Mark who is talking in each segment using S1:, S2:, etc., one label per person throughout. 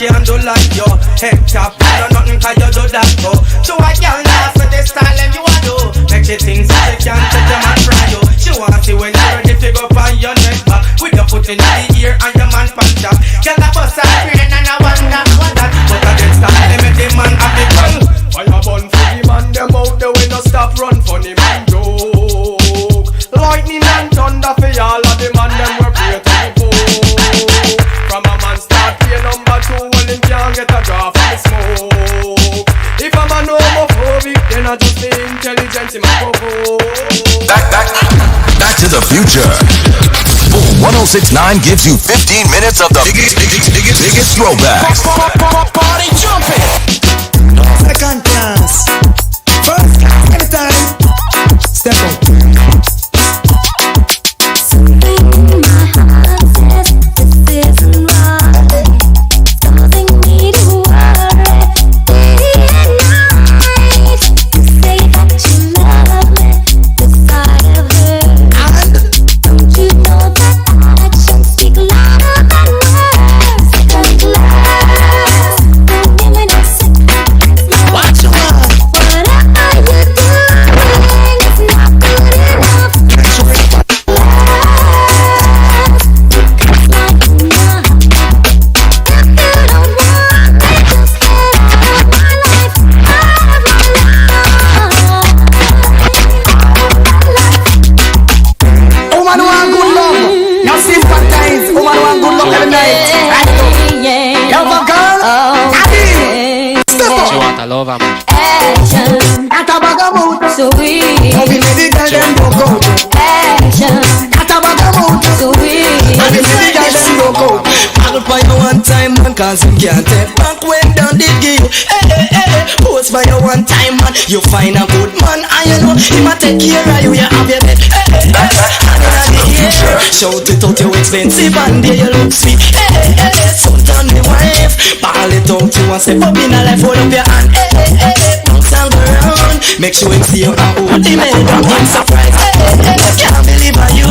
S1: she handle like you. Head chop, no nothing cause you do that go. So I can't laugh at this style and you a do. Make she think so she can't touch your man fry you. She want see when you're ready to go on your neck back. With your foot in the ear and your man punch up. Girl a bust a brain and I wonder what that. But I get style, they make the man have it run. Fire burn for the man, them out the way no stop run. Funny man joke. Lightning and thunder for all of the man, them were pray to the folk. From a man start pay number 2, well him can't get a draw from the smoke. If a man homophobic, then I just be intelligent in my popo.
S2: Back to the future. Boom 1069 gives you 15 minutes of the biggest throwbacks.
S3: Party jumping.
S4: Second class. First, anytime. Step up.
S5: Love
S4: action, at a bag of mood, so we the girl them broke out. Action, at a bag of mood, so we the girl them broke out. I'll buy you one time man, cause you can't take back when done did give you. Post by you one time man, you find a good man, and you know he might take care of you, you have your bed. Shout it out, you expensive and there you look sweet. So turn the wife, ball it out, you want step up in a life, hold up your hand. Bounce and go round, make sure him see you and hold him head down. I'm surprised, can't believe on you,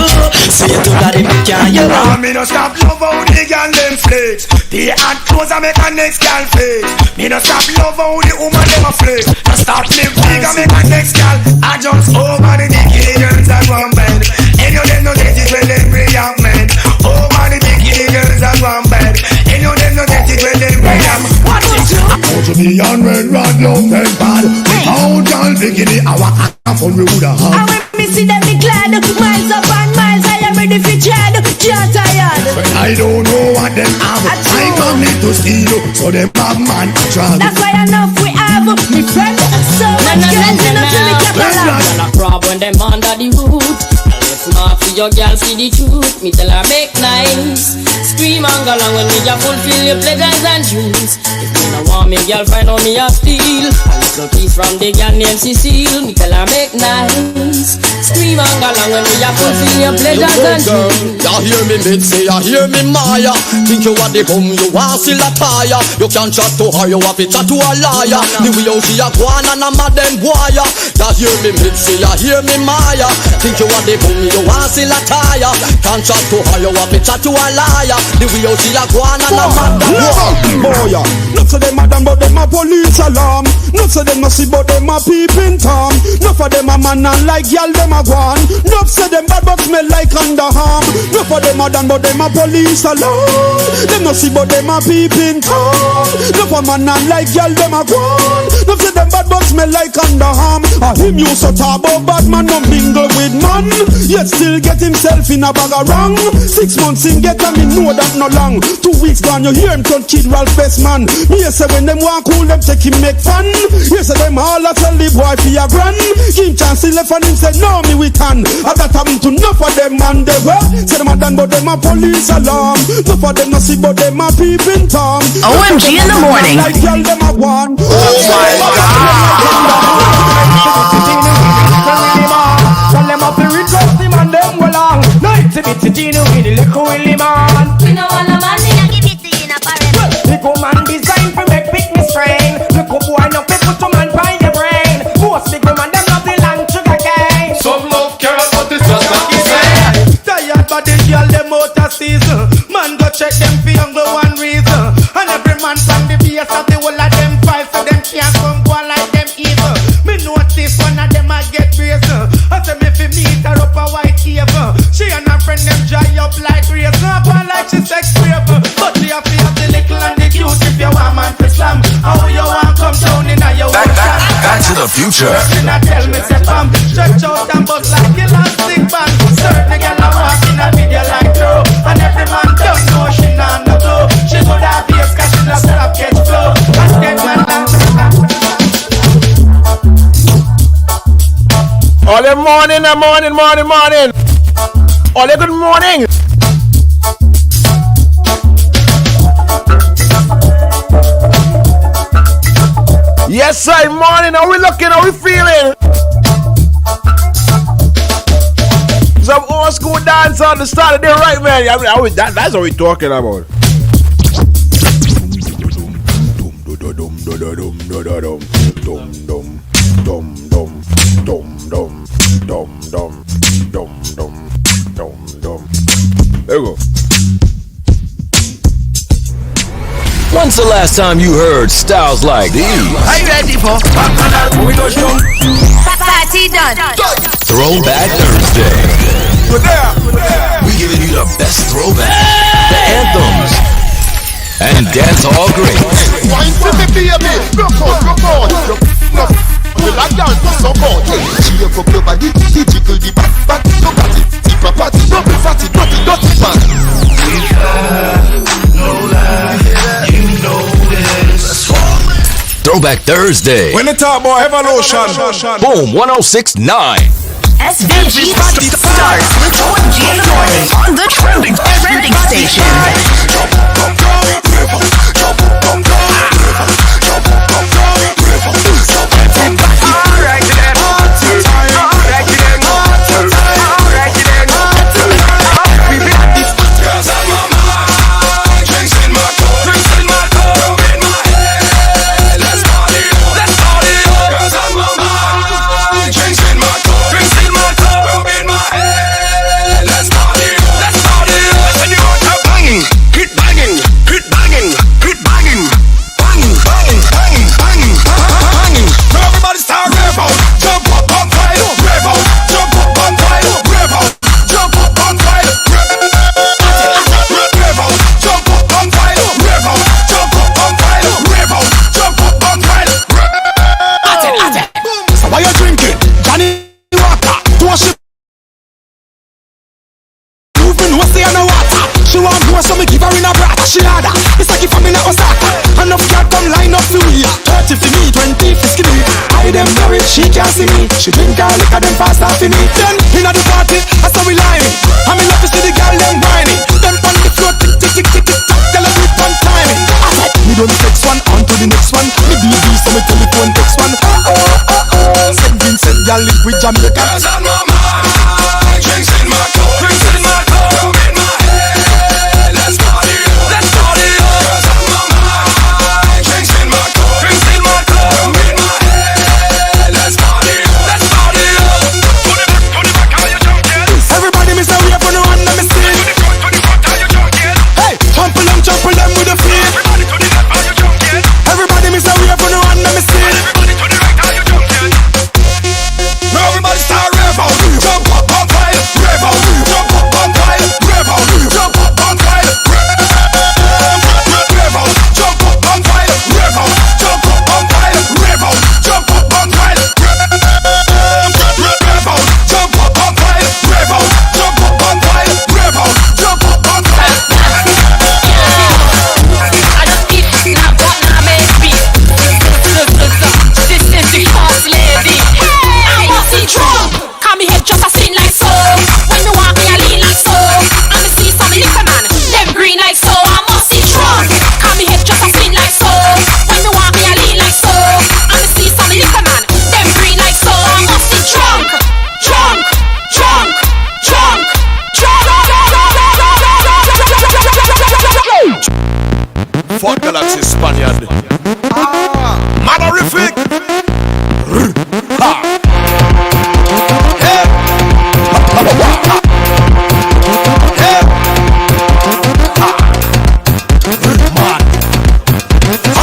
S4: so you do that if you can't, you know.
S1: Me no stop love how the girl them flex. The hot clothes I make a next girl flex. Me no stop love how the woman them a flex. No stop live big I make a next girl. I just over the bikini girls at one bed. And you them no get it when them react men. Over the bikini girls at one bed. And you them no get it when them react. Watch it. Out to be on red rod long and bad. Out on bikini I walk a fun we woulda had.
S6: And when me see them me glad, miles up and miles I am ready for tread. Can't tired.
S1: But I don't know what them have. I come here to steal, so them have man to travel.
S6: That's why enough we have, me friend. So much girls enough to me cap along.
S7: Y'all a crab when them under the hood. Smart for your girl see the truth. Me tell her make nice. Scream and go along when me ya fulfill your pleasures and dreams. If you don't want me girl find out me a steal. A little piece from the girl named Cecile. Me tell her make nice. Scream and go along when me ya fulfill your pleasures and dreams.
S3: Ya hear me Mitzi, ya hear me Maya. Think you want the bum, you want still a tire. You can't chat to her, you have to chat to a liar. The way how she a go on and a mad them wire. Ya hear me Mitzi, ya hear me Maya. Think you want the bum, you want still a tire. Can't chat to her, you have to chat to a liar. The way how she a go on and a mad them
S8: wire. Not so them a done but them a police alarm. Not so them a see but them a peeping Tom. Not for them a man and like y'all them a gone. Not so them bad but smell like underarm. Not for them a done but them a police alarm. Them no see but them a peeping Tom. Not for man and like y'all them a gone. Not so them bad but smell like underarm. Him used to talk about bad man no mingle with man. Yet still get himself in a bag of wrong. 6 months in get and me know that no long. 2 weeks gone you hear him turn kid Ralph best man. Me say when them want cool them take him make fun. You say them all a tell the boy for your grand. Give him chance he left and him say no me we can. I that happen to enough of them man they were. Say them a done but them a police alarm. Enough of them no see but them a peeping Tom.
S9: OMG in the morning.
S8: Like y'all them a one.
S1: Oh my God. Tell them up to request him and them well on. Night to be to Gino with the little Willie man.
S6: We know all the money I give it to you in a parade.
S1: Little man designed for make picnic strain. Little boy no fit put some man by your brain. Most big woman them love the land sugar cane.
S3: Some love carrot but it's just like he said.
S1: Tired body girl them out of season. Man go check them for younger one reason. And every man
S2: the future.
S1: Tell me, say, stretch out and bust like elastic band. Certain girl I walk in a video like throw, and every man don't know she not no glow. She go that bass 'cause she not stop catch flow. And then
S5: Ole morning. Ole good morning. Yes, sir, morning. How we looking? How we feeling? Some old school dance on the start of the right, man. That's what we talking about. There we go.
S2: When's the last time you heard styles like these?
S1: Are you ready for
S4: Party done.
S2: Throwback Thursday. We giving you the best throwback, the anthems, and dance hall greats.
S9: Wine to the baby, rock on. You like dance so good. She up your body, he jiggle the back, look at it. Tip a party, double fatty, dirty man. No lie, you know this.
S2: Throwback Thursday.
S5: When the talk about evolution.
S2: Boom 106.9.
S4: SVG starts with OMG in the morning on the trending station.
S9: She can't see me, she drink her liquor, them fast after me. Then, in the party, that's how we line it. I'm in love to see the girl, them whining. Them on the floor, tick, tell her it on timing. I said, me don't text one, on to the next one. Me BB, so me telephone text one. Said Vincent, y'all link with Jamaica. Cause I'm my mind, drinks in my cup, rum in my head. Let's party up, cause I'm my mind, drinks in my cup, rum in my head. Let's party up. Put it back, how you junkin'? Everybody me say we up on the one that me see. To the front, how you junkin'? Hey, trample them with the feet. Everybody to the left, how you junkin'? Everybody me say we up on the one that me see. Everybody to the right, how you junkin'? Now everybody start rev out. Jump up on fire, rev out. Jump up on fire, rev out. Jump up on fire, rev out. Jump up on fire, rev out. Jump up on fire, rev out. Jump up on fire.
S5: Fort Galaxy Spaniard. Magnific. Ha. Hey. Hey. Man.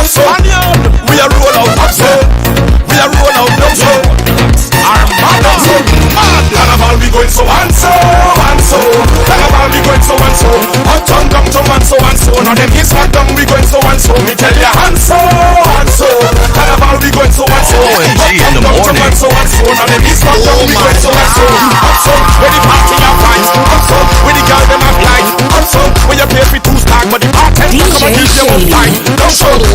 S5: Spaniard. We are roll out upset. We are roll out upset. Armada. Carnival we going so and so and so. Carnival we going so and so. Hot tongue come to and so and so. Now them hits hot tongue we going so and so. Me tell ya and so and so. Carnival we going so and so.
S2: OMG in the morning.
S5: my God. Where the party have vibes. Where the girl them have light. Where you pay for 2 stars, but the bartender come and give you 1 pint.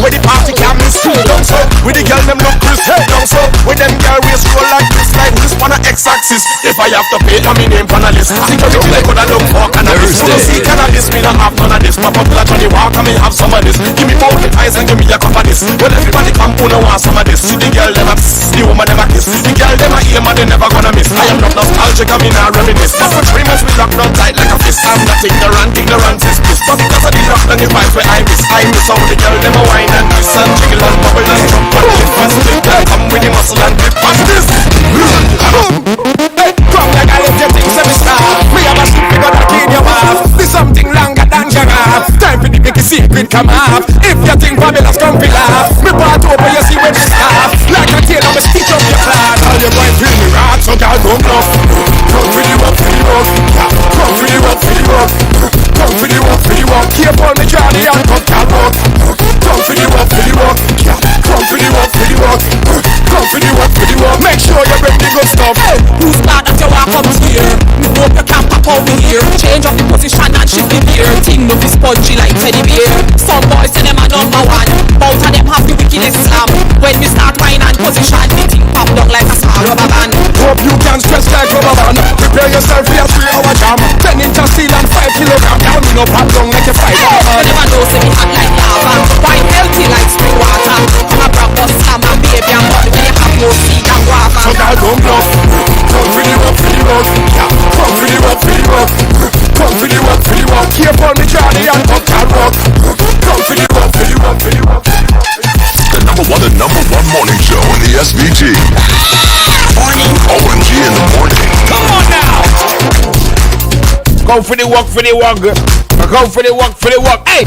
S5: Where the party can miss. Where the girl them look crisp. Where them girl waist roll like this on a X-axis. If I have to pay, I'm in name on a list. Security like what I look for cannabis. You don't see cannabis, me not have none of this. Pop up like Johnny Walker, me have some of this. Give me 40 ties and give me a cup of this. Well, everybody come who no want some of this. See the girl them a pss, the woman them a kiss. The girl them a aim and they never gonna miss. I am not nostalgic, I mean I reminisce. For 3 months we locked down tight like a fist. I'm not ignorant is bliss. But because of the lockdown the vibes where I miss how the girl them a wine and twist and jiggle and bubble and jump and lift and split. Come with the muscle and grip on this. Hey, come like I left your things every star. We have a shit figure that in your mouth. This something longer than giraffe. Time for the big secret come up. If you think Babylon's come be laugh, me part over you see when you start. Like a tail of a stitch up your class. All your boy feel me right, so girl don't bluff. Come for the work, for the work. Come for the work, for the work. Come for the work, for the work. Keep on the journey and come can't walk. Come for the work, for the work. Come for the work, for the work. Come for the work, for the work. Make sure you bring the good stuff.
S10: Hey, who's glad that you walk up here? Me hope you can't pop over here. Change up the position and shift the gear. Thing no be spongy like teddy bear. Some boys say them a number 1. Both of them have the wickedest slam. When we start wine and position, the thing pop down like a small rubber band.
S5: Hope you can stretch like rubber band. Prepare yourself for your 3-hour jam. 10 inches steel and 5 kilogram. Down me no pop down like a fight.
S10: You never know, say me hot like lava. Wine healthy like spring water. I'm a brown bus slam and baby and body when you have no seed and guava.
S5: So girl don't bluff. Come for the work, for the work. Come for the work, for the work. Come for the work, for the work. Keep on the journey and come can walk. Come for the work, for the work, for the work.
S2: The number one morning show in the SBT. Morning. OMG in the morning.
S5: Come on now. Come for the work, for the work. Come for the work, for the work. Hey,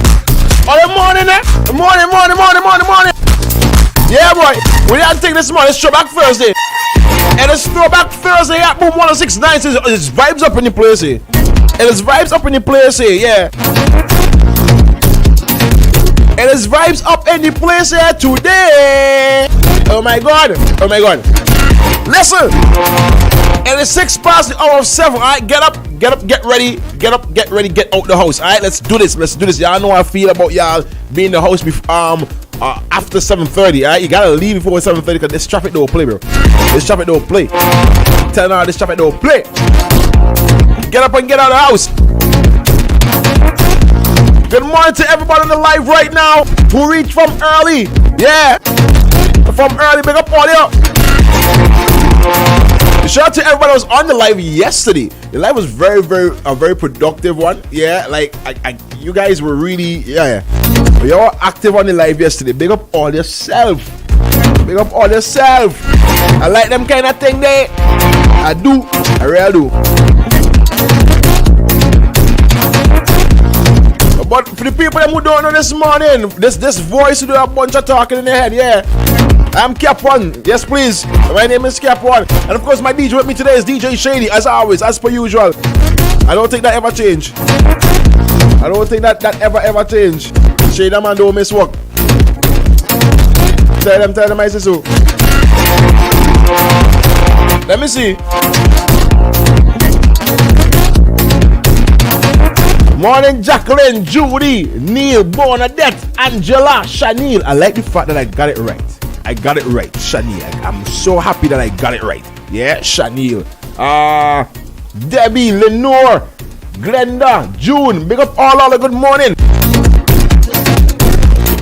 S5: all the morning, eh? Morning. Yeah, boy. We didn't take this morning. It's Throwback Thursday. And it's Throwback Thursday at Boom 106.9. It's vibes up in the place, eh? And it's vibes up in the place, eh? Yeah. And it's vibes up in the place here today. Oh my God. Listen. And it's 6 past the hour of 7. Alright, get up, get ready, get out the house. Alright, let's do this. Y'all know how I feel about y'all being in the house after 7:30. Alright, you gotta leave before 7:30 because this traffic don't play, bro. This traffic don't play. Tell now this traffic don't play. Get up and get out of the house. Good morning to everybody on the live right now who reached from early. Yeah. From early, big up all you. Shout out to everybody who was on the live yesterday. The live was a very productive one. Yeah, like you guys were really, yeah. You all active on the live yesterday. Big up all yourself. I like them kind of thing there. I do. I really do. But for the people who don't know this morning, this voice who do a bunch of talking in their head, yeah. I'm Cap One, yes please. My name is Cap One, and of course my DJ with me today is DJ Shady, as always, as per usual. I don't think that ever change. Ever change. Shady man don't miss work. Tell them I say so. Let me see. Morning, Jacqueline, Judy, Neil, Bernadette, Angela, Shanil. I like the fact that I got it right. Shanil. I'm so happy that I got it right. Yeah, Shanil. Debbie, Lenore, Glenda, June. Big up all good morning.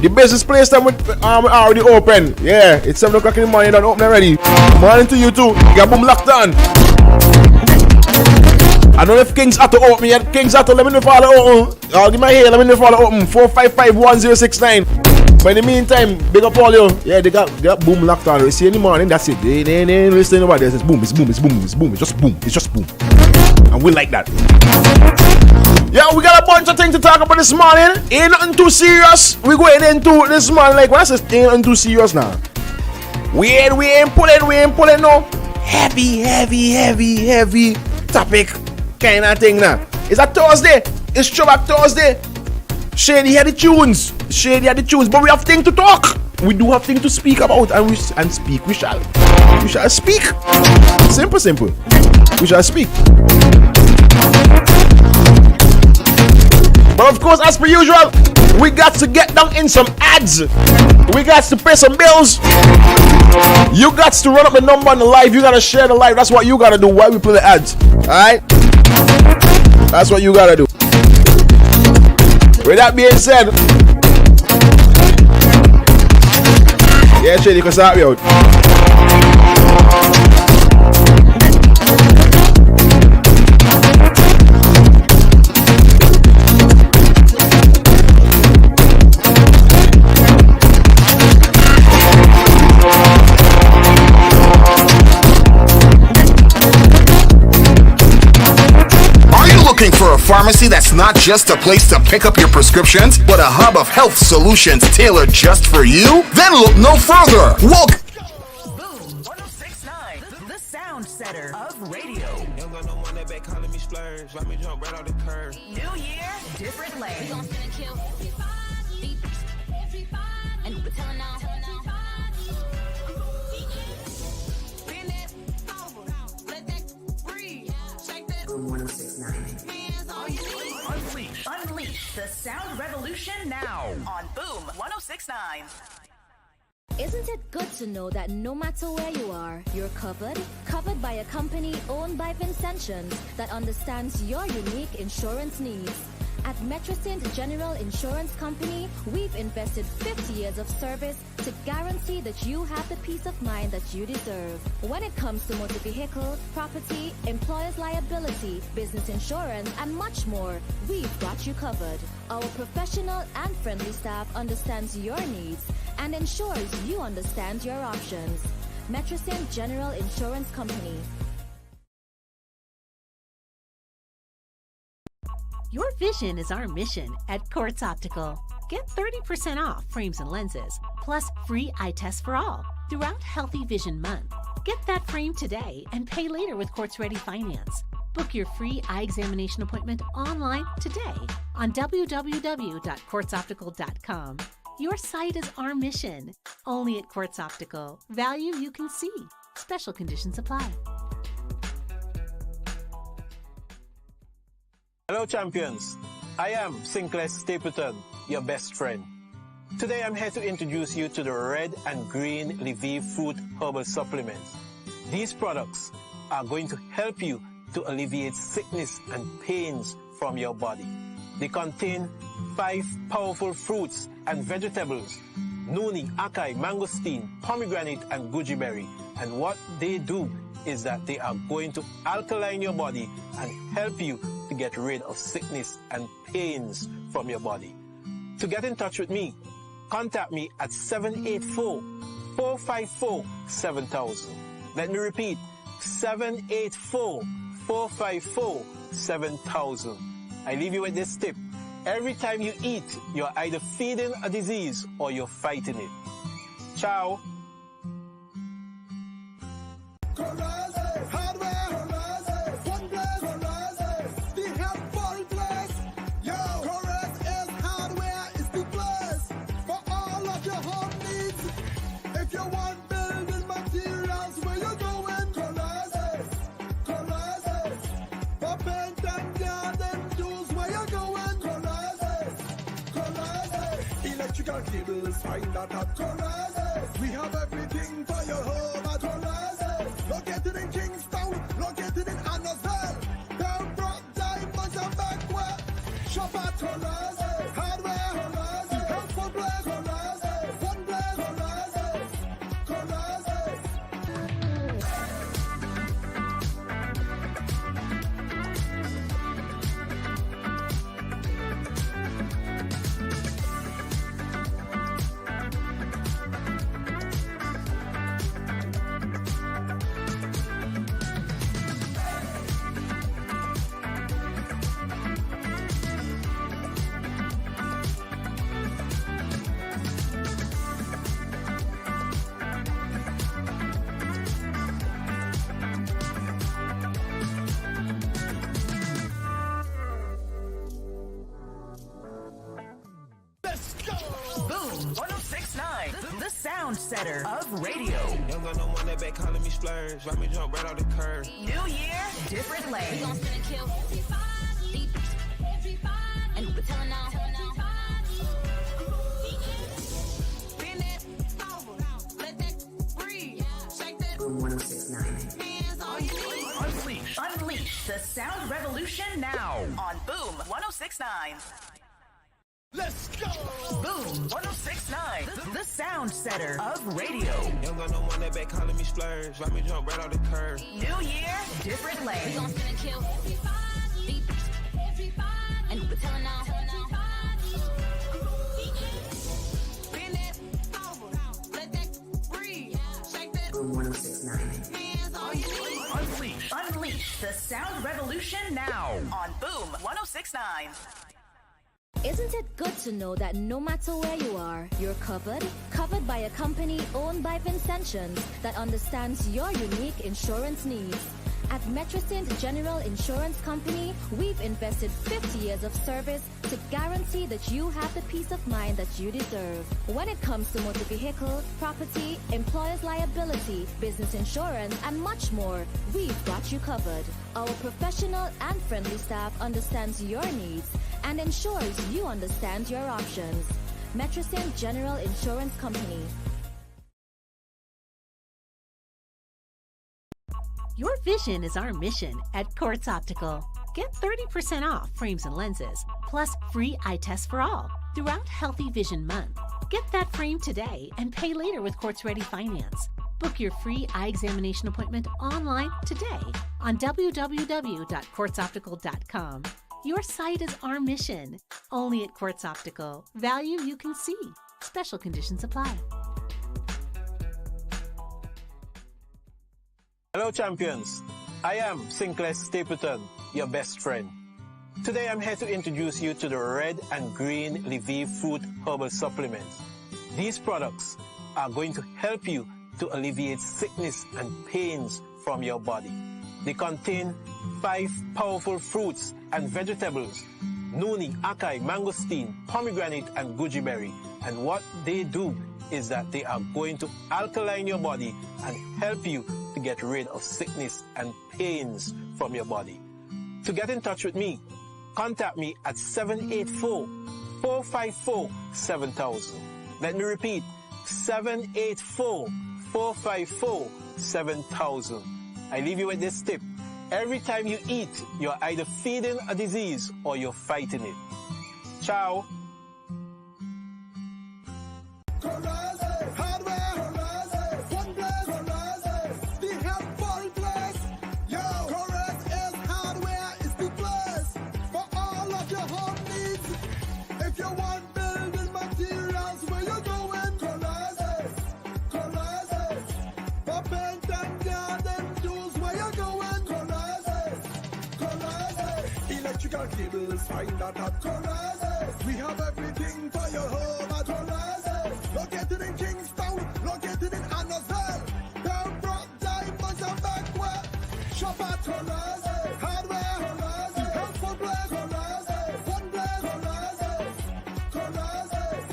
S5: The business place time already open. Yeah, it's 7 o'clock in the morning. Don't open already. Morning to you too. You got boom locked on. I don't know if Kings have to open yet. Kings have to let me know if all open. I'll give my hair, let me know if all open. 455-1069. But in the meantime, big up all you. Yeah, they got boom locked on. You see in the morning, that's it. They ain't listening to nobody else. It's boom. It's just boom. And we like that. Yeah, we got a bunch of things to talk about this morning. Ain't nothing too serious. We going into this morning. Like, when I say ain't nothing too serious now. We ain't pulling no heavy topic kind of thing now. It's a Thursday. It's Throwback Thursday. Shady had the tunes, but we have things to talk. We do have things to speak about, and speak we shall. We shall speak. Simple. We shall speak. But of course, as per usual, we got to get down in some ads. We got to pay some bills. You got to run up the number on the live. You got to share the live. That's what you got to do while we play the ads. Alright? That's what you got to do. With that being said, yeah, Shady, you can start me out.
S11: Looking for a pharmacy that's not just a place to pick up your prescriptions, but a hub of health solutions tailored just for you? Then look no further.
S12: Boom 1069, the sound setter of radio. New year, different lane.
S13: Boom 1069.
S12: Unleash the sound revolution now on Boom 1069.
S14: Isn't it good to know that no matter where you are, you're covered? Covered by a company owned by Vincentians that understands your unique insurance needs. At Metrosint General Insurance Company, we've invested 50 years of service to guarantee that you have the peace of mind that you deserve. When it comes to motor vehicle, property, employer's liability, business insurance, and much more, we've got you covered. Our professional and friendly staff understands your needs and ensures you understand your options. Metrosint General Insurance Company.
S15: Your vision is our mission at Quartz Optical. Get 30% off frames and lenses, plus free eye tests for all throughout Healthy Vision Month. Get that frame today and pay later with Quartz Ready Finance. Book your free eye examination appointment online today on www.quartzoptical.com. Your sight is our mission. Only at Quartz Optical. Value you can see. Special conditions apply.
S16: Hello champions, I am Sinclair Stapleton, your best friend. Today I'm here to introduce you to the red and green Lviv fruit herbal supplements. These products are going to help you to alleviate sickness and pains from your body. They contain 5 powerful fruits and vegetables: noni, acai, mangosteen, pomegranate and goji berry. And what they do is that they are going to alkaline your body and help you to get rid of sickness and pains from your body. To get in touch with me, contact me at 784-454-7000. Let me repeat, 784-454-7000. I leave you with this tip. Every time you eat, you're either feeding a disease or you're fighting it. Ciao.
S17: Cables, find that at Corazes. We have everything for your home at Corazes. Located in Kingstown, located in Annisville. They're brought diamonds and backward. Shop at Corazes. Hardware Corazes. Helpful place Corazes. One place Corazes. Corazes.
S12: sound setter of radio.
S18: Young got no one that back calling me splurge. Ride me jump right out the curve.
S12: New year, different lane.
S19: We gon' spin and kill everybody. And we're telling now.
S12: Bend it over. Let that breathe. Shake that.
S13: Boom 106.9.
S12: Hands on your knees. Unleash the sound revolution now on Boom 106.9.
S17: Let's go!
S12: Boom 106.9, the sound setter of radio.
S18: Young got no one that back calling me splurge. Ride me jump right out the curve.
S12: New year, different lane.
S19: We gon' spin and kill everybody. And we're telling now.
S12: Bend it over. Let that breathe. Shake that.
S13: Boom 106.9.
S12: Hands on your knees. Unleash the sound revolution now on Boom 106.9.
S14: Isn't it good to know that no matter where you are, you're covered? Covered by a company owned by Vincentians that understands your unique insurance needs. At Metrosint General Insurance Company, we've invested 50 years of service to guarantee that you have the peace of mind that you deserve. When it comes to motor vehicle, property, employer's liability, business insurance, and much more, we've got you covered. Our professional and friendly staff understands your needs and ensures you understand your options. Metrosint General Insurance Company.
S15: Your vision is our mission at Quartz Optical. Get 30% off frames and lenses, plus free eye tests for all throughout Healthy Vision Month. Get that frame today and pay later with Quartz Ready Finance. Book your free eye examination appointment online today on www.quartzoptical.com. Your sight is our mission. Only at Quartz Optical. Value you can see. Special conditions apply.
S16: Hello champions, I am Sinclair Stapleton, your best friend. Today I'm here to introduce you to the red and green Lviv fruit herbal supplements. These products are going to help you to alleviate sickness and pains from your body. They contain 5 powerful fruits and vegetables: noni, acai, mangosteen, pomegranate, and goji berry. And what they do is that they are going to alkaline your body and help you to get rid of sickness and pains from your body. To get in touch with me, contact me at 784-454-7000. Let me repeat, 784-454-7000. I leave you with this tip. Every time you eat, you're either feeding a disease or you're fighting it. Ciao.
S17: Cables, find that at Corazes. We have everything for your home at Corazes. Located in Kingstown, located in Annisville. Pembroke, Diamonds, and Beckwith. Shop at Corazes. Hardware Corazes. Helpful place Corazes. One place Corazes. Corazes.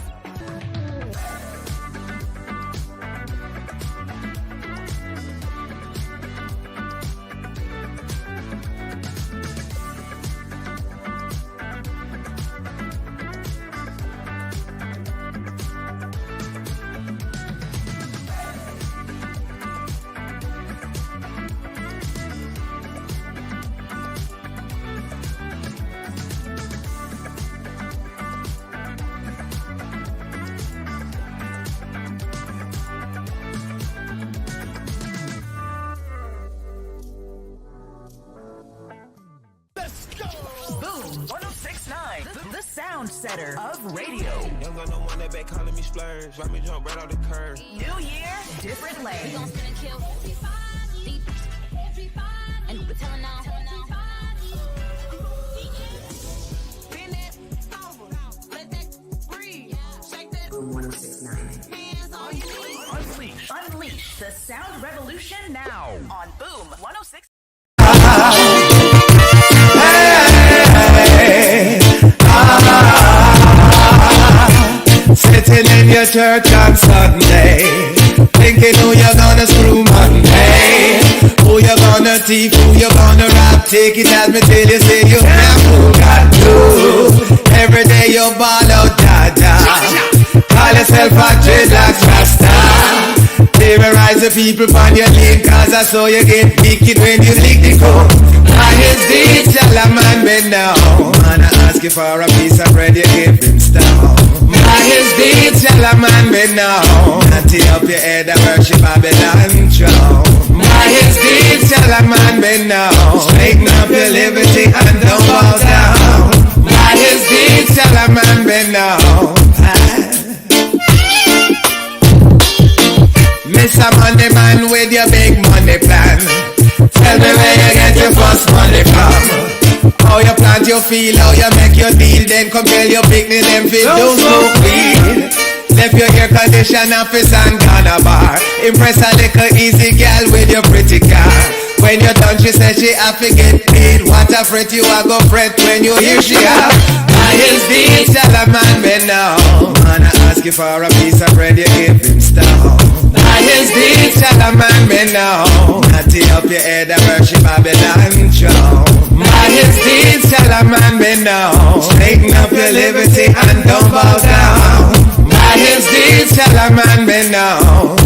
S12: Sound setter of radio.
S18: Young got no one that back calling me splurge. Ride me jump right out the curve.
S12: New year, different lane.
S19: We gon' spin and kill everybody. And we're telling now.
S12: Bend it over. Let that breathe. Shake that.
S13: Boom 106.9.
S12: Hands on your knees. Unleash the sound revolution now on Boom 106.
S5: Sitting in your
S1: to church on Sunday, thinking who you gonna screw Monday, who you gonna thief, who you gonna rob. Take it as me till you say you never got to. Every day you ball out, Dada. Call yourself a dreadlocks rasta. Terrorize the people on your lane, cause I saw you get wicked when you lick the code. And his deeds, tell a man me now. Man, I ask you for a piece of bread, you give him stone. By his deeds, tell a man me now. Not tear up your head and worship Babylon throne. By his deeds, tell a man me now. Straighten up your liberty and don't bow down. By his deeds, tell a man me now. Mr. Money Man with your big money plan. Tell me where you get your first money from. How you plant your field, how you make your deal. Then come tell your picnic them feel don't smoke weed. Left your air condition office and gone a bar. Impress a little easy girl with your pretty car. When you're done she says she have to get paid. What a fret you a go fret when you hear she have. By his deeds tell a man me now. Man I ask you for a piece of bread you give him stone. By his deeds tell a man me now. Not tear up your head and worship Babylon throne. By his deeds tell a man me now. Straighten up your liberty and don't bow down. By his deeds tell a man me now.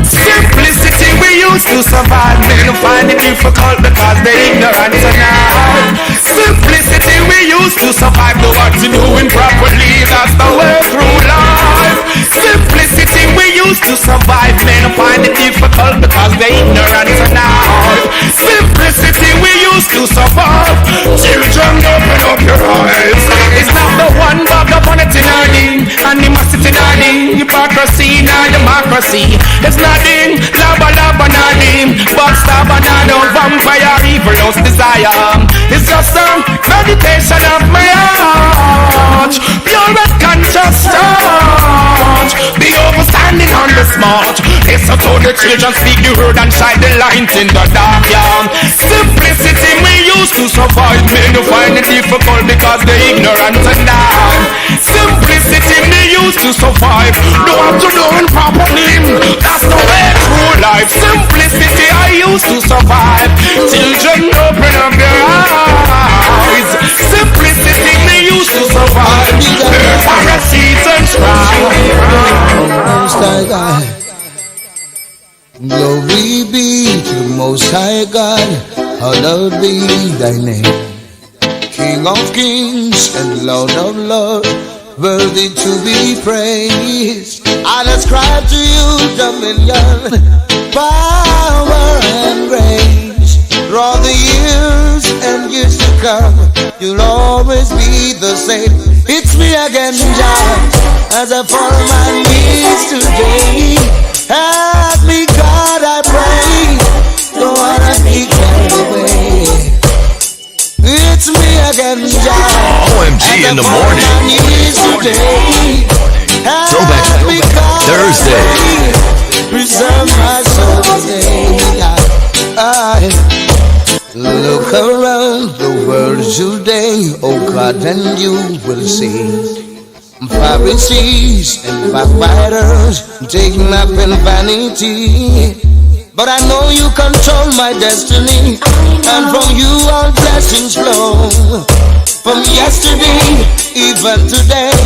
S9: Simplicity we used to survive. Men find it difficult because they're ignorant now. Simplicity we used to survive. Know what to do improperly, that's the way through life. Simplicity we used to survive. Men find it difficult because they're ignorant now. Simplicity we used to survive. Children, open up your eyes. It's not the one but the bonnet in our name. Animosity in our name. Hypocrisy in our democracy. It's nothing, lava nothing. But stab another vampire, evil lost desire. It's just a meditation of my heart. Pure and conscious touch. Be overstanding on the smart. Listen to the children speak the word and shine the light in the dark, yeah. Simplicity we used to survive. Men who find it difficult because they're ignorant and dumb. Simplicity we used to survive. Don't have to do it properly. That's the way through life. Simplicity I used to survive. Children open up their eyes. Simplicity we used to survive. Pharisees and
S20: Most High God, glory be to the Most High God, hallowed be thy name. King of kings and Lord of lords, worthy to be praised. I ascribe to you dominion, power and grace. For all the years and years to come, you'll always be the same. It's me again, Jah, as I fall on my knees today. Help me, God, I pray. Don't wanna be carried away. It's me again, Jah.
S2: OMG in the morning. Throwback Thursday.
S20: Preserve my soul today. I look around the world today, oh God, and you will see Pharisees and backbiters taking up in vanity. But I know you control my destiny, and from you all blessings flow. From yesterday, even today,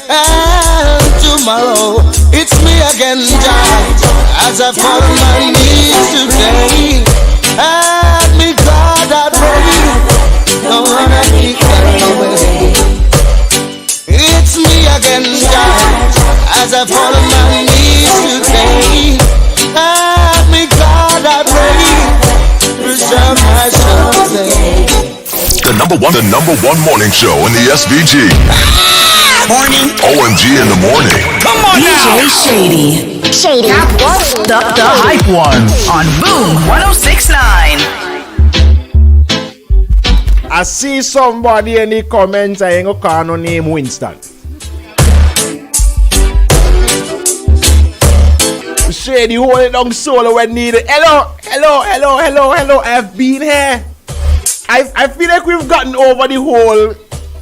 S20: and tomorrow, it's me again, Jah, as I fall on my knees today. Help me, God, I pray, don't wanna be carried away. It's me again, Jah, as I fall on my knees today. Help me, God, I pray, preserve my soul today.
S2: The number one morning show in the SVG.
S12: Morning.
S2: OMG in the morning.
S12: Come on now. DJ Shady. The hype one on Boom 106.9.
S21: I see somebody in the comments saying a car no name Winston. Shady, hold it down solo when needed. Hello. I've been here. I feel like we've gotten over the whole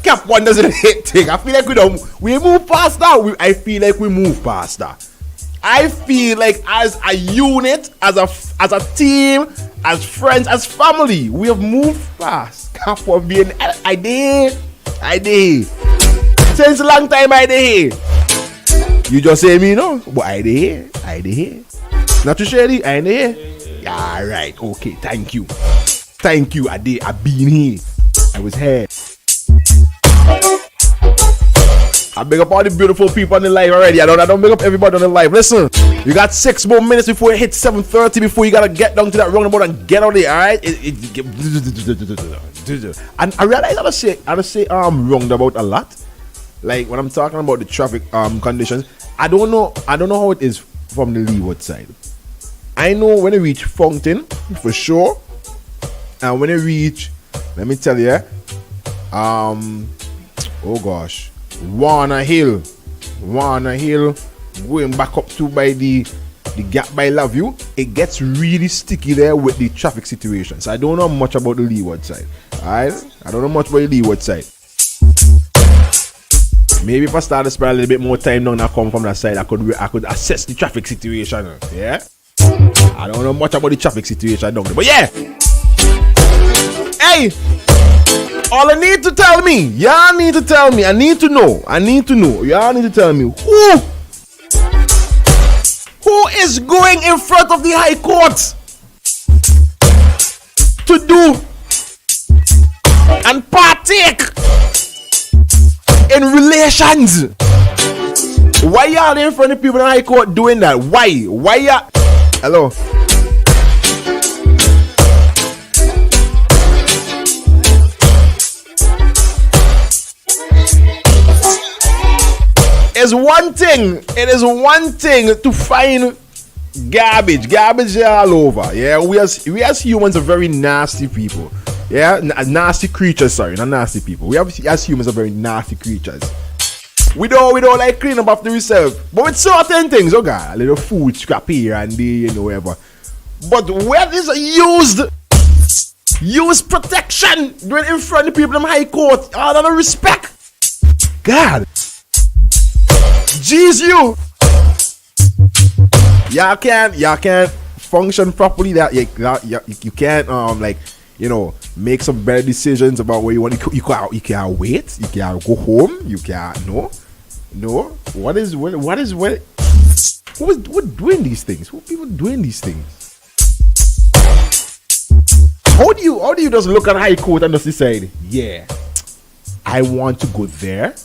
S21: Cap One doesn't hit thing. I feel like we move past that. I feel like we move past that. I feel like as a unit, as a team, as friends, as family, we have moved past Cap One being I did. Since a long time I did. You just say me no, but I did. Not to share it, I did. Yeah, right. Okay, thank you. I did. I been here. I was here. I big up all the beautiful people on the live already. I don't big up everybody on the live. Listen, you got 6 more minutes before it hits 7:30 before you gotta get down to that roundabout and get out there. All right. And I realize I say roundabout a lot. Like when I'm talking about the traffic conditions, I don't know how it is from the leeward side. I know when you reach Fountain for sure, and when you reach, let me tell you, oh gosh, Warner Hill, going back up to by the gap by Loveview, it gets really sticky there with the traffic situation. So I don't know much about the leeward side. Alright, I don't know much about the leeward side. Maybe if I start to spend a little bit more time down and come from that side, I could assess the traffic situation. Yeah, I don't know much about the traffic situation down there, but yeah. Hey, all I need to tell me, y'all need to tell me. I need to know. Y'all need to tell me who is going in front of the High Court to do and partake in relations. Why y'all in front of people in the High Court doing that? Why y'all? Hello. It is one thing to find garbage all over. Yeah, we as humans are very nasty people. Yeah, nasty creatures. Sorry, not nasty people. We as humans are very nasty creatures. We don't like clean up after ourselves. But with certain things, oh god, a little food scrap here and there, whatever. But where is use protection doing in front of people in the High Court, all out of respect. God. Jeez, y'all can't function properly. That you can't make some better decisions about where you want to. You can't wait. You can't go home. You can't no. What is doing these things? Who people doing these things? How do you just look at High Court and just decide, yeah, I want to go there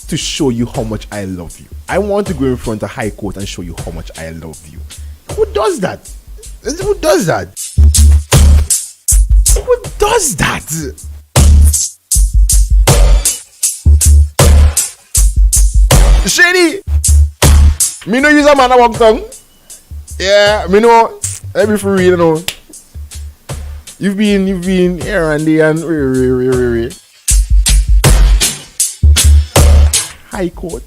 S21: to show you how much I love you. I want to go in front of High Court and show you how much I love you. Who does that? Shady, me no use a man a walk tongue. Yeah, me know. Let me for real, You've been here and there and High Court.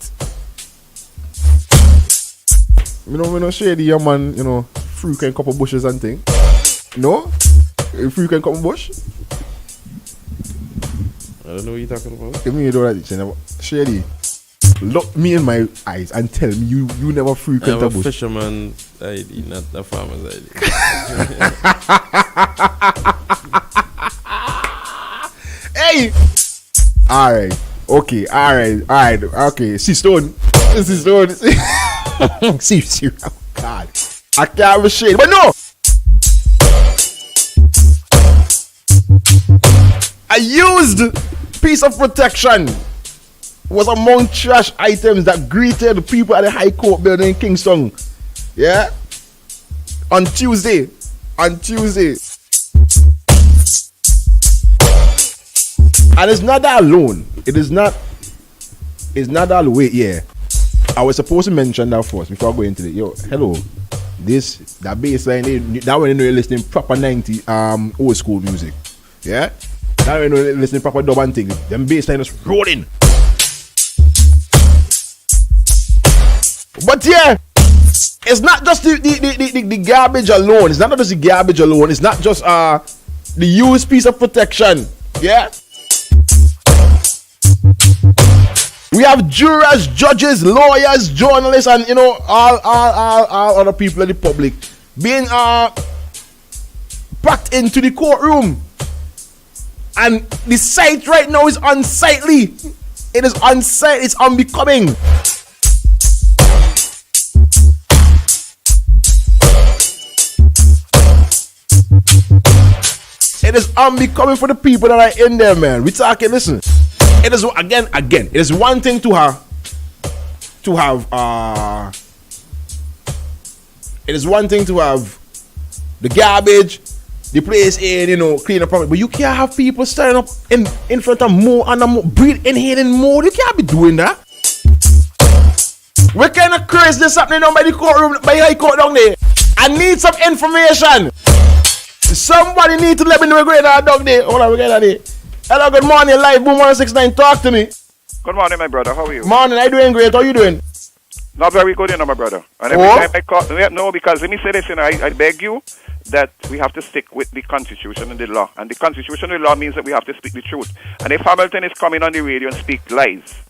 S21: Me no shady your man, fruit and couple bushes and thing. No? Fruit and couple bush?
S7: I don't know what you're talking about.
S21: Give me a door that shady. Look me in my eyes and tell me you never frequent a bush.
S7: I'm a fisherman's ID, not a farmer's ID.
S21: Hey! Alright. Okay. See Stone. See, oh God. I can't have a shade. But no! A used piece of protection was among trash items that greeted the people at the High Court building in Kingston. Yeah? On Tuesday. And it's not that alone. It's not that way. Yeah. I was supposed to mention that first before I go into it. Yo, hello. That bassline, that when you're listening proper 90 old school music. Yeah? That when you're listening proper dub and things. Them bassline is rolling. But yeah, it's not just the garbage alone. It's not just the garbage alone. It's not just the used piece of protection. Yeah? We have jurors, judges, lawyers, journalists, and you know all other people in the public being packed into the courtroom. And the sight right now is unsightly. It is unsightly. It's unbecoming. It is unbecoming for the people that are in there, man. We talking. Listen. It is again. It is one thing to have. It is one thing to have the garbage. The place in, you know, clean up properly. But you can't have people standing up in front of more and more, breathe, inhaling more. You can't be doing that. What kind of crazy is happening down by the courtroom, by the high court down there? I need some information. Somebody need to let me know what's going on down there. Hold on, we're getting there. Hello, good morning, live Boom 169. Talk to me.
S8: Good morning, my brother. How are you?
S21: Morning, I'm doing great. How are you doing?
S8: Not very good, you know, my brother. And every time I call, no, because let me say this, you know, I beg you that we have to stick with the Constitution and the law. And the Constitution and the law means that we have to speak the truth. And if Hamilton is coming on the radio and speak lies,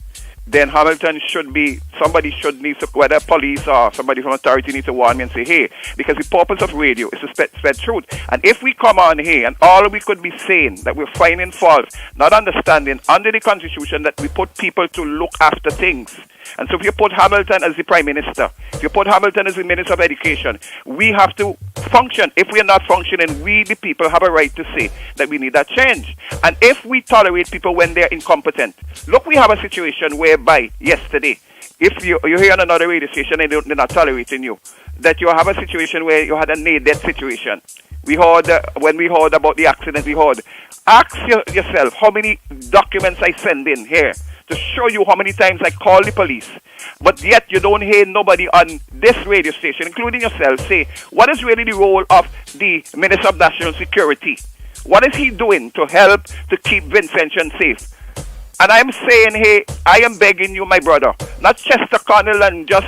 S8: then Hamilton should be, somebody should need to, whether police or somebody from authority needs to warn me and say, hey, because the purpose of radio is to spread truth. And if we come on here and all we could be saying that we're finding fault, not understanding under the Constitution that we put people to look after things. And so if you put Hamilton as the Prime Minister, if you put Hamilton as the Minister of Education, we have to function. If we are not functioning, we, the people, have a right to say that we need that change. And if we tolerate people when they're incompetent, look, we have a situation whereby yesterday, if you're here on another radio station and they're not tolerating you, that you have a situation where you had a near-death situation. We heard, when we heard about the accident, we heard, ask yourself how many documents I send in here to show you how many times I call the police, but yet you don't hear nobody on this radio station, including yourself, say, what is really the role of the Minister of National Security? What is he doing to help to keep Vincentian safe? And I'm saying, hey, I am begging you, my brother, not Chester Connell and just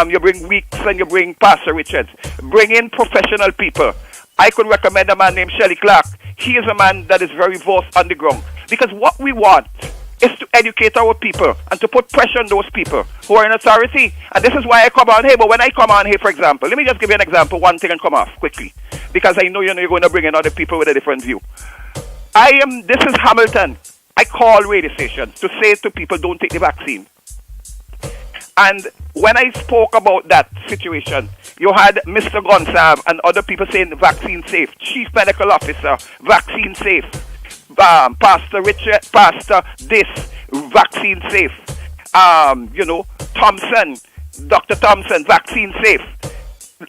S8: you bring Weeks and you bring Pastor Richards. Bring in professional people. I could recommend a man named Shelley Clark. He is a man that is very versed on the ground. Because what we want is to educate our people and to put pressure on those people who are in authority. And this is why I come on here. But when I come on here, for example, let me just give you an example, one thing, and come off quickly. Because I know you're going to bring in other people with a different view. This is Hamilton. I call radio stations to say to people, don't take the vaccine. And when I spoke about that situation, you had Mr. Gonsalve and other people saying vaccine safe. Chief Medical Officer, vaccine safe. Pastor Richard, Pastor this, vaccine safe. Thompson, Dr. Thompson, vaccine safe.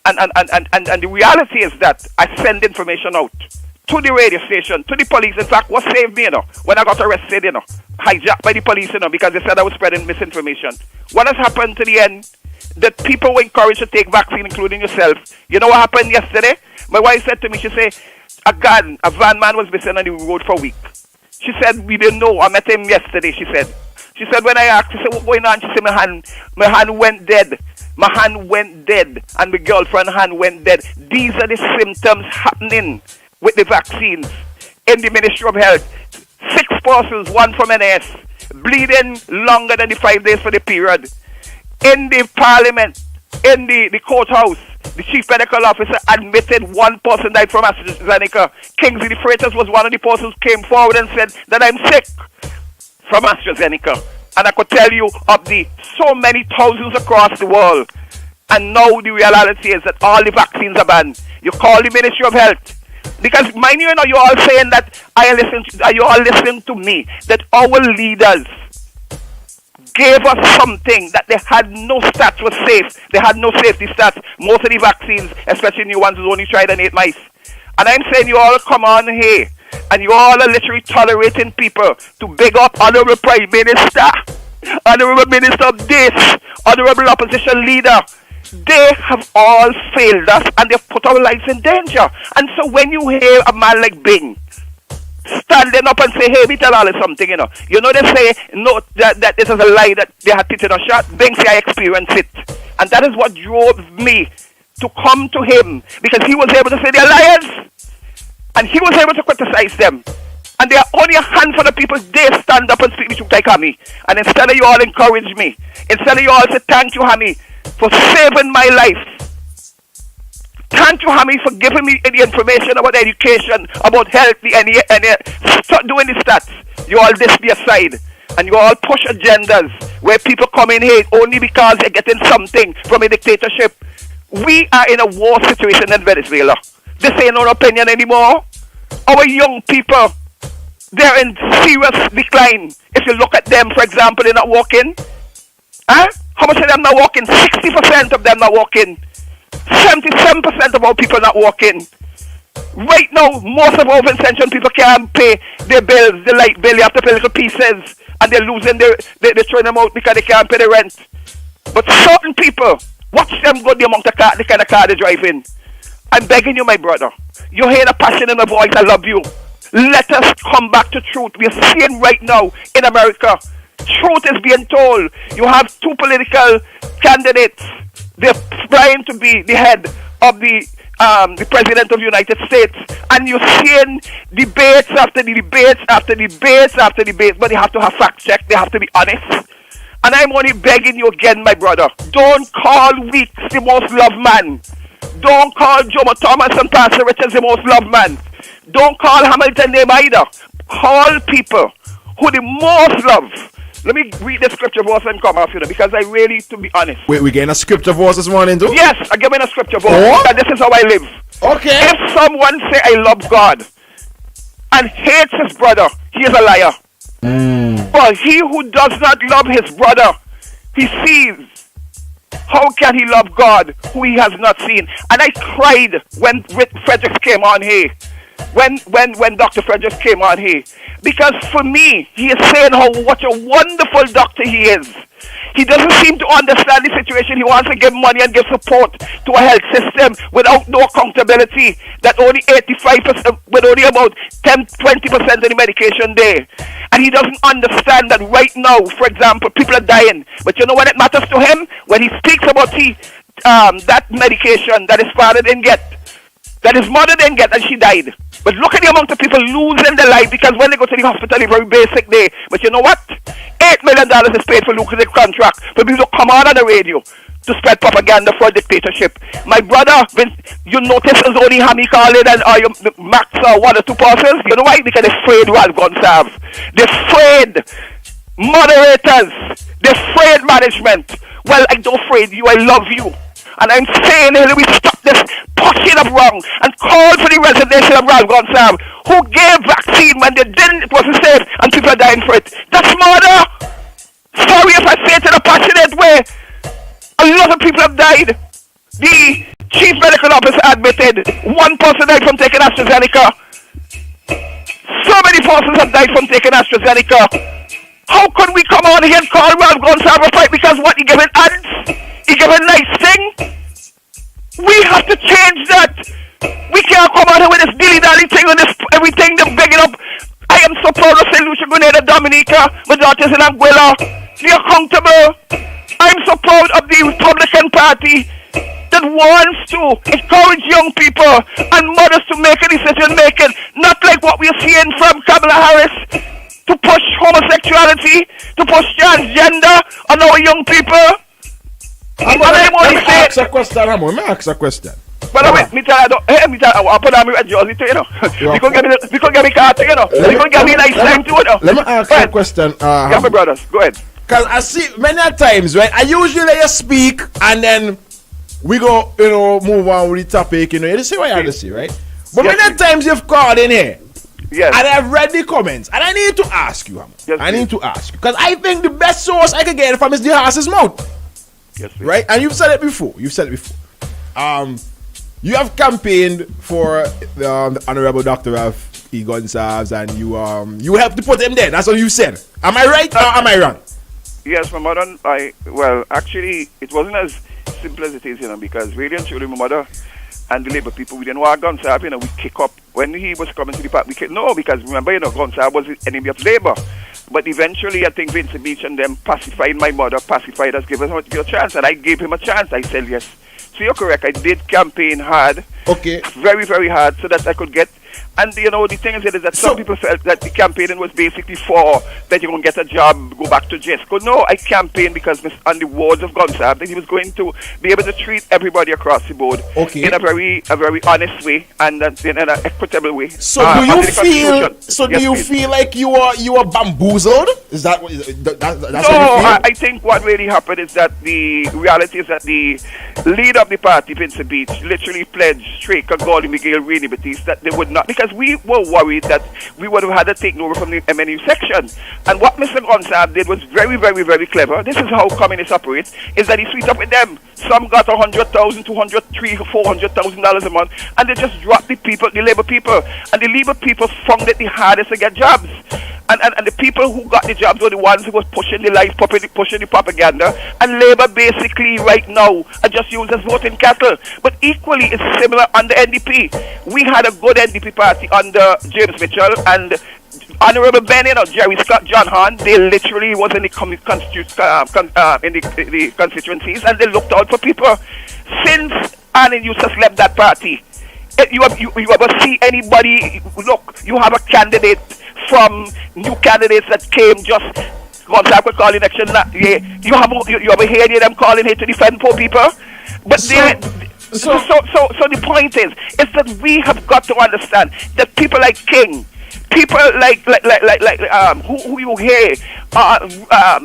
S8: And the reality is that I send information out to the radio station, to the police. In fact, what saved me, when I got arrested, hijacked by the police, because they said I was spreading misinformation. What has happened to the end? That people were encouraged to take vaccine, including yourself. You know what happened yesterday? My wife said to me, she said, a van man was missing on the road for a week. She said, we didn't know. I met him yesterday, she said. She said, when I asked, she said, what's going on? She said, my hand went dead. My hand went dead. And my girlfriend's hand went dead. These are the symptoms happening with the vaccines in the Ministry of Health. 6 persons, 1 from NS, bleeding longer than the 5 days for the period. In the Parliament, in the courthouse, the Chief Medical Officer admitted 1 person died from AstraZeneca. Kingsley the Freitas was one of the persons who came forward and said that I'm sick from AstraZeneca. And I could tell you of the so many thousands across the world. And now the reality is that all the vaccines are banned. You call the Ministry of Health. Because mind you, you're all saying that you all listen to me, that our leaders gave us something that they had no stats was safe. They had no safety stats. Most of the vaccines, especially new ones, was only tried on 8 mice. And I'm saying you all come on here, and you all are literally tolerating people to big up Honorable Prime Minister, Honorable Minister of this, Honorable Opposition Leader. They have all failed us and they've put our lives in danger. And so when you hear a man like Bing standing up and say, hey, me tell all something, they say, no, that this is a lie, that they had taken a shot. Bing say, I experienced it. And that is what drove me to come to him, because he was able to say they're liars. And he was able to criticize them. And there are only a handful of people, they stand up and speak the truth like Hammy. And instead of you all encourage me, instead of you all say, thank you, Hammy, for saving my life. Thank you, Hammy, for giving me the information about education, about health, stop doing the stats. You all this be aside. And you all push agendas where people come in here only because they're getting something from a dictatorship. We are in a war situation in Venezuela. This ain't no opinion anymore. Our young people, they're in serious decline. If you look at them, for example, they're not working. Huh? How much of them not working? 60% of them not working. 77% of our people not working. Right now, most of our Vincentian people can't pay their bills, the light bill. They have to pay little pieces, and they're losing they're throwing them out because they can't pay the rent. But certain people, watch them go the amount of car, the kind of car they're driving. I'm begging you, my brother. You hear the passion in my voice. I love you. Let us come back to truth. We are seeing right now in America, truth is being told. You have two political candidates. They're trying to be the head of the President of the United States. And you're seeing debates after the debates after debates after debates. But they have to have fact check. They have to be honest. And I'm only begging you again, my brother. Don't call Weeks the most loved man. Don't call Jomo Thomas and Pastor Richards the most loved man. Don't call Hamilton name either. Call people who the most love. Let me read the scripture verse and come off, because I really, to be honest.
S21: Wait, we getting a scripture verse this morning too?
S8: Yes, I'm giving a scripture verse. And this is how I live.
S21: Okay.
S8: If someone say I love God and hates his brother, he is a liar. But he who does not love his brother, he sees. How can he love God who he has not seen? And I cried when Fredericks came on here. When Dr. Fredericks came on here. Because for me, he is saying what a wonderful doctor he is. He doesn't seem to understand the situation. He wants to give money and give support to a health system without no accountability. That only 85%, with only about 10-20% of the medication there. And he doesn't understand that right now, for example, people are dying. But you know what it matters to him? When he speaks about that medication that his father didn't get, that his mother didn't get, and she died. But look at the amount of people losing their life because when they go to the hospital, it's very basic day. But you know what? $8 million is paid for lucrative contract for people to come out on the radio to spread propaganda for a dictatorship. My brother, you notice it's only Hammy Khalid and Max one or two persons. You know why? Because they're afraid Ralph Gonsalves. They're afraid moderators. They're afraid management. Well, I don't afraid you. I love you. And I'm saying, we stop this pushing up wrong and call for the resignation of Ralph Gonsalves, who gave vaccine when they didn't, it wasn't safe, and people are dying for it. That's murder. Sorry if I say it in a passionate way. A lot of people have died. The chief medical officer admitted one person died from taking AstraZeneca. So many persons have died from taking AstraZeneca. How could we come on here and call Ralph Gonsalves a fight because what, he giving ads? He giving nice thing? We have to change that. We can't come out here with this dilly-dally thing and this everything, they're begging up. I am so proud of St. Lucia, Grenada, Dominica, my daughters in Anguilla. They're accountable. I'm so proud of the Republican Party that wants to encourage young people and mothers to make a decision making, not like what we're seeing from Kamala Harris, to push homosexuality, to push transgender on our young people.
S21: Let me ask a question.
S8: But wait, me tell you, I'll put on my red jersey too, you know. You could get me car too, you know. You could get me nice time too, you know.
S21: Let me ask you a question.
S8: Yeah, my brothers, go ahead.
S21: Because I see many times, right, I usually let you speak and then we go, move on with the topic, you see what you have to see, right? But many times you've called in here.
S8: Yes.
S21: And I've read the comments and I need to ask you, I need to ask you. Because I think the best source I can get from is the horse's mouth.
S8: Yes, please.
S21: Right? And you've said it before. You have campaigned for the Honorable Dr. Ralph E. Gonsalves and you helped to put him there. That's what you said. Am I right or am I wrong?
S8: Yes, my mother, actually, it wasn't as simple as it is, because really and truly, my mother and the Labour people, we didn't want Gonsalves, we kick up. When he was coming to the party, because remember, Gonsalves was the enemy of Labour. But eventually, I think Vincent Beach and them pacified my mother, pacified us, gave us a chance, and I gave him a chance. I said yes. So you're correct. I did campaign hard.
S21: Okay.
S8: Very, very hard, so that I could get And the thing is that some people felt that the campaigning was basically for that you're going to get a job, go back to JESCO. No, I campaigned because on the words of Gonsalves, that he was going to be able to treat everybody across the board in a very honest way and in an equitable way.
S21: So do you feel? So do you feel like you are bamboozled? Is that that's
S8: no?
S21: What you feel?
S8: I think what really happened is that the reality is that the leader of the party, Vincent Beach, literally pledged Straker, Gordon, Miguel, Rainey Batiste that they would not, because we were worried that we would have had to take over from the MNU section. And what Mr. Gonsalves did was very, very, very clever. This is how communists operate, is that he sweet up with them. Some got $100,000, $200,000, $300,000, $400,000 a month, and they just dropped the Labour people. And the Labour people found it the hardest to get jobs. And the people who got the jobs were the ones who was pushing the life, pushing the propaganda. And Labour basically right now are just used as voting cattle. But equally, it's similar under NDP. We had a good NDP party under James Mitchell and Honorable Benning or Jerry Scott, John Hahn. They literally was in the constituencies and they looked out for people. Since Annie Eustace left that party, you ever see anybody? Look, you have a candidate from new candidates that came just Gonsalves would call election. You ever hear any of them calling here to defend poor people? But so the point is that we have got to understand that people like King, people like who you hear,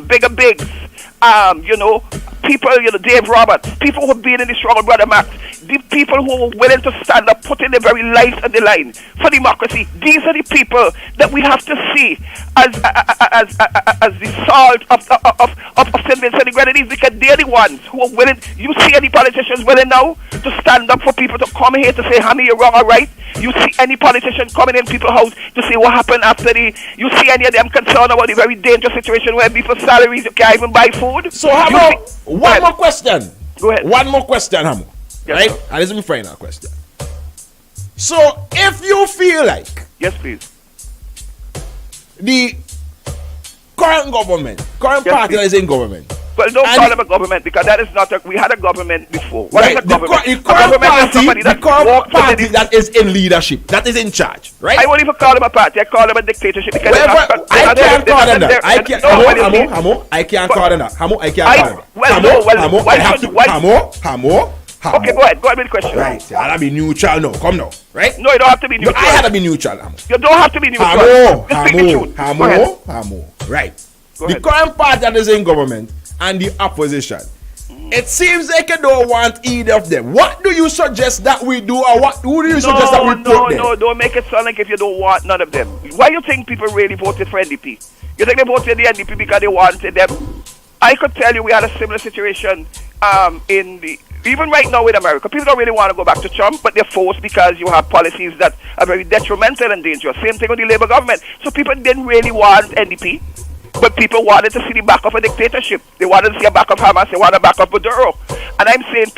S8: Bigger Biggs, people, Dave Roberts, people who have been in the struggle, Brother Max, the people who are willing to stand up, putting their very lives on the line for democracy. These are the people that we have to see as the salt of St. Vincent and Grenadines, because they're the ones who are willing. You see any politicians willing now to stand up for people to come here to say, Hammy, you're wrong or right? You see any politician coming in people's house to say what happened after you see any of them concerned about the very dangerous situation where people's salaries, you can't even buy food?
S21: So Hamo, one more question.
S8: Go ahead.
S21: One more question, Hamo.
S8: Yes,
S21: right?
S8: sir.
S21: And this is my final question. So if you feel like
S8: yes, please,
S21: the current party that is in government.
S8: Well, don't call them a government because that is not we had a government before. What is a government?
S21: The current party that is in leadership, that is in charge, right?
S8: I won't even call them a party. I call them a dictatorship because
S21: I can't call them that. I can't call them that. Hamo, I can't call them that. Hamo.
S8: Okay, go ahead with the question.
S21: Right, I had to be neutral now. Come now, right?
S8: No, you don't have to be neutral.
S21: I had to be neutral, Hamo.
S8: You don't have to be neutral.
S21: Hamo. Right. The current party that is in government and the opposition. It seems like you don't want either of them. What do you suggest that we do, or who do you suggest that we put there?
S8: No, don't make it sound like if you don't want none of them. Why you think people really voted for NDP? You think they voted the NDP because they wanted them? I could tell you we had a similar situation even right now in America. People don't really want to go back to Trump, but they're forced because you have policies that are very detrimental and dangerous. Same thing with the Labour government. So people didn't really want NDP. But people wanted to see the back of a dictatorship. They wanted to see a back of Hamas. They wanted a back of Maduro. And I'm saying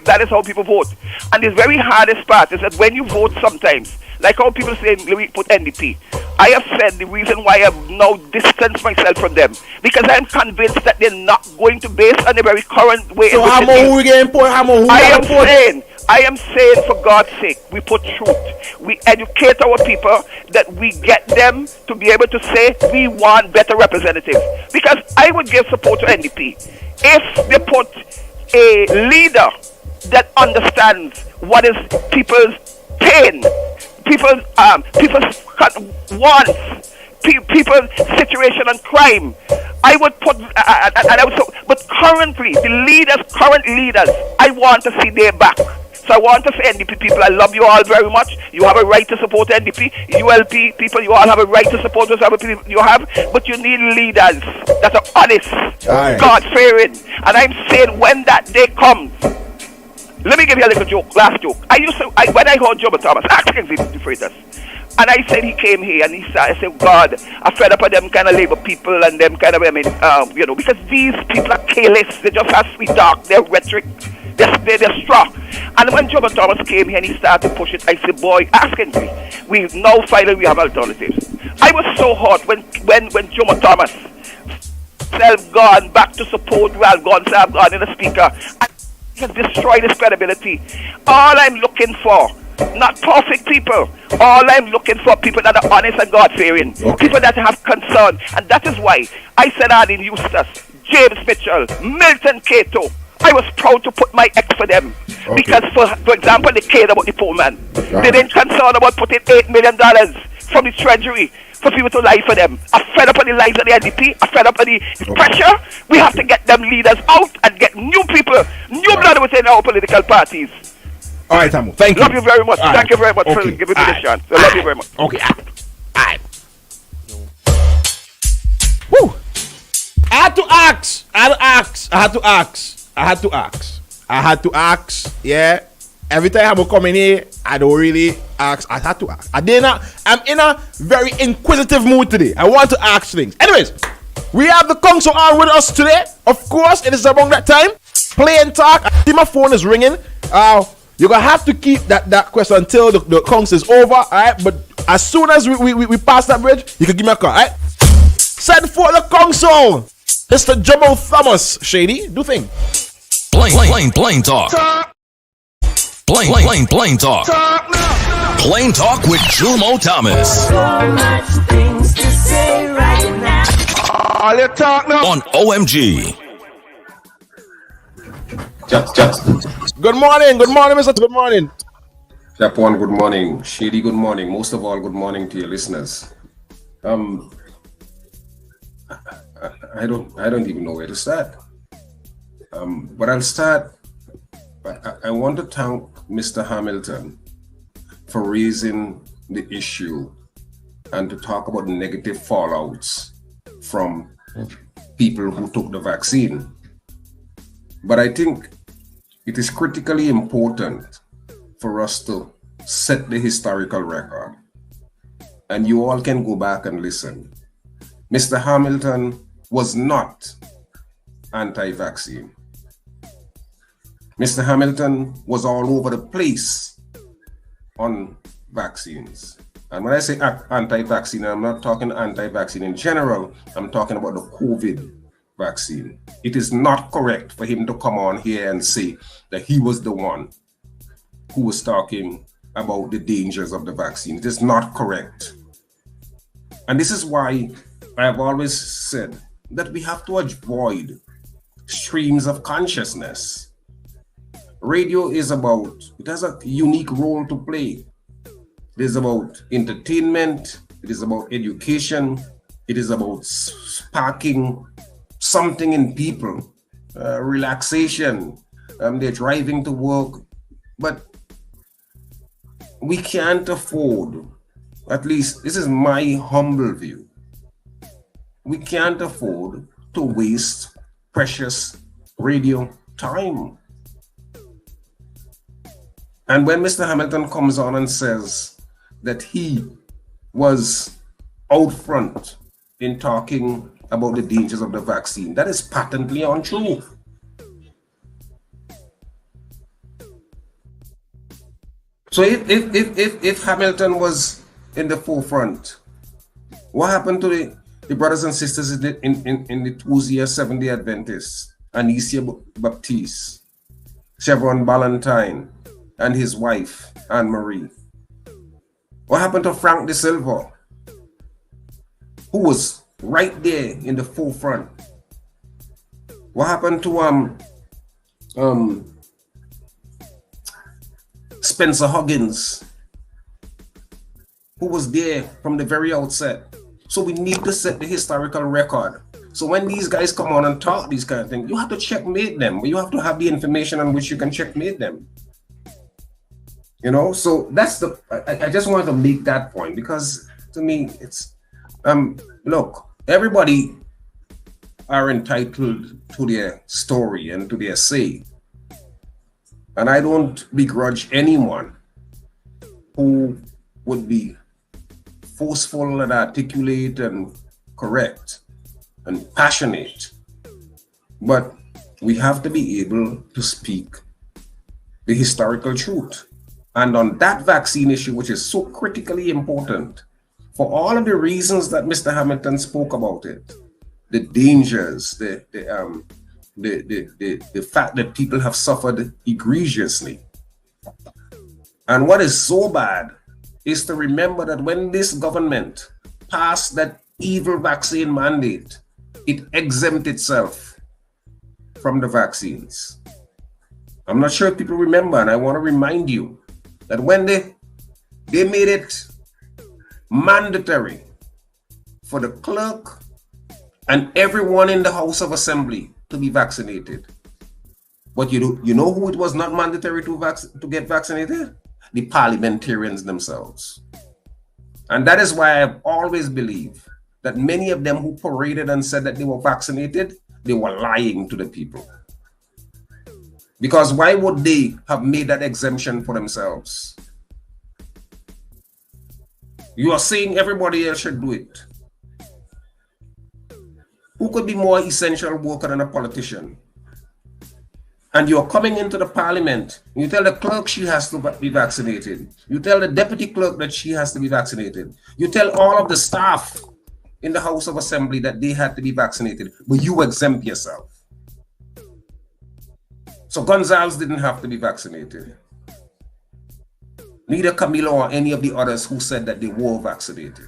S8: that is how people vote. And the very hardest part is that when you vote sometimes, like how people say we put NDP, I have said the reason why I have now distanced myself from them, because I'm convinced that they're not going to base on the very current way.
S21: So
S8: I am saying, for God's sake, we put truth. We educate our people, that we get them to be able to say we want better representatives. Because I would give support to NDP if they put a leader that understands what is people's pain, people's wants, people's situation and crime. I would put, but currently, current leaders, I want to see their back. So I want to say, NDP people, I love you all very much. You have a right to support NDP. ULP people, you all have a right to support whatever people you have. But you need leaders that are honest, God-fearing. And I'm saying when that day comes, let me give you a little joke, last joke. When I heard Jomo Thomas asking the Freitas, and I said he came here and I said, God, I'm fed up of them kind of Labour people and them kind of, because these people are careless. They just have sweet talk, their rhetoric, they're strong. And when Jomo Thomas came here and he started to push it, I said, boy, ask Henry. We now finally we have alternatives. I was so hot when Jomo Thomas gone back to support Ralph Gonsalves gone in the speaker and has destroyed his credibility. All I'm looking for not perfect people. All I'm looking for people that are honest and God-fearing, people that have concern, and that is why I said Arlene Eustace, James Mitchell, Milton Cato. I was proud to put my X for them because, for example, they cared about the poor man. They didn't concern about putting $8 million from the treasury for people to lie for them. I'm fed up on the lies of the NDP. I'm fed up on the pressure. We have to get them leaders out and get new people, new blood within our political parties.
S21: All right, Tamu. Thank you.
S8: Love you very much. Thank you very much for giving me this chance. I love you very much.
S21: Okay. All right. Woo. I had to ask. Yeah. Every time I'm coming here, I don't really ask. I had to ask. I'm in a very inquisitive mood today. I want to ask things. Anyways, we have the council on with us today. Of course, it is around that time. Play and talk. I see my phone is ringing. You're going to have to keep that question until the council is over. All right. But as soon as we pass that bridge, you can give me a call. All right. Send for the council. Mr. Jomo Thomas. Shady, do thing.
S2: Plain talk. Plain talk. Plain talk with Jomo Thomas.
S6: So much things to say right now.
S21: All your talk now.
S2: On OMG.
S22: Just.
S21: Good morning, Mr. Good morning.
S22: Japan, good morning. Shady, good morning. Most of all, good morning to your listeners. I don't even know where to start. But I'll start. I want to thank Mr. Hamilton for raising the issue and to talk about the negative fallouts from people who took the vaccine. But I think it is critically important for us to set the historical record. And you all can go back and listen. Mr. Hamilton was not anti-vaccine. Mr. Hamilton was all over the place on vaccines. And when I say anti-vaccine, I'm not talking anti-vaccine in general. I'm talking about the COVID vaccine. It is not correct for him to come on here and say that he was the one who was talking about the dangers of the vaccine. It is not correct. And this is why I have always said that we have to avoid streams of consciousness. Radio is it has a unique role to play. It is about entertainment, it is about education, it is about sparking something in people, relaxation. They're driving to work, but we can't afford, at least this is my humble view, we can't afford to waste precious radio time. And when Mr. Hamilton comes on and says that he was out front in talking about the dangers of the vaccine, that is patently untrue. So if Hamilton was in the forefront, what happened to the brothers and sisters in the Tuesday Seventh-day Adventists, Anicia Baptiste, Chevron Ballantyne, and his wife, Anne-Marie? What happened to Frank De Silva, who was right there in the forefront? What happened to Spencer Huggins, who was there from the very outset? So we need to set the historical record. So when these guys come on and talk these kind of things, you have to checkmate them. You have to have the information on which you can checkmate them. You know, so that's I just wanted to make that point, because to me, it's, look, everybody are entitled to their story and to their say. And I don't begrudge anyone who would be forceful and articulate and correct and passionate. But we have to be able to speak the historical truth. And on that vaccine issue, which is so critically important, for all of the reasons that Mr. Hamilton spoke about it, the dangers, the fact that people have suffered egregiously, And what is so bad is to remember that when this government passed that evil vaccine mandate, it exempted itself from the vaccines. I'm not sure if people remember, and I want to remind you that when they made it mandatory for the clerk and everyone in the House of Assembly to be vaccinated. But you know who it was not mandatory to get vaccinated? The parliamentarians themselves. And that is why I've always believed that many of them who paraded and said that they were vaccinated, they were lying to the people. Because why would they have made that exemption for themselves? You are saying everybody else should do it. Who could be more essential worker than a politician? And you're coming into the parliament, you tell the clerk she has to be vaccinated. You tell the deputy clerk that she has to be vaccinated. You tell all of the staff in the House of Assembly that they had to be vaccinated, but you exempt yourself. So Gonzalez didn't have to be vaccinated. Neither Camilo or any of the others who said that they were vaccinated.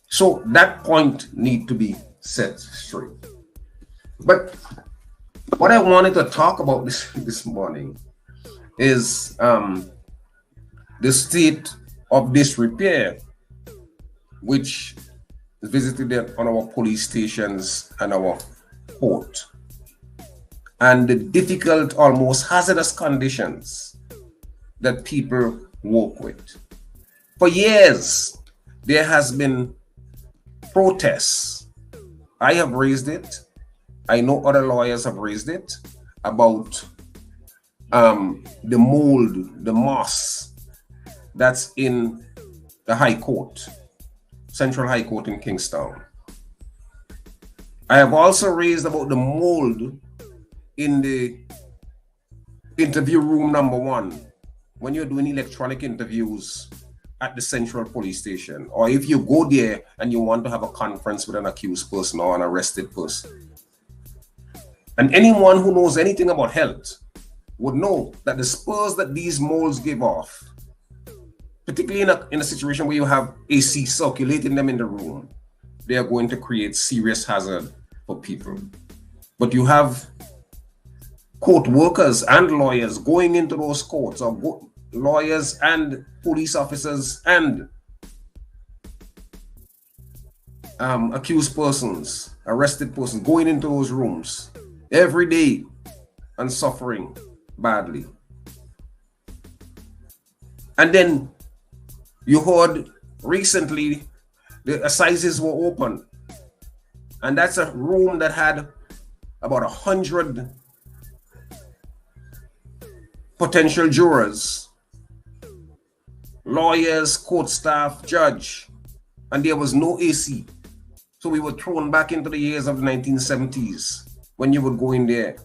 S22: So that point need to be set straight. But what I wanted to talk about this morning is the state of disrepair, which is visited on our police stations and our port, and the difficult, almost hazardous conditions that people work with. For years, there has been protests. I have raised it. I know other lawyers have raised it about the mold, the moss that's in the High Court, Central High Court in Kingstown. I have also raised about the mold in the interview room number 1 when you're doing electronic interviews at the Central Police Station, or if you go there and you want to have a conference with an accused person or an arrested person. And anyone who knows anything about health would know that the spurs that these molds give off, particularly in a situation where you have AC circulating them in the room, they are going to create serious hazard for people. But you have court workers and lawyers going into those courts, or lawyers and police officers and accused persons, arrested persons, going into those rooms every day and suffering badly. And then you heard recently the assizes were open, and that's a room that had about 100 potential jurors, lawyers, court staff, judge, and there was no AC. So we were thrown back into the years of the 1970s when you would go in there.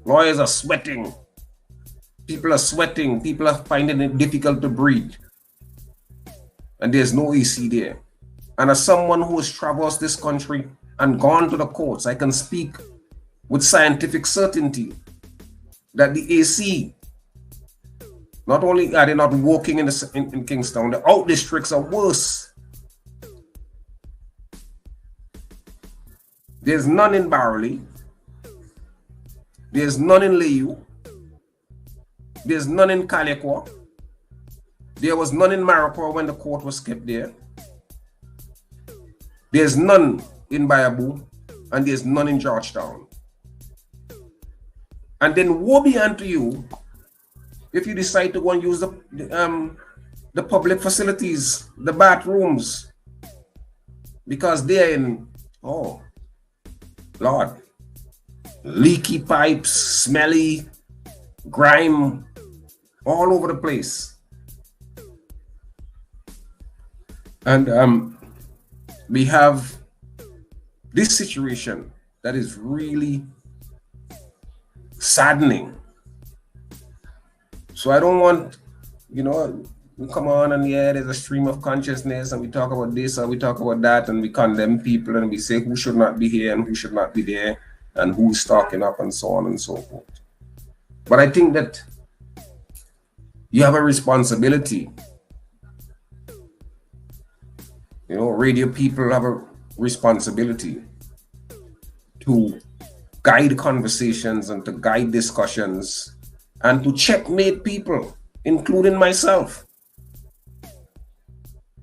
S22: Lawyers are sweating. People are sweating. People are finding it difficult to breathe. And there's no AC there. And as someone who has traversed this country and gone to the courts, I can speak with scientific certainty that the AC, not only are they not working in Kingstown, the out districts are worse. There's none in Barley. There's none in Layu. There's none in Calico. There was none in Maripur when the court was kept there. There's none in Bayaboo, and there's none in Georgetown. And then woe be unto you if you decide to go and use the public facilities, the bathrooms, because they're in, oh Lord, leaky pipes, smelly, grime, all over the place. And we have this situation that is really saddening. So I don't want, we come on and there's a stream of consciousness and we talk about this or we talk about that and we condemn people and we say who should not be here and who should not be there and who's stocking up and so on and so forth. But I think that you have a responsibility. You know, radio people have a responsibility to guide conversations and to guide discussions and to checkmate people, including myself.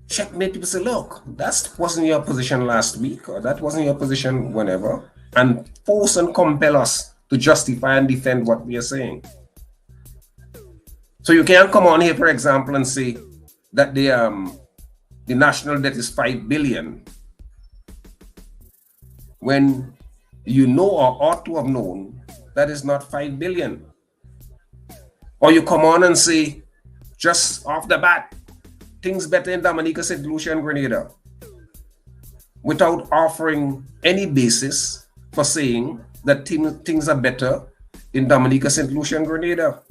S22: Checkmate people, say, look, that wasn't your position last week, or that wasn't your position whenever, and force and compel us to justify and defend what we are saying. So you can't come on here, for example, and say that the national debt is 5 billion when you know or ought to have known that is not 5 billion. Or you come on and say, just off the bat, things better in Dominica, St. Lucia, and Grenada, without offering any basis for saying that things are better in Dominica, St. Lucia, and Grenada.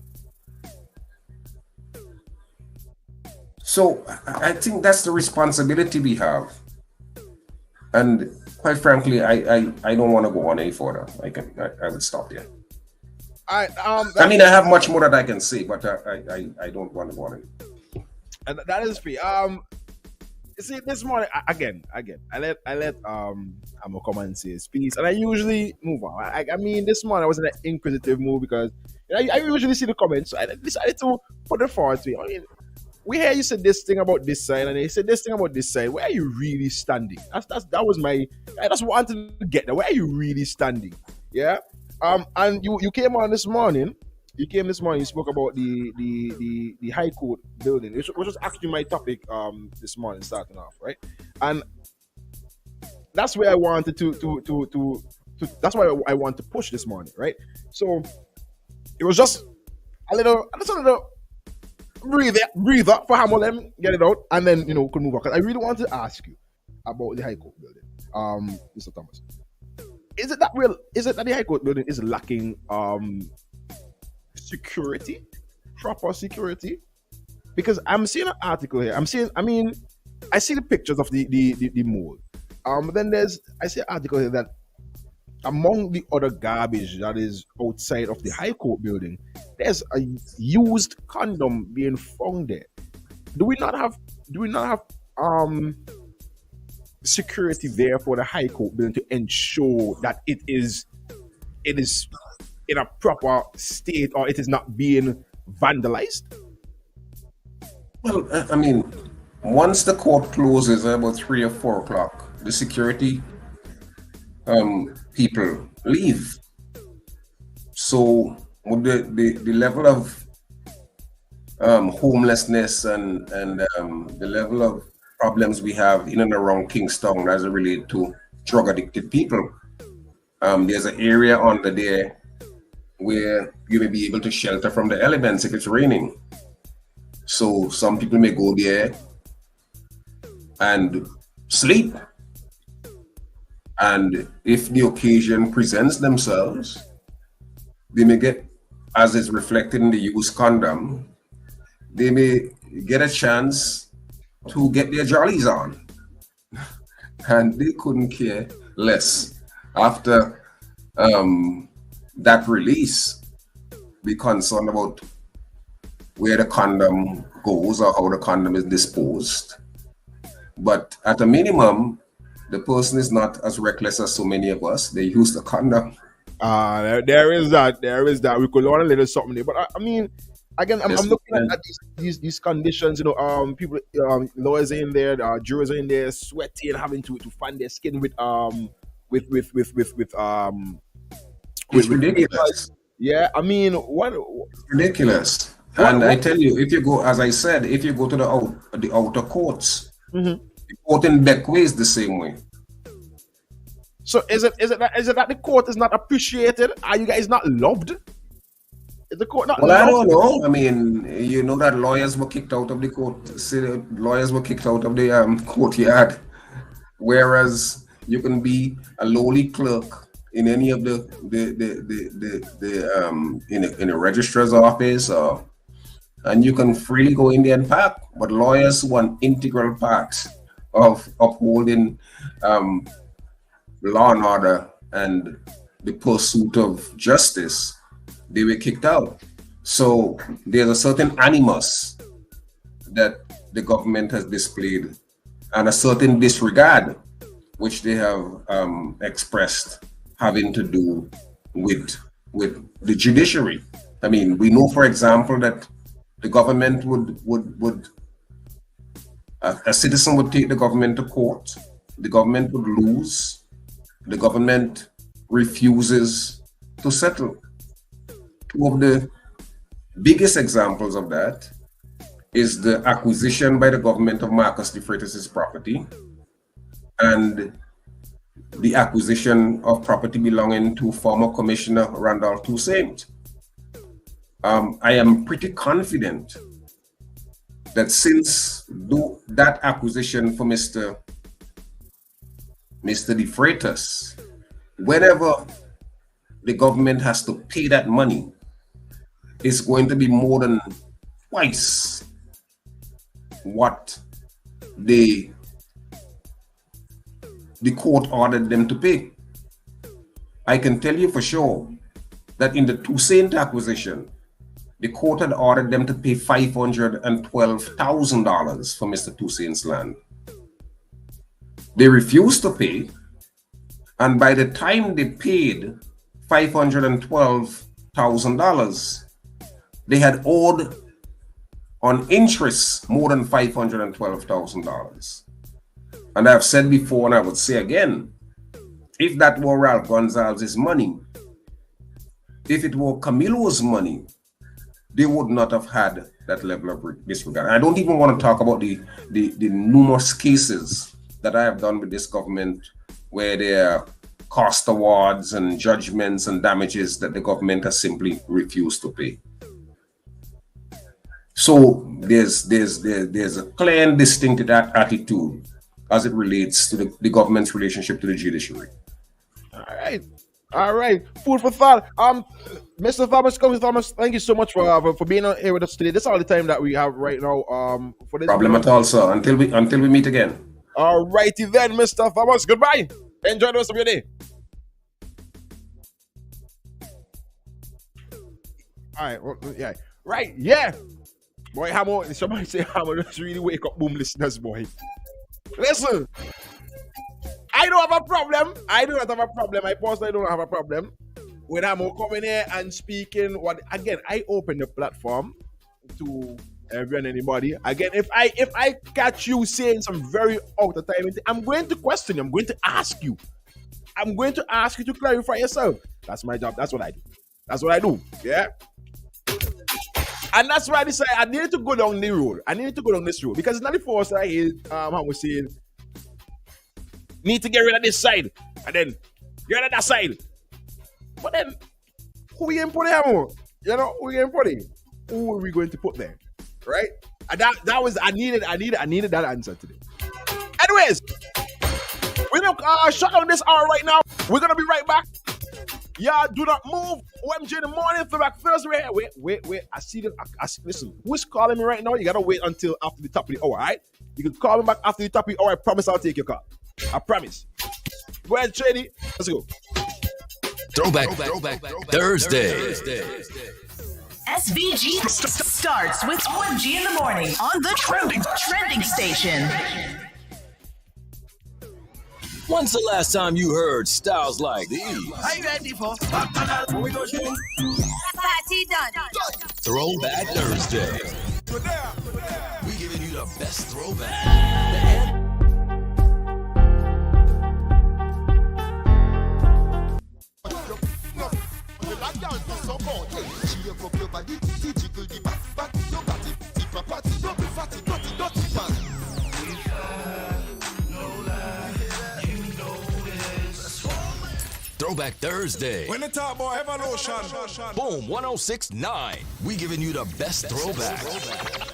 S22: So I think that's the responsibility we have. And quite frankly, I don't want to go on any further. I would stop there. I mean, I have much more that I can say, but I don't want to go on any.
S21: And that is free. You see, this morning again, I let Amo come and say his piece, and I usually move on. I mean, this morning I was in an inquisitive mood because I usually see the comments, so I decided to put it forward to you. I mean, we hear you said this thing about this side, and you said this thing about this side. Where are you really standing? That was my. I just wanted to get there. Where are you really standing? Yeah. And you came on this morning. You came this morning. You spoke about the High Court building, which was actually my topic this morning, starting off, right? And that's where I wanted to that's why I want to push this morning, right? So it was just a little breather for Hamolem, get it out, and then could move on. Because I really want to ask you about the High Court building, Mr. Thomas. Is it that the High Court building is lacking security, proper security? Because I'm seeing an article here. I see the pictures of the mold. Then I see an article here that among the other garbage that is outside of the High Court building, there's a used condom being found there. Do we not have security there for the High Court building to ensure that it is in a proper state, or it is not being vandalized?
S22: Well, I mean, once the court closes at about 3 or 4 o'clock, the security people leave. So with the level of homelessness and the level of problems we have in and around Kingstown as it relates to drug addicted people, there's an area under there where you may be able to shelter from the elements if it's raining. So some people may go there and sleep. And if the occasion presents themselves, they may get, as is reflected in the used condom, they may get a chance to get their jollies on. And they couldn't care less after that release, be concerned about where the condom goes or how the condom is disposed. But at a minimum, the person is not as reckless as so many of us. They use the condom.
S21: There is that. We could learn a little something there. But I mean, again, I'm looking at these conditions. People, lawyers are in there, jurors are in there, sweaty and having to fan their skin with
S22: It's ridiculous.
S21: Yeah, I mean, what?
S22: It's ridiculous. And I tell you, if you go, as I said, if you go to the outer courts, the court in Beckway is the same way.
S21: So is it that the court is not appreciated? Are you guys not loved? Is the court not loved?
S22: I don't know. I mean, you know that lawyers were kicked out of the court. Lawyers were kicked out of the courtyard, whereas you can be a lowly clerk in any of in a registrar's office, and you can freely go in there and park. But lawyers want integral part of upholding law and order and the pursuit of justice. they were kicked out. So there's a certain animus that the government has displayed and a certain disregard which they have expressed having to do with the judiciary. I mean, we know, for example, that the government would a citizen would take the government to court, the government would lose, the government refuses to settle. Two of the biggest examples of that is the acquisition by the government of Marcus de Freitas' property and the acquisition of property belonging to former Commissioner Randall Toussaint. I am pretty confident that since that acquisition for Mr. de Freitas, whenever the government has to pay that money, it's going to be more than twice what the court ordered them to pay. I can tell you for sure that in the Toussaint acquisition, the court had ordered them to pay $512,000 for Mr. Toussaint's land. They refused to pay, and by the time they paid $512,000, they had owed on interest more than $512,000. And I've said before, and I would say again, if that were Ralph Gonzalez's money, if it were Camilo's money, they would not have had that level of disregard. I don't even want to talk about the numerous cases that I have done with this government where there are cost awards and judgments and damages that the government has simply refused to pay. So there's a clear and distinct attitude as it relates to the government's relationship to the judiciary.
S21: All right. Food for thought. Mr. Thomas, thank you so much for being here with us today. That's all the time that we have right now. For this
S22: problem at all, sir. Until we meet again.
S21: All righty then, Mr. Thomas. Goodbye. Enjoy the rest of your day. All right. Well, yeah. Right. Yeah. Boy, Hamo. Somebody say Hamo. Let's really wake up, boom, listeners, boy. Listen. I don't have a problem. I do not have a problem. I personally don't have a problem with Hamo coming here and speaking. What again? I open the platform to everyone, anybody. Again, if I catch you saying some very out of time, I'm going to question you. I'm going to ask you. I'm going to ask you to clarify yourself. That's my job. That's what I do. That's what I do. Yeah. And that's why I decided I needed to go down the road. I needed to go down this road because it's not the first I hear Hamo saying, need to get rid of this side and then get rid of that side. But then, who we going to put there more? You know, who we going to put in? Who are we going to put there? Right? And that was I needed that answer today. Anyways, we're gonna shut down this hour right now. We're gonna be right back. Yeah, do not move. OMG in the morning, Throwback Thursday. Wait. I see them. Listen, who's calling me right now? You gotta wait until after the top of the hour, alright? You can call me back after the top of the hour. I promise I'll take your call. I promise. Go ahead, Shady. Let's go.
S2: Throwback Thursday.
S12: SVG starts with OMG in the morning on the trending station.
S2: When's the last time you heard styles like these?
S6: Are you ready for party done?
S2: Throwback Thursday. We giving you the best throwback. Throwback Thursday.
S5: When the top boy evolution.
S2: Boom 106.9. We giving you the best throwback.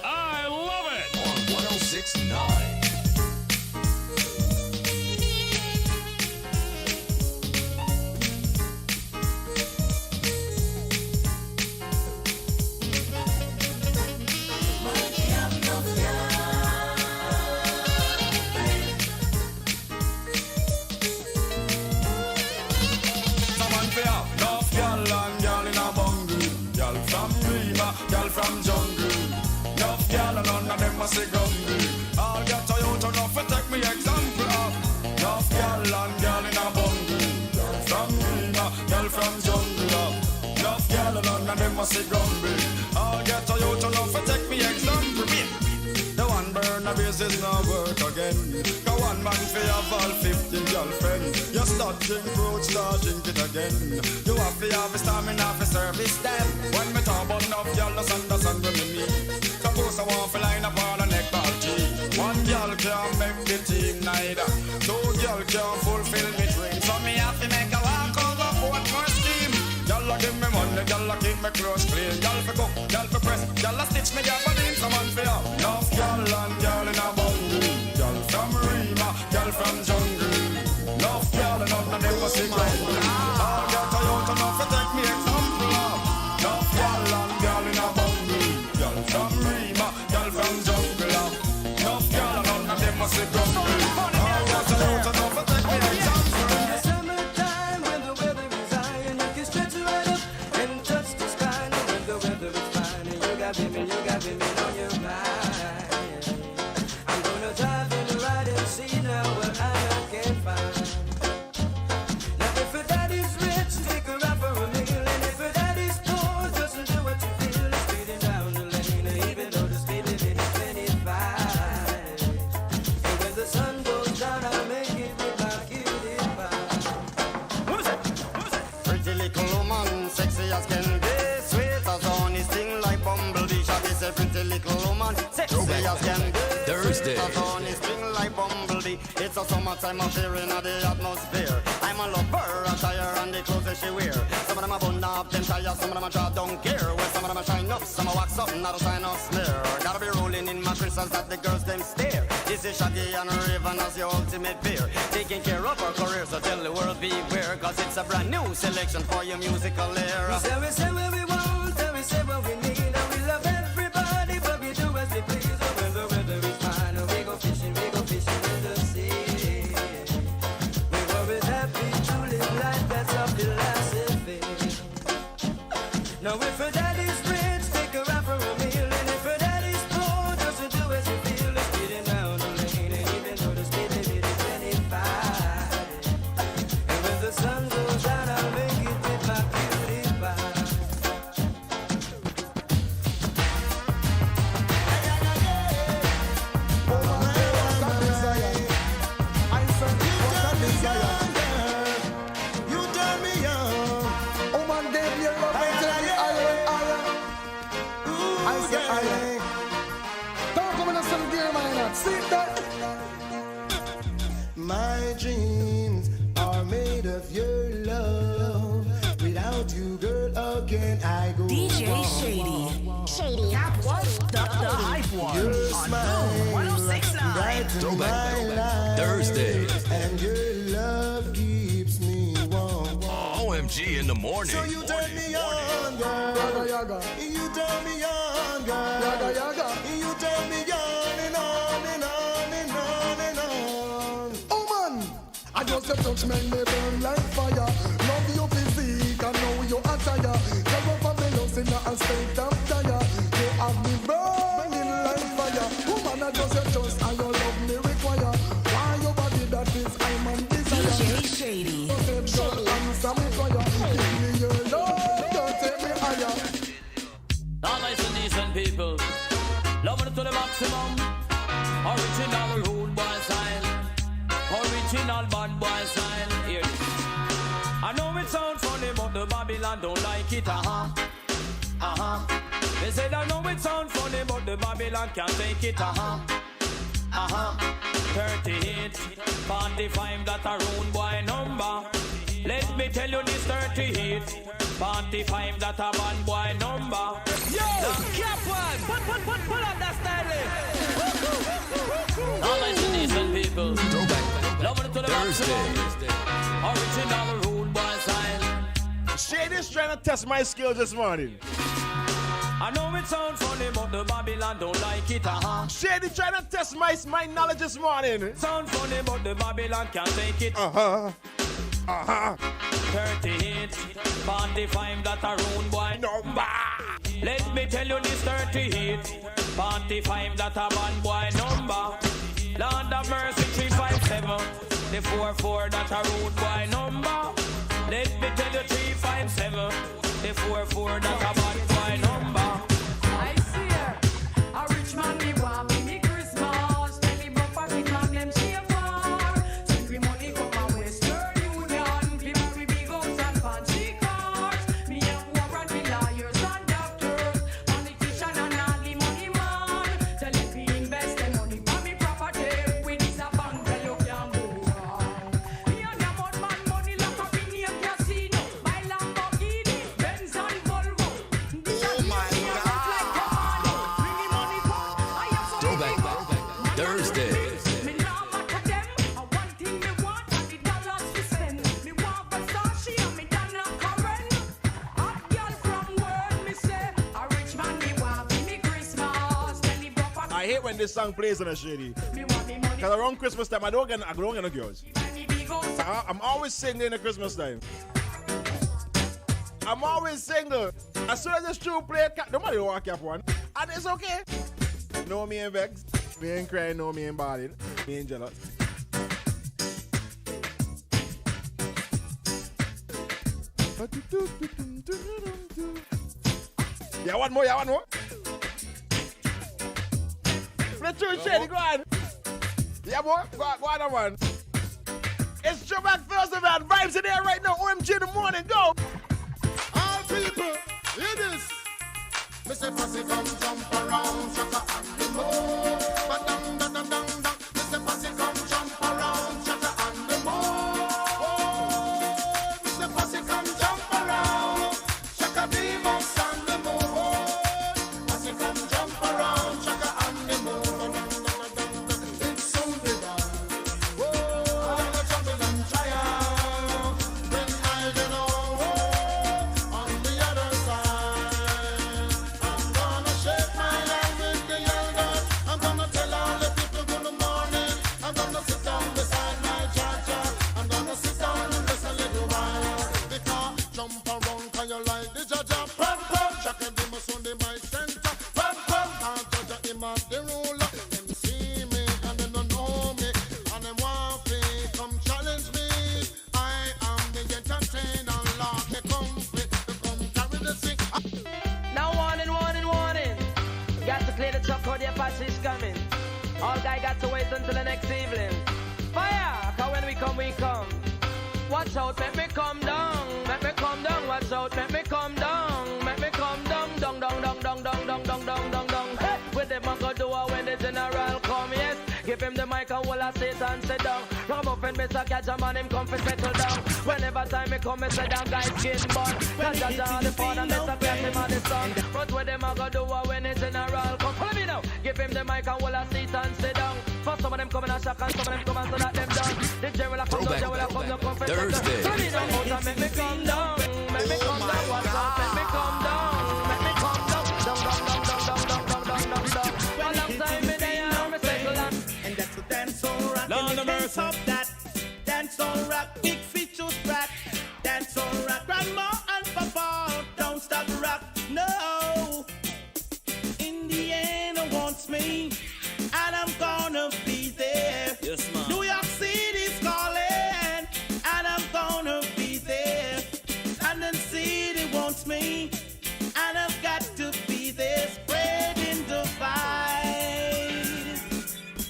S5: I love it.
S2: On 106.9.
S17: must say grumble. All get a youth enough to take me example of. Enough girl and girl in a bundle. Girl from Rima, girl from jungle. Enough girl and none of them must say grumble. All get a youth enough to take me example. The one burner base is not work again. Go one man for have all 15 girlfriends. You start drink fruit, start drink it again. You have to have a stamina for service them. When me talk about enough girl, just understand what me mean. Suppose I want to line up all the neck of G. One girl can't make the team neither. Two girl can't fulfill me dream. So me have to make a walk over one more steam. Y'all give me money, y'all keep me clothes clean. Y'all for cook, y'all for press, y'all stitch me gabardine. Someone for you. Enough y'all and y'all in a bundle. Y'all from Rima, y'all from jungle. Enough y'all and none of them must be grumble. All got a youth enough to take me example of. Enough y'all and y'all in a bundle. Y'all from Rima, y'all from jungle. Enough y'all and none of them must be grumble. All got a youth enough to take me example.
S6: You got me on your mind. I'm gonna dive in the ride and see now what I can find. Now if your daddy's rich, take her out for a meal. And if your daddy's poor, just do what you feel. It's speeding down the lane, even though the speed limit is 25. And when the sun goes down, I'll make it with my cutie pie.
S3: What is it? Pretty little woman, sexy as can be, sweet as honey, sting like bumblebee. She's a pretty little woman, sexy as can be.
S2: Thursday.
S3: Sweet as honey, sting like bumblebee. It's a summertime affair in the atmosphere. I'm a lover, attire and the clothes that she wear. Some of them are bun up, them tires, some of them are jaw don't care. Well, some of them are shine up, some are wax up, not a sign of smear. Gotta be rolling in my crystals that the girls them stare. This is Shaggy and Raven as your ultimate peer. Taking care of our career, so tell the world beware. Cause it's a brand new selection for your musical era.
S6: We say what we want, and we say what we need. And we love everybody, but we do as we please. And when the weather is fine, we go fishing in the sea. We're always happy to live life, that's our philosophy. Now if her daddy's rich, take her out for a meal. And if her daddy's poor, just do as you feel. It's speeding down the lane, and even though the speed limit is 25. And when the sun goes down, I'll make it with my cutie pie.
S17: My dreams are made of your love. Without you, girl, how can I go
S12: DJ
S17: on?
S12: Shady. That was the hype one.
S17: Your
S12: On
S17: smile
S12: Boom 1069.
S17: brightens my life.
S2: Thursday.
S17: And your love keeps me warm.
S2: OMG in the morning.
S17: So you turn me on, girl. Yaga, yaga. You turn me on, girl. Yaga, yaga. You turn me on and on and on and on and on. Oh man, I just a touch make me burn like fire. Love your physique, I know you attire. You're over me lost in a state of tire. You have me burning like fire. Woman, I just a trust and your love me require. Why your body that is I'm on desire.
S12: DJ Shady.
S17: Girl, answer me fire. Give me your love, don't take me higher.
S4: Now listen, decent people, love it to the maximum. Original rude boy style, original bad boy style. Hear this. I know it sounds funny, but the Babylon don't like it. They said I know it sounds funny, but the Babylon can't take it. 38, 45, that a rude boy number. Let me tell you this 38, 45, that a bad boy number. Yo, cap one, put up that style. All nice and decent people, love it to the maximum. Original rude boy style.
S21: Shady's trying to test my skills this morning.
S4: I know it sounds funny, but the Babylon don't like it.
S21: Shady trying to test my knowledge this morning.
S4: Sound funny, but the Babylon can't take it. 38, 45, that a rude boy number. Let me tell you this 38, 45, that a bad boy number. Lord of mercy, 357. The 44, that a rude boy number. Let me tell you, 357. The 44, that a bad boy number.
S6: I see her. A rich man, me want me Christmas. Tell me about pocket man, them share for. Send me money come a Western Union. Give me big house and fancy cars. Me have war and me lawyers and doctors. Politician and all the money man. Tell me we invest the money for me property. We this a bank where you can go wrong. Me and the mud man money lock up in your casino. Buy Lamborghini, Benz and Volvo. Oh my God.
S2: Throwback Thursday.
S6: Me nah matter them. I one thing me want and the dollars we spend. Me want Versace and me Donna Karen. Hot girl from world me say. A rich man me want me Christmas. Then he broke
S21: I hate when this song plays on a shady. Cause around Christmas time I don't get no girls. I'm always single in Christmas time. I'm always single. As soon as this tune play, nobody walk up one. And it's okay. No me ain't vexed. Me ain't crying, no me ain't balling. Me ain't jealous. Yeah, one more. Let's do it, Shady, go on. Yeah, boy, go on, one. It's Throwback Thursday, man. Vibes in there right now. OMG in the morning, go.
S17: All people, hear this. Mr. Fussy come jump around, shaka and the moon. Ba-dang, da-dang, dang, dang. Mr. Fussy come jump around, shaka and the moon. Mr. Fussy come jump around, shaka the mouse and the moon. Fussy come jump around, shaka and the moon. It's so divine. Whoa, I'm a trouble and triumph. When I get on the other side, I'm gonna shake my hand with the elders. I'm gonna tell all the people good morning. I'm gonna sit down beside my Jaja. I'm gonna sit down and rest a little while. Because jump around, can you like the Jaja? Pum pum, Jack and Dimas on the mic center. Pum pum, and Jaja him at the ruler. Them see me and they don't know me, and them want me come challenge me. I am the entertainer, Lord. They come fit to come carry the sick.
S6: Now warning. Got to clear the truck or the Apache's coming. All guy got to wait until the next evening. Fire! Cause when we come. Watch out, make me come down. Watch out, make me come down. Dong. Hey, with them I go do when the general come, yes. Give him the mic and hold a seat and sit down. Ram up and Mr. Catch a man, him come for settle down. Whenever time me come, me say down guys skin bun. Cause Jaja on the phone and Mr. Catch him on the sun. But with them I go do when the general come. Follow me now. Give him the mic and hold a seat and sit down. For some of them come in a shock and some of them come and so that them done. The general come down, come for settle down. Follow me now, out and make me come down. Make me come down, watch out, make me come down. Make me come down, down. Alongside me there, me settle down.
S1: And that's the dancehall rock.
S4: Lord of mercy.
S1: Top that dancehall rock, big features rock. Dancehall rock, grandma and papa don't stop rock. No, Indiana wants me, and I'm gonna be there.
S4: Yes, man.
S1: New York City's calling, and I'm gonna be there. London City wants me, and I've got to be there, spreading the vibes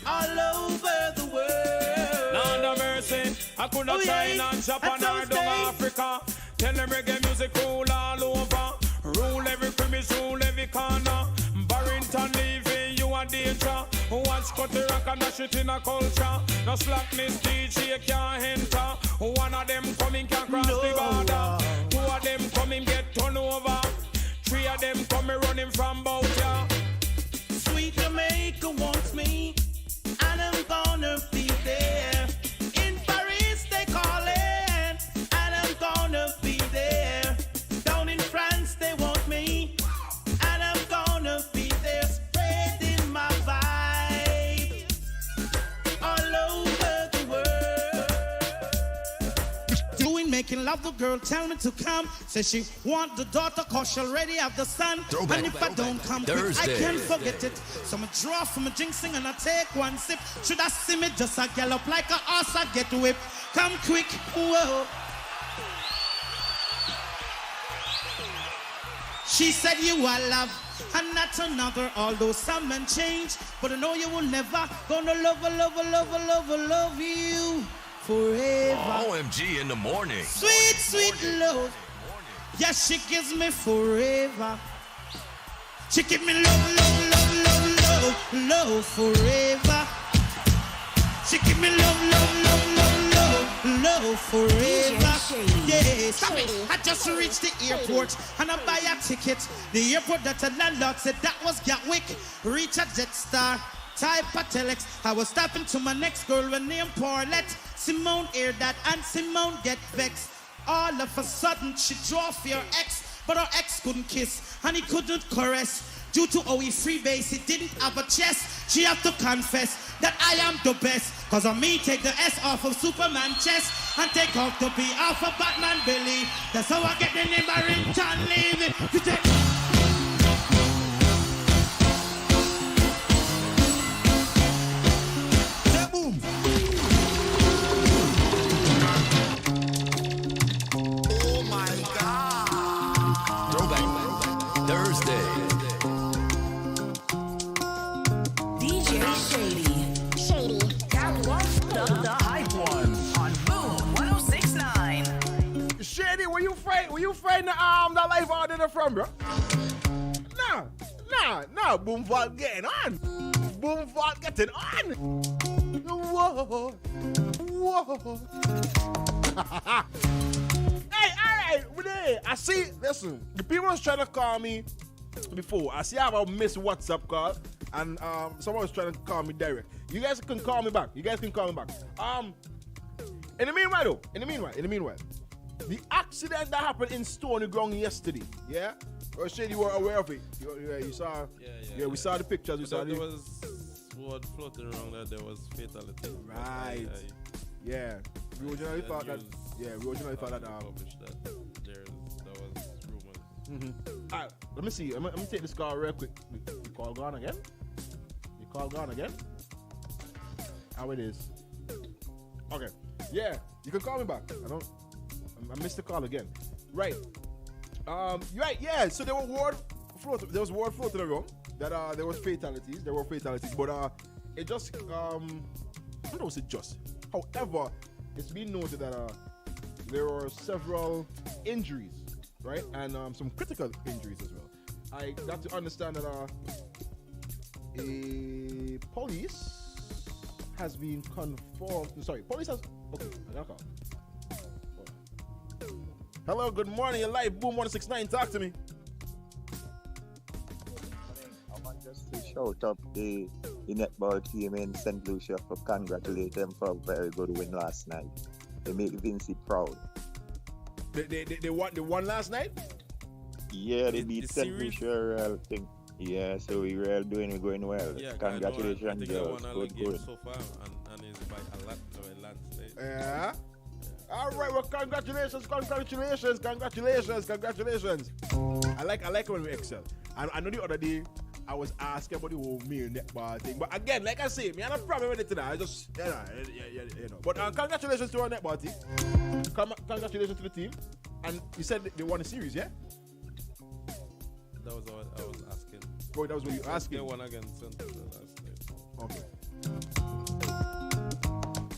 S1: all over the world.
S4: Lord of mercy, I could not China, Japan, or South Africa. Tell them reggae music rule all over. Rule every premise, rule every corner. Barrington leaving you a danger. Watch cut the rock and dash it in a culture. No slackness, DJ can't enter. One of them coming can cross the border. Two of them coming get turned over. Three of them coming running from bout ya.
S1: Sweet Jamaica wants me, and I'm gonna be there. In Paris they calling, and I'm gonna be there. Down in France they want me, and I'm gonna be there, spreading my vibe all over the world. Doing making love to girl tell me to come. Say she want the daughter cause she already have the son.
S2: Throwback
S1: And if I don't come quick, I
S2: Thursday.
S1: can't forget it. So I draw from a jinxing and I take one sip. Should I see me just a gallop like a horse I get whipped? Come quick, whoa. She said you are love and not another, although some men change. But I know you will never gonna love you forever.
S2: OMG in the morning.
S1: Sweet, sweet love. Yes, she gives me forever. She give me love forever. She give me love forever. Yeah, stop it. I just reached the airport and I buy a ticket. The airport that the landlord said that was Gatwick. Reach a Jetstar, type a telex. I was stopping to my next girl with name Paulette. Simone hear that and Simone get vexed. All of a sudden she draw for your ex, but her ex couldn't kiss and he couldn't caress. Due to how he freebase, he didn't have a chest. She have to confess that I am the best. Cause on me take the S off of Superman chest and take off the B off of Batman belly. That's how I get the name Barrington Levy. You take boom.
S2: Oh my God. Throwback Thursday.
S12: DJ Shady. Shady. Catwalk, the hype one on Boom 1069.
S21: Shady, were you afraid the life out there from, bro? Nah, Boom Vault getting on. Boom Vault getting on. Whoa. Hey, alright, I see, listen, the people was trying to call me before. I see I have a missed WhatsApp call, and someone was trying to call me direct. You guys can call me back. In the meanwhile, the accident that happened in Stony Ground yesterday, yeah? Or Shady, you were aware of it? You saw? Yeah, we saw the pictures.
S7: There was word floating around that there was fatality.
S21: Right. Yeah. We originally thought that.
S7: Published that there was rumors.
S21: Alright, let me see. Let me take this call real quick. You call gone again? How it is? Okay. Yeah, you can call me back. I missed the call again. Right. Right. Yeah. So there was word floating around that there was fatalities. There were fatalities, but it just I don't know if it's just. However, it's been noted that there were several injuries, right, and some critical injuries as well. I got to understand that a police has been confirmed. Sorry, police has. Okay, I got a call. Hello, good morning. You're live. Boom 169. Talk to me.
S10: I want just to shout up the netball team in St. Lucia for congratulate them for a very good win last night. They made Vinci proud.
S21: They won last night?
S10: Yeah, they beat St. Lucia thing. Yeah, so we're going well.
S7: Yeah,
S10: congratulations,
S7: I think they won all the
S10: good.
S7: games so far, and it's by a lot of a landslide.
S21: Yeah. All right, well, congratulations. I like when we excel. I know the other day I was asking about the whole meal netball thing, but again, like I say, me I have a problem with it today. I just, you know. But congratulations to our netball team. Congratulations to the team. And you said they won a series, yeah?
S7: That was what I was asking.
S21: Oh, that was what you were asking?
S7: They won against Central last night.
S21: Okay.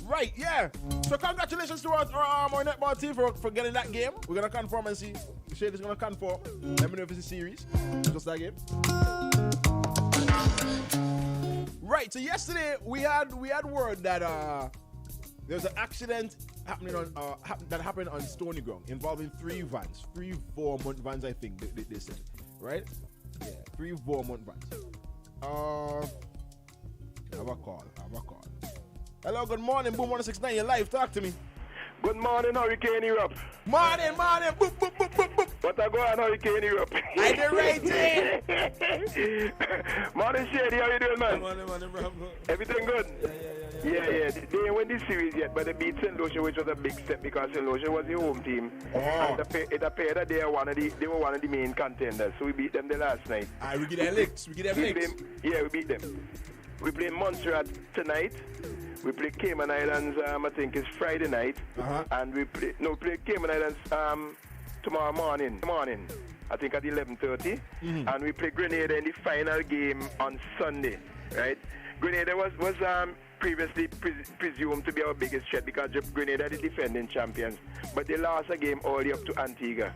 S21: Right, yeah. So congratulations to our netball team for getting that game. We're gonna confirm and see. Shady's gonna confirm. Let me know if it's a series. Just that game. Right. So yesterday we had word that there was an accident happening on that happened on Stony Ground involving 3 4-month vans. I think they said, right? Yeah, 3 4-month vans. I have a call. Hello, good morning, Boom 169, you're live, talk to me.
S11: Good morning, Hurricane Europe.
S21: Morning, boop, boop, boop, boop, boop.
S11: What a go on, Hurricane Europe.
S21: I did right.
S11: Morning, Shady, how you doing, man?
S7: Morning, bravo.
S11: Everything good?
S7: Yeah.
S11: Yeah. They ain't win this series yet, but they beat St. Lucia, which was a big step because St. Lucia was the home team. And it appeared that they were one of the main contenders. So we beat them the last night.
S21: We get them licks.
S11: We beat them. We play Montserrat tonight. We play Cayman Islands. I think it's Friday night. And we play Cayman Islands tomorrow morning. I think at 11:30. And we play Grenada in the final game on Sunday. Right? Grenada was previously presumed to be our biggest threat because Grenada are the defending champions, but they lost a game all the way up to Antigua.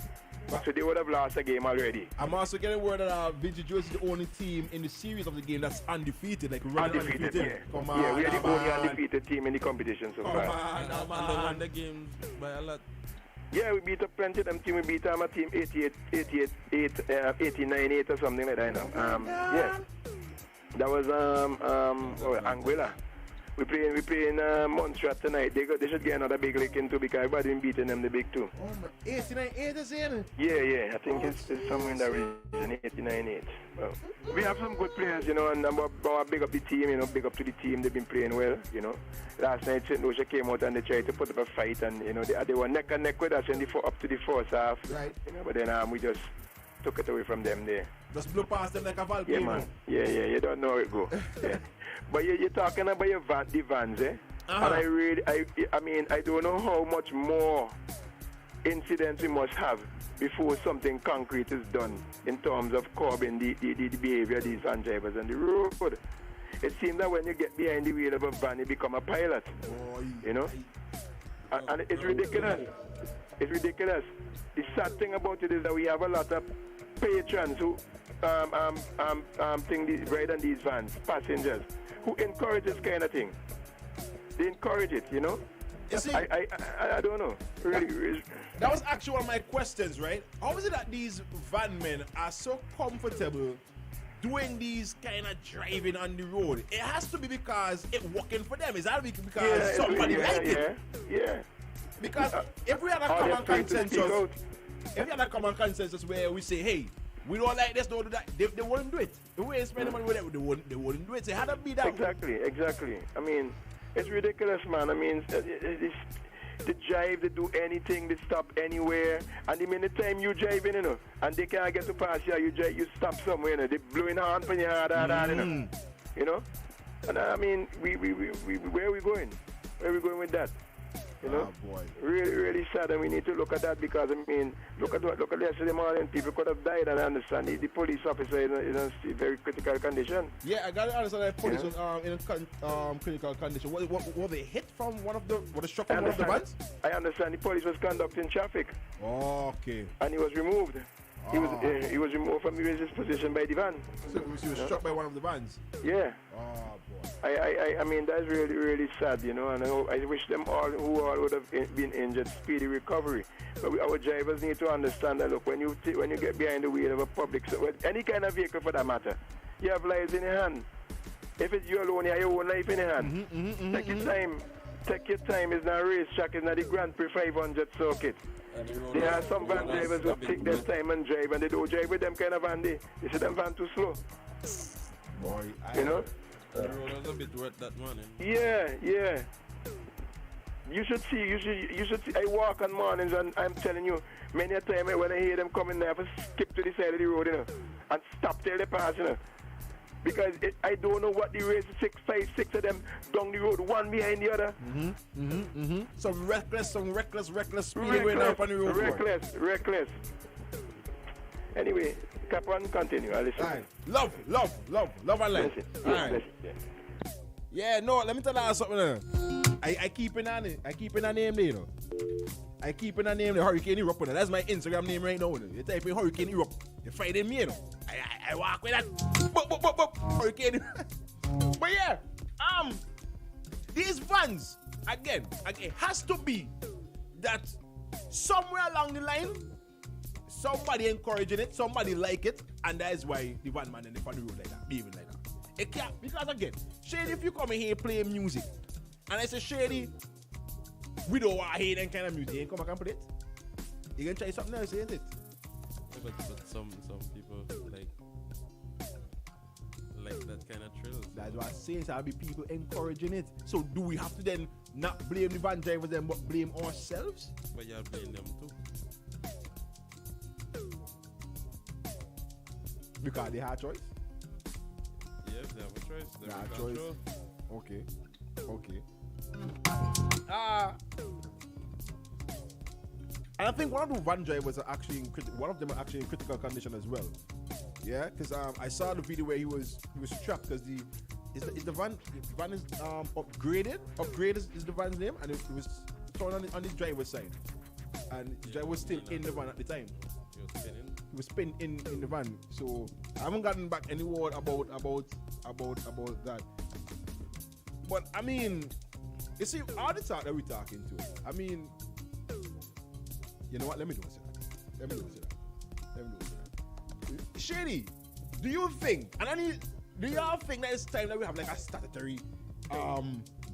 S11: So they would have lost a game already.
S21: I'm also getting word that Vinci Jones is the only team in the series of the game that's undefeated, like undefeated.
S11: Yeah. We are the only undefeated team in the competition so far.
S7: And they won the games by a lot.
S11: Yeah, we beat up plenty of them team. We beat a team 89-8 or something like that. Yeah. That was Anguilla. We playing Montserrat tonight. They should get another big lick into because everybody been beating them the big two.
S21: 89-8 is in.
S11: Yeah. I think it's somewhere in that region, 89-8. Well, we have some good players, you know, and I'm big up the team, you know, big up to the team. They've been playing well, you know. Last night St. Lucia came out and they tried to put up a fight, and you know they were neck and neck with us up to the first half.
S21: Right.
S11: You know, but then we just took it away from them there.
S21: Just blew past them like a volcano.
S11: Yeah, man. Yeah. You don't know how it go. Yeah. But you're talking about the vans, eh? And I don't know how much more incidents we must have before something concrete is done in terms of curbing the behavior of these van drivers on the road. It seems that when you get behind the wheel of a van, you become a pilot. You know? And it's ridiculous. It's ridiculous. The sad thing about it is that we have a lot of patrons who ride on these vans, passengers, who encourage this kind of thing. They encourage it, you know?
S21: You see,
S11: I don't know. Really.
S21: That was actually one of my questions, right? How is it that these van men are so comfortable doing these kind of driving on the road? It has to be because it's working for them. Is that because somebody like it?
S11: Yeah.
S21: Because if we had a common consensus, where we say, hey, we don't like this, don't do that, they wouldn't do it. If we ain't spending money with them, they wouldn't do it. So how to be that?
S11: Exactly. I mean, it's ridiculous, man. I mean, they drive, they do anything, they stop anywhere, and the minute time you driving, you know, and they can't get to pass you stop somewhere, you know, they blowing horn for you, you know. And I mean, we where are we going? Where are we going with that? You know, really sad, and we need to look at that because I mean, look at yesterday morning. People could have died, and I understand the police officer is in a very critical condition.
S21: Yeah, I got to understand that police was in a critical condition. Were they hit from one of the? Were they struck from one of the vans?
S11: I understand the police was conducting traffic.
S21: Okay.
S11: And he was removed. He was removed from his position by the van.
S21: So he was struck by one of the vans.
S11: Yeah.
S21: Oh boy.
S11: I mean that's really sad, you know, and I wish them all who all would have been injured speedy recovery. But our drivers need to understand that look, when you get behind the wheel of a public, any kind of vehicle for that matter, you have lives in your hand. If it's you alone, you have your own life in your hand. Take your time. Take your time. It's not a racetrack. It's not the Grand Prix 500 circuit. There are some van drivers who take their time and drive, and they don't drive with them kind of van. They see them van too slow.
S21: Boy,
S11: you know.
S7: The road was a bit wet that morning.
S11: Yeah. You should see. I walk on mornings, and I'm telling you, many a time when I hear them coming there, I have to skip to the side of the road, you know, and stop till they pass, you know. Because I don't know what the race is, 6 of them down the road, one behind the other.
S21: Some reckless speed going up on the road.
S11: Reckless. Anyway, cap on, continue. I listen.
S21: Right. Love and life. Yeah, no, let me tell you something. I keep in on it. I keep in a name there, you know. I keep in a name, the Hurricane Europe. That's my Instagram name right now. You type in Hurricane Europe. You're fighting me, you know. I walk with that. Hurricane. But yeah, these vans, again, it has to be that somewhere along the line, somebody encouraging it, somebody like it, and that is why the van man in the funny road like that, behaving like that. It can't, because again, Shady, if you come in here playing music, and I say, Shady, we don't want to hear that kind of music, you ain't come back and play it. You can try something else, ain't it?
S7: Yeah, but some people like that kind of thrill.
S21: That's what I say. So I'll be people encouraging it. So do we have to then not blame the van drivers then, but blame ourselves?
S7: But you'll blame them too.
S21: Because they had choice.
S7: Yes, they have a choice.
S21: They have choice. Okay. And I think one of the van drivers are actually one of them are actually in critical condition as well. Yeah, because I saw the video where he was trapped because the van is upgraded. Upgrade is the van's name, and it was turned on the driver's side, and the driver was still in the van at the time.
S7: He was spinning.
S21: He was spinning in the van. So I haven't gotten back any word about that. But I mean, you see, all the talk that we're talking to, I mean, you know what? Let me do it. Shady, do you think, do y'all think that it's time that we have like a statutory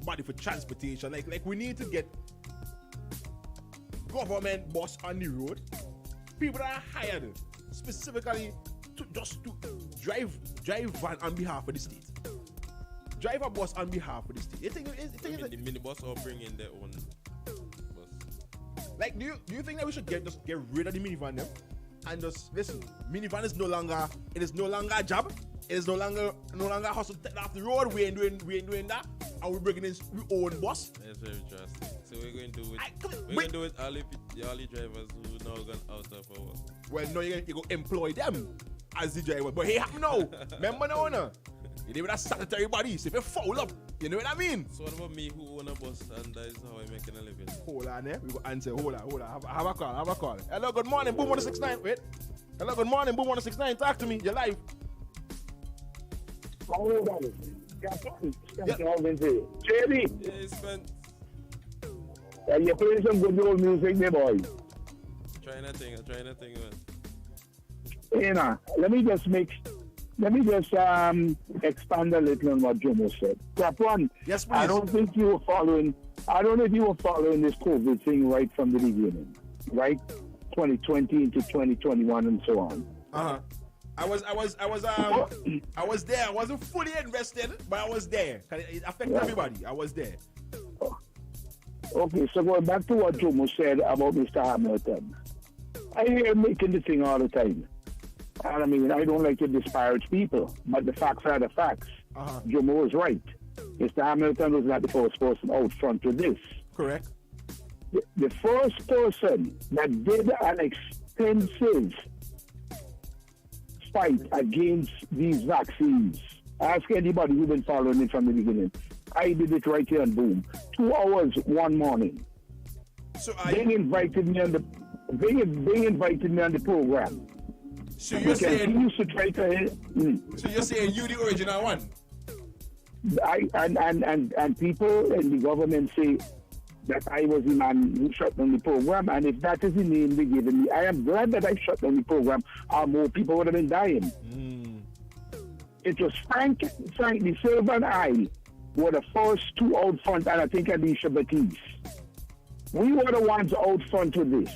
S21: body for transportation? Like we need to get government bus on the road, people that are hired specifically to drive van on behalf of the state. Drive a bus on behalf of the state. You think
S7: the minibus or bring in their own bus?
S21: Like, do you think that we should just get rid of the minivan them and just listen? Minivan is no longer a job. It is no longer hustle off the road. We ain't doing that, and we're bringing in we own bus.
S7: That's very drastic. So we're going to do it. All the drivers who now gone out of our work.
S21: Well, no, you go employ them as the driver. But hey, no, remember no. You need that statutory body. So if you foul up, you know what I mean?
S7: So what about me who own a bus and that is how I'm making a living?
S21: Hold on, we go answer. Hold on. Have a call. Hello, good morning, Boom 169. Wait. Hello, good morning, Boom 169. Talk to me. You're live.
S14: Hold on. JD.
S7: Yes, man.
S14: You're playing some good old music there, boy.
S7: Trying a thing, man.
S14: Hey, now, let me just expand a little on what Jomo said. Step one,
S21: yes, please.
S14: I don't know if you were following this COVID thing right from the beginning, right? 2020 into 2021 and so on.
S21: I was there. I wasn't fully invested, but I was there. It affected everybody. I was there.
S14: Okay, so going back to what Jomo said about Mr. Hamilton, I hear him making the thing all the time. And I mean, I don't like to disparage people, but the facts are the facts. Jomo is right. Mr. Hamilton was not the first person out front with this.
S21: Correct.
S14: The first person that did an extensive fight against these vaccines, ask anybody who's been following it from the beginning. I did it right here on Boom. 2 hours one morning.
S21: So
S14: they invited me on the program.
S21: So you're saying
S14: he used to try to.
S21: So you're saying you the original one?
S14: And people in the government say that I was the man who shut down the program, and if that is the name they gave me, I am glad that I shut down the program, or more people would have been dying. It was Frank De Silva and I were the first two out front, and I think Alicia Batiste. We were the ones out front with this.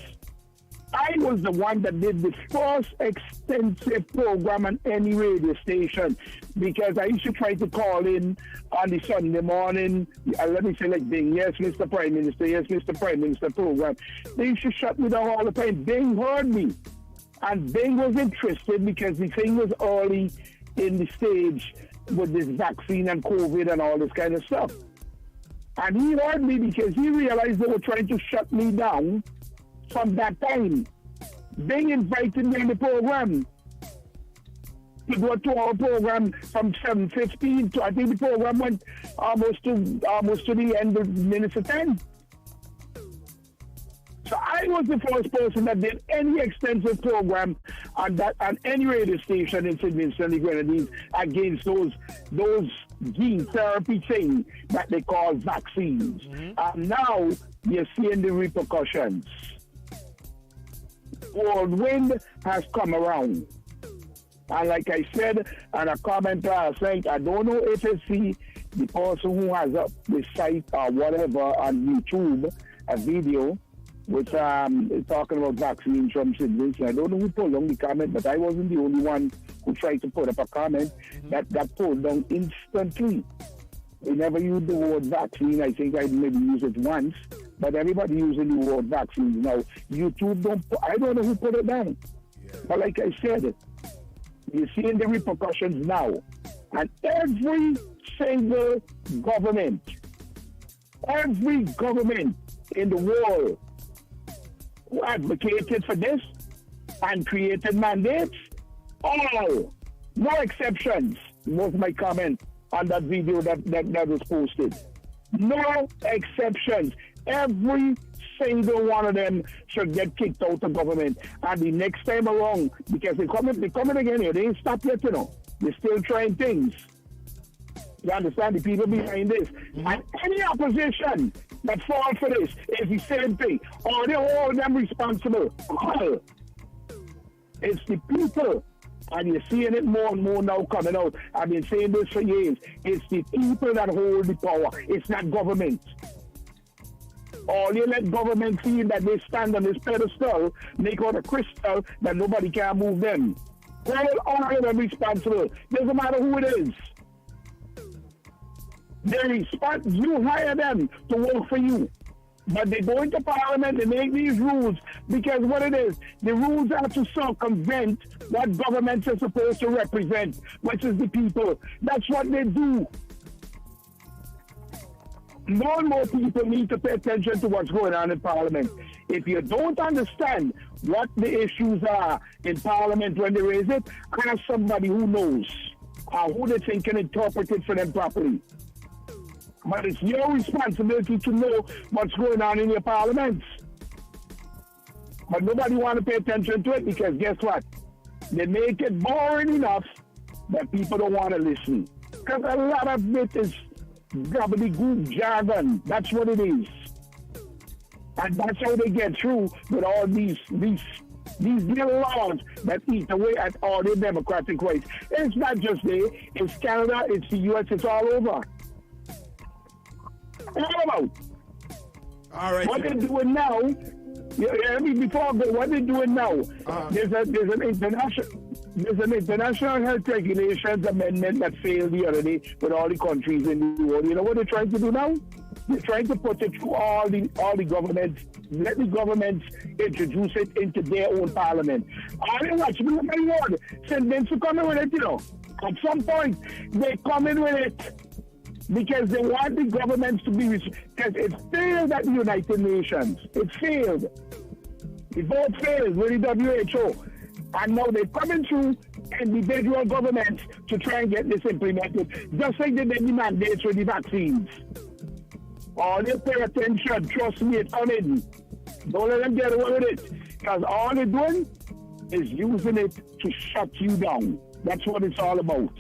S14: I was the one that did the first extensive program on any radio station, because I used to try to call in on the Sunday morning, let me say like Bing, yes, Mr. Prime Minister, yes, Mr. Prime Minister program. They used to shut me down all the time. Bing heard me. And Bing was interested because the thing was early in the stage with this vaccine and COVID and all this kind of stuff. And he heard me because he realized they were trying to shut me down from that time. Bing invited me on the program to go to our program from 7:15 to, I think the program went almost to the end of minutes of 10. So I was the first person that did any extensive program on any radio station in St. Vincent and the Grenadines against those gene therapy thing that they call vaccines. And now you're seeing the repercussions. Whirlwind has come around. And like I said, and a commenter I think, I don't know if it's the person who has up the site or whatever on YouTube, a video, with talking about vaccines from citizens. I don't know who pulled down the comment, but I wasn't the only one who tried to put up a comment that got pulled down instantly. They never used the word vaccine. I think I maybe used it once, but everybody using the word vaccine now. YouTube I don't know who put it down. But like I said, you're seeing the repercussions now. And every single government in the world who advocated for this and created mandates, all, no exceptions, was my comment on that video that was posted. No exceptions. Every single one of them should get kicked out of government. And the next time around, because they're coming again here, they ain't stopped yet, you know. They're still trying things. You understand the people behind this? And any opposition that falls for this is the same thing. Or they hold them responsible. All. It's the people. And you're seeing it more and more now coming out. I've been saying this for years. It's the people that hold the power. It's not government. Or you let government feel that they stand on this pedestal, make out a crystal that nobody can move them. Hold all of them responsible. Doesn't matter who it is. You hire them to work for you. But they go into parliament, they make these rules, because what it is, the rules are to circumvent what governments are supposed to represent, which is the people. That's what they do. More and more people need to pay attention to what's going on in parliament. If you don't understand what the issues are in parliament when they raise it, ask somebody who knows, or who they think can interpret it for them properly. But it's your responsibility to know what's going on in your parliaments. But nobody want to pay attention to it, because guess what? They make it boring enough that people don't want to listen. Because a lot of it is gobbledygook jargon. That's what it is. And that's how they get through with all these little laws that eat away at all their democratic rights. It's not just there. It's Canada, it's the US, it's all over.
S21: All right.
S14: What they're doing now, before I go, what they're doing now, there's an international health regulations amendment that failed the other day with all the countries in the world. You know what they're trying to do now? They're trying to put it through all the governments, let the governments introduce it into their own parliament. All they watch me, my word, send to come in with it, you know. At some point, they come in with it. Because they want the governments to be, because it failed at the United Nations. It failed. The vote failed with the WHO. And now they're coming through individual governments to try and get this implemented. Just like they did the mandates with the vaccines. All they pay attention, trust me, it's on it. Don't let them get away with it. Because all they're doing is using it to shut you down. That's what it's all about.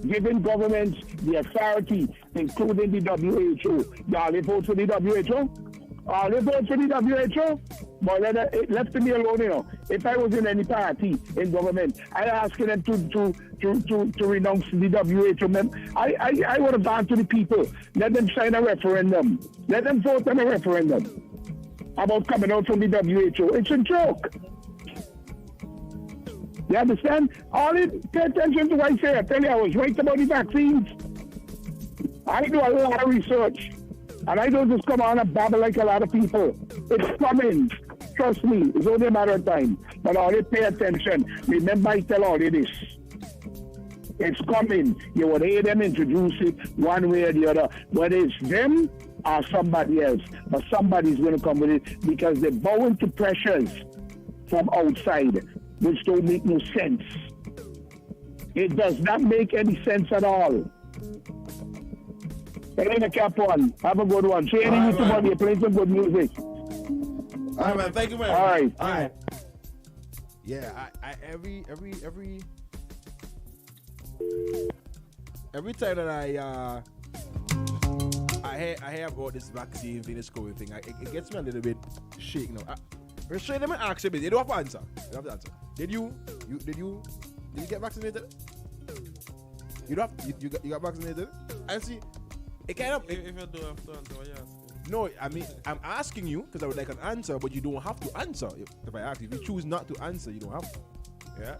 S14: Giving governments the authority, including the WHO. Y'all, they vote for the WHO? They vote for the WHO? But left me alone, you know. If I was in any party in government, I asking them to renounce the WHO. I would have gone to the people. Let them sign a referendum. Let them vote on a referendum about coming out from the WHO. It's a joke. You understand? Pay attention to what I say. I tell you, I was right about the vaccines. I do a lot of research. And I don't just come on and babble like a lot of people. It's coming. Trust me. It's only a matter of time. But all pay attention. Remember, I tell all this. It's coming. You will hear them introduce it one way or the other. Whether it's them or somebody else. But somebody's going to come with it because they're bowing to pressures from outside, which don't make no sense. It does not make any sense at all. Elena Capone, have a good one. Share the YouTube on here, play some good music.
S21: All right, man. Thank you, man.
S14: All right.
S21: All right. Yeah, every time that I hear about this vaccine thing, this COVID thing, it gets me a little bit shaken now. Let me ask you a bit. You don't have to answer. You don't have to answer. Did you get vaccinated? You got vaccinated? I see. It kind of.
S7: If you do have to answer, what you asking?
S21: No, I mean, I'm asking you because I would like an answer, but you don't have to answer. If I ask you, if you choose not to answer, you don't have to. Yeah.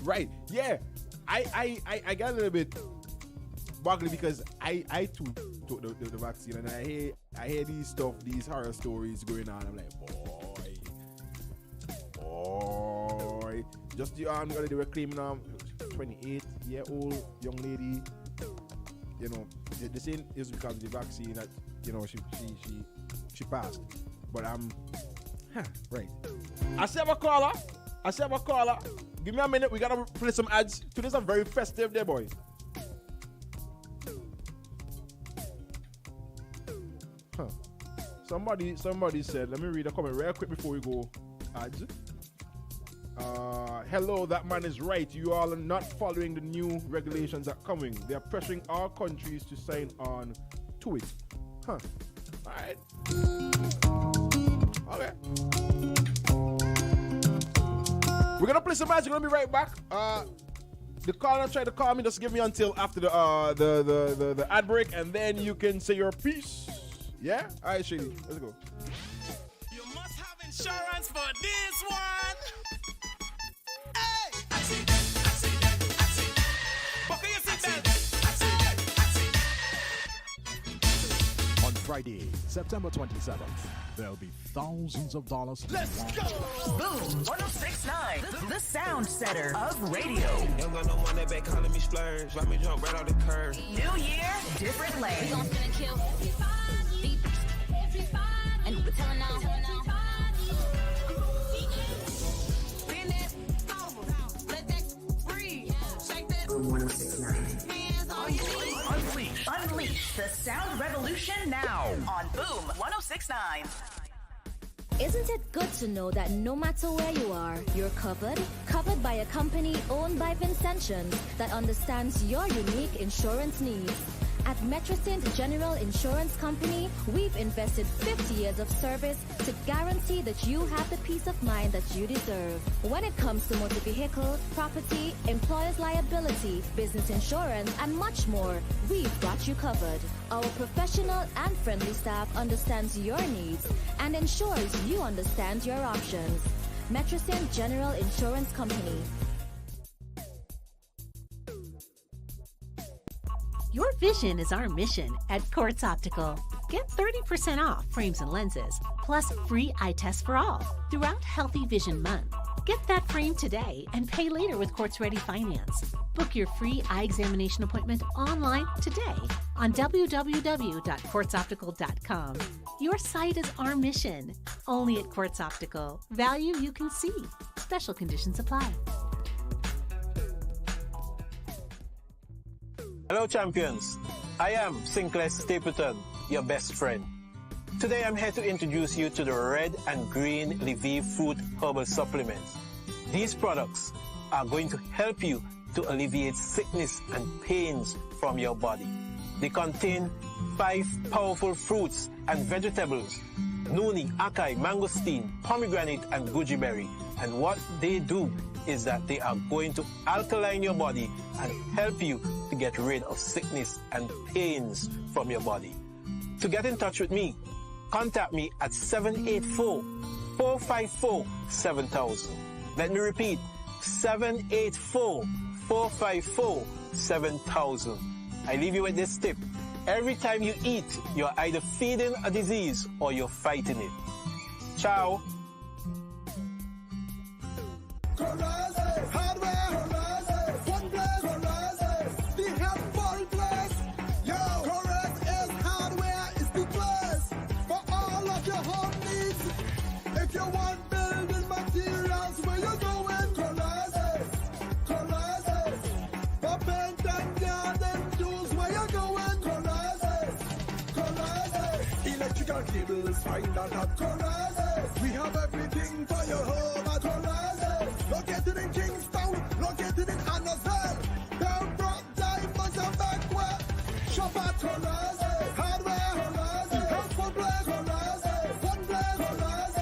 S21: Right. Yeah. I got a little bit boggly because I too took the vaccine, and I hear these horror stories going on. I'm like, boy. Just the they were claiming 28-year-old young lady. You know, the same is because of the vaccine that she passed. But right. I see have a caller. Give me a minute. We gotta play some ads. Today's a very festive day, boy. Somebody said. Let me read a comment real quick before we go ads. Hello, that man is right. You all are not following the new regulations that are coming. They are pressuring all countries to sign on to it. Alright. Okay. We're gonna play some match. We're gonna be right back. The caller tried to call me. Just give me until after the ad break, and then you can say your piece. Yeah? Alright, Shady. Let's go.
S15: You must have insurance for this one.
S16: On Friday, September 27th, there'll be thousands of dollars.
S12: Let's go! Boom 106.9, the sound setter of radio.
S18: Don't got no money back calling me splurge. Let me jump right off the curb.
S12: New year, different lane.
S19: We gon' spin and kill everybody, and we're telling all. Spin it over, let that breathe, shake that.
S13: Boom 106.9.
S19: Hands on your knees.
S12: Unleash the sound revolution now on Boom 106.9.
S23: Isn't it good to know that no matter where you are, you're covered? Covered by a company owned by Vincentians that understands your unique insurance needs. At Metrosint General Insurance Company, we've invested 50 years of service to guarantee that you have the peace of mind that you deserve. When it comes to motor vehicle, property, employer's liability, business insurance, and much more, we've got you covered. Our professional and friendly staff understands your needs and ensures you understand your options. Metrosint General Insurance Company.
S24: Your vision is our mission at Quartz Optical. Get 30% off frames and lenses, plus free eye test for all throughout Healthy Vision Month. Get that frame today and pay later with Quartz Ready Finance. Book your free eye examination appointment online today on www.quartzoptical.com. Your sight is our mission. Only at Quartz Optical. Value you can see. Special conditions apply.
S25: Hello champions, I am Sinclair Stapleton, your best friend. Today I'm here to introduce you to the red and green Lviv fruit herbal supplements. These products are going to help you to alleviate sickness and pains from your body. They contain 5 powerful fruits and vegetables: noni, acai, mangosteen, pomegranate and goji berry. And what they do is that they are going to alkaline your body and help you to get rid of sickness and pains from your body. To get in touch with me, contact me at 784-454-7000. Let me repeat, 784-454-7000. I leave you with this tip. Every time you eat, you're either feeding a disease or you're fighting it. Ciao.
S17: Cables, find that at Corazes. We have everything for your home at Corazes. Located in Kingston, located in Annisville. They're brought diamonds and backward. Shop at Corazes. Hardware Corazes. Transport play Corazes. One play Corazes.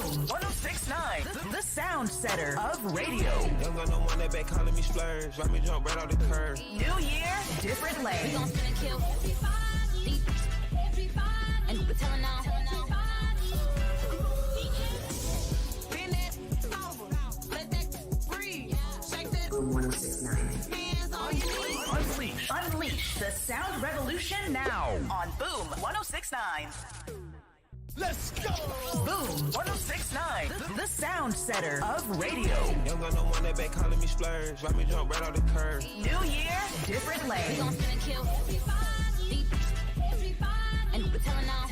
S12: Boom 1069, the sound setter of radio.
S18: Don't got no one that back calling me splurge. Let me jump right out the curb.
S12: New year, different lane.
S19: We gon' spin and kill everybody. And we're telling now. Bend it over. Let that breathe. Shake that.
S13: Boom 1069.
S19: Hands on your knees.
S12: Unleash the sound revolution now on Boom 1069.
S15: Let's go!
S12: Boom 1069, the sound setter of radio.
S18: Don't got no one that back calling me splurge. Let me jump right out the curb.
S12: New year, different
S19: We
S12: lane.
S19: gon' spin and kill everybody. And we're telling now.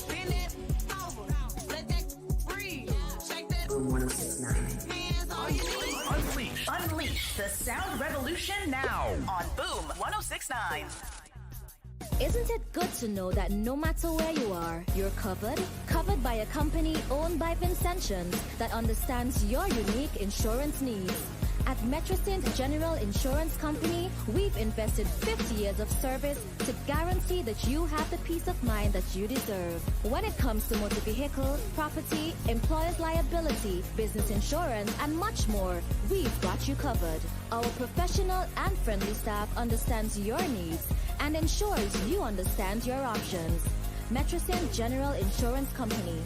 S19: Bend it over. Let that breathe. Shake that.
S13: Boom 1069.
S19: Hands on your knees.
S12: Unleash the sound revolution now on Boom 1069.
S23: Isn't it good to know that no matter where you are, you're covered? Covered by a company owned by Vincentians that understands your unique insurance needs. At Metrosint General Insurance Company, we've invested 50 years of service to guarantee that you have the peace of mind that you deserve. When it comes to motor vehicle, property, employer's liability, business insurance, and much more, we've got you covered. Our professional and friendly staff understands your needs and ensures you understand your options. Metrosint General Insurance Company.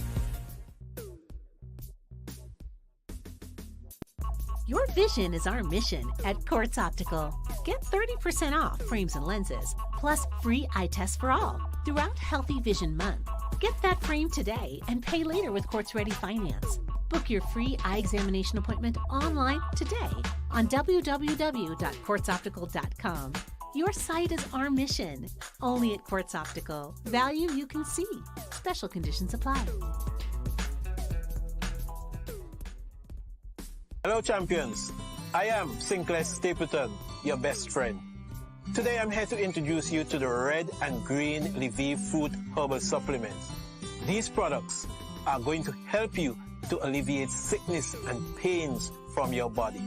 S24: Your vision is our mission at Quartz Optical. Get 30% off frames and lenses, plus free eye tests for all throughout Healthy Vision Month. Get that frame today and pay later with Quartz Ready Finance. Book your free eye examination appointment online today on www.quartzoptical.com. Your sight is our mission. Only at Quartz Optical. Value you can see. Special conditions apply.
S25: Hello, champions. I am Sinclair Stapleton, your best friend. Today, I'm here to introduce you to the red and green Lviv fruit herbal supplements. These products are going to help you to alleviate sickness and pains from your body.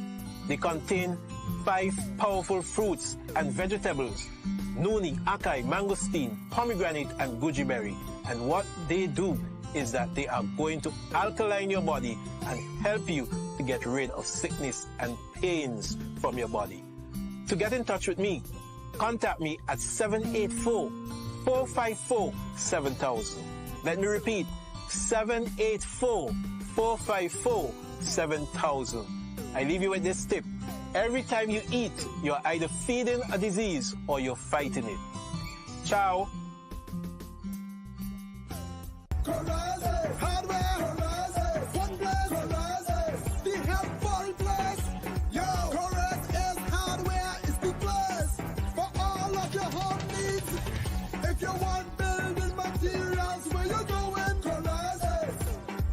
S25: They contain 5 powerful fruits and vegetables: noni, acai, mangosteen, pomegranate, and goji berry. And what they do is that they are going to alkaline your body and help you to get rid of sickness and pains from your body. To get in touch with me, contact me at 784-454-7000. Let me repeat, 784-454-7000. I leave you with this tip. Every time you eat, you're either feeding a disease or you're fighting it. Ciao.
S17: Horizon, hardware, horizon, one place, horizon, the helpful place. Yo, Correct is hardware, is the place for all of your home needs. If you want building materials, where you going? Horizon,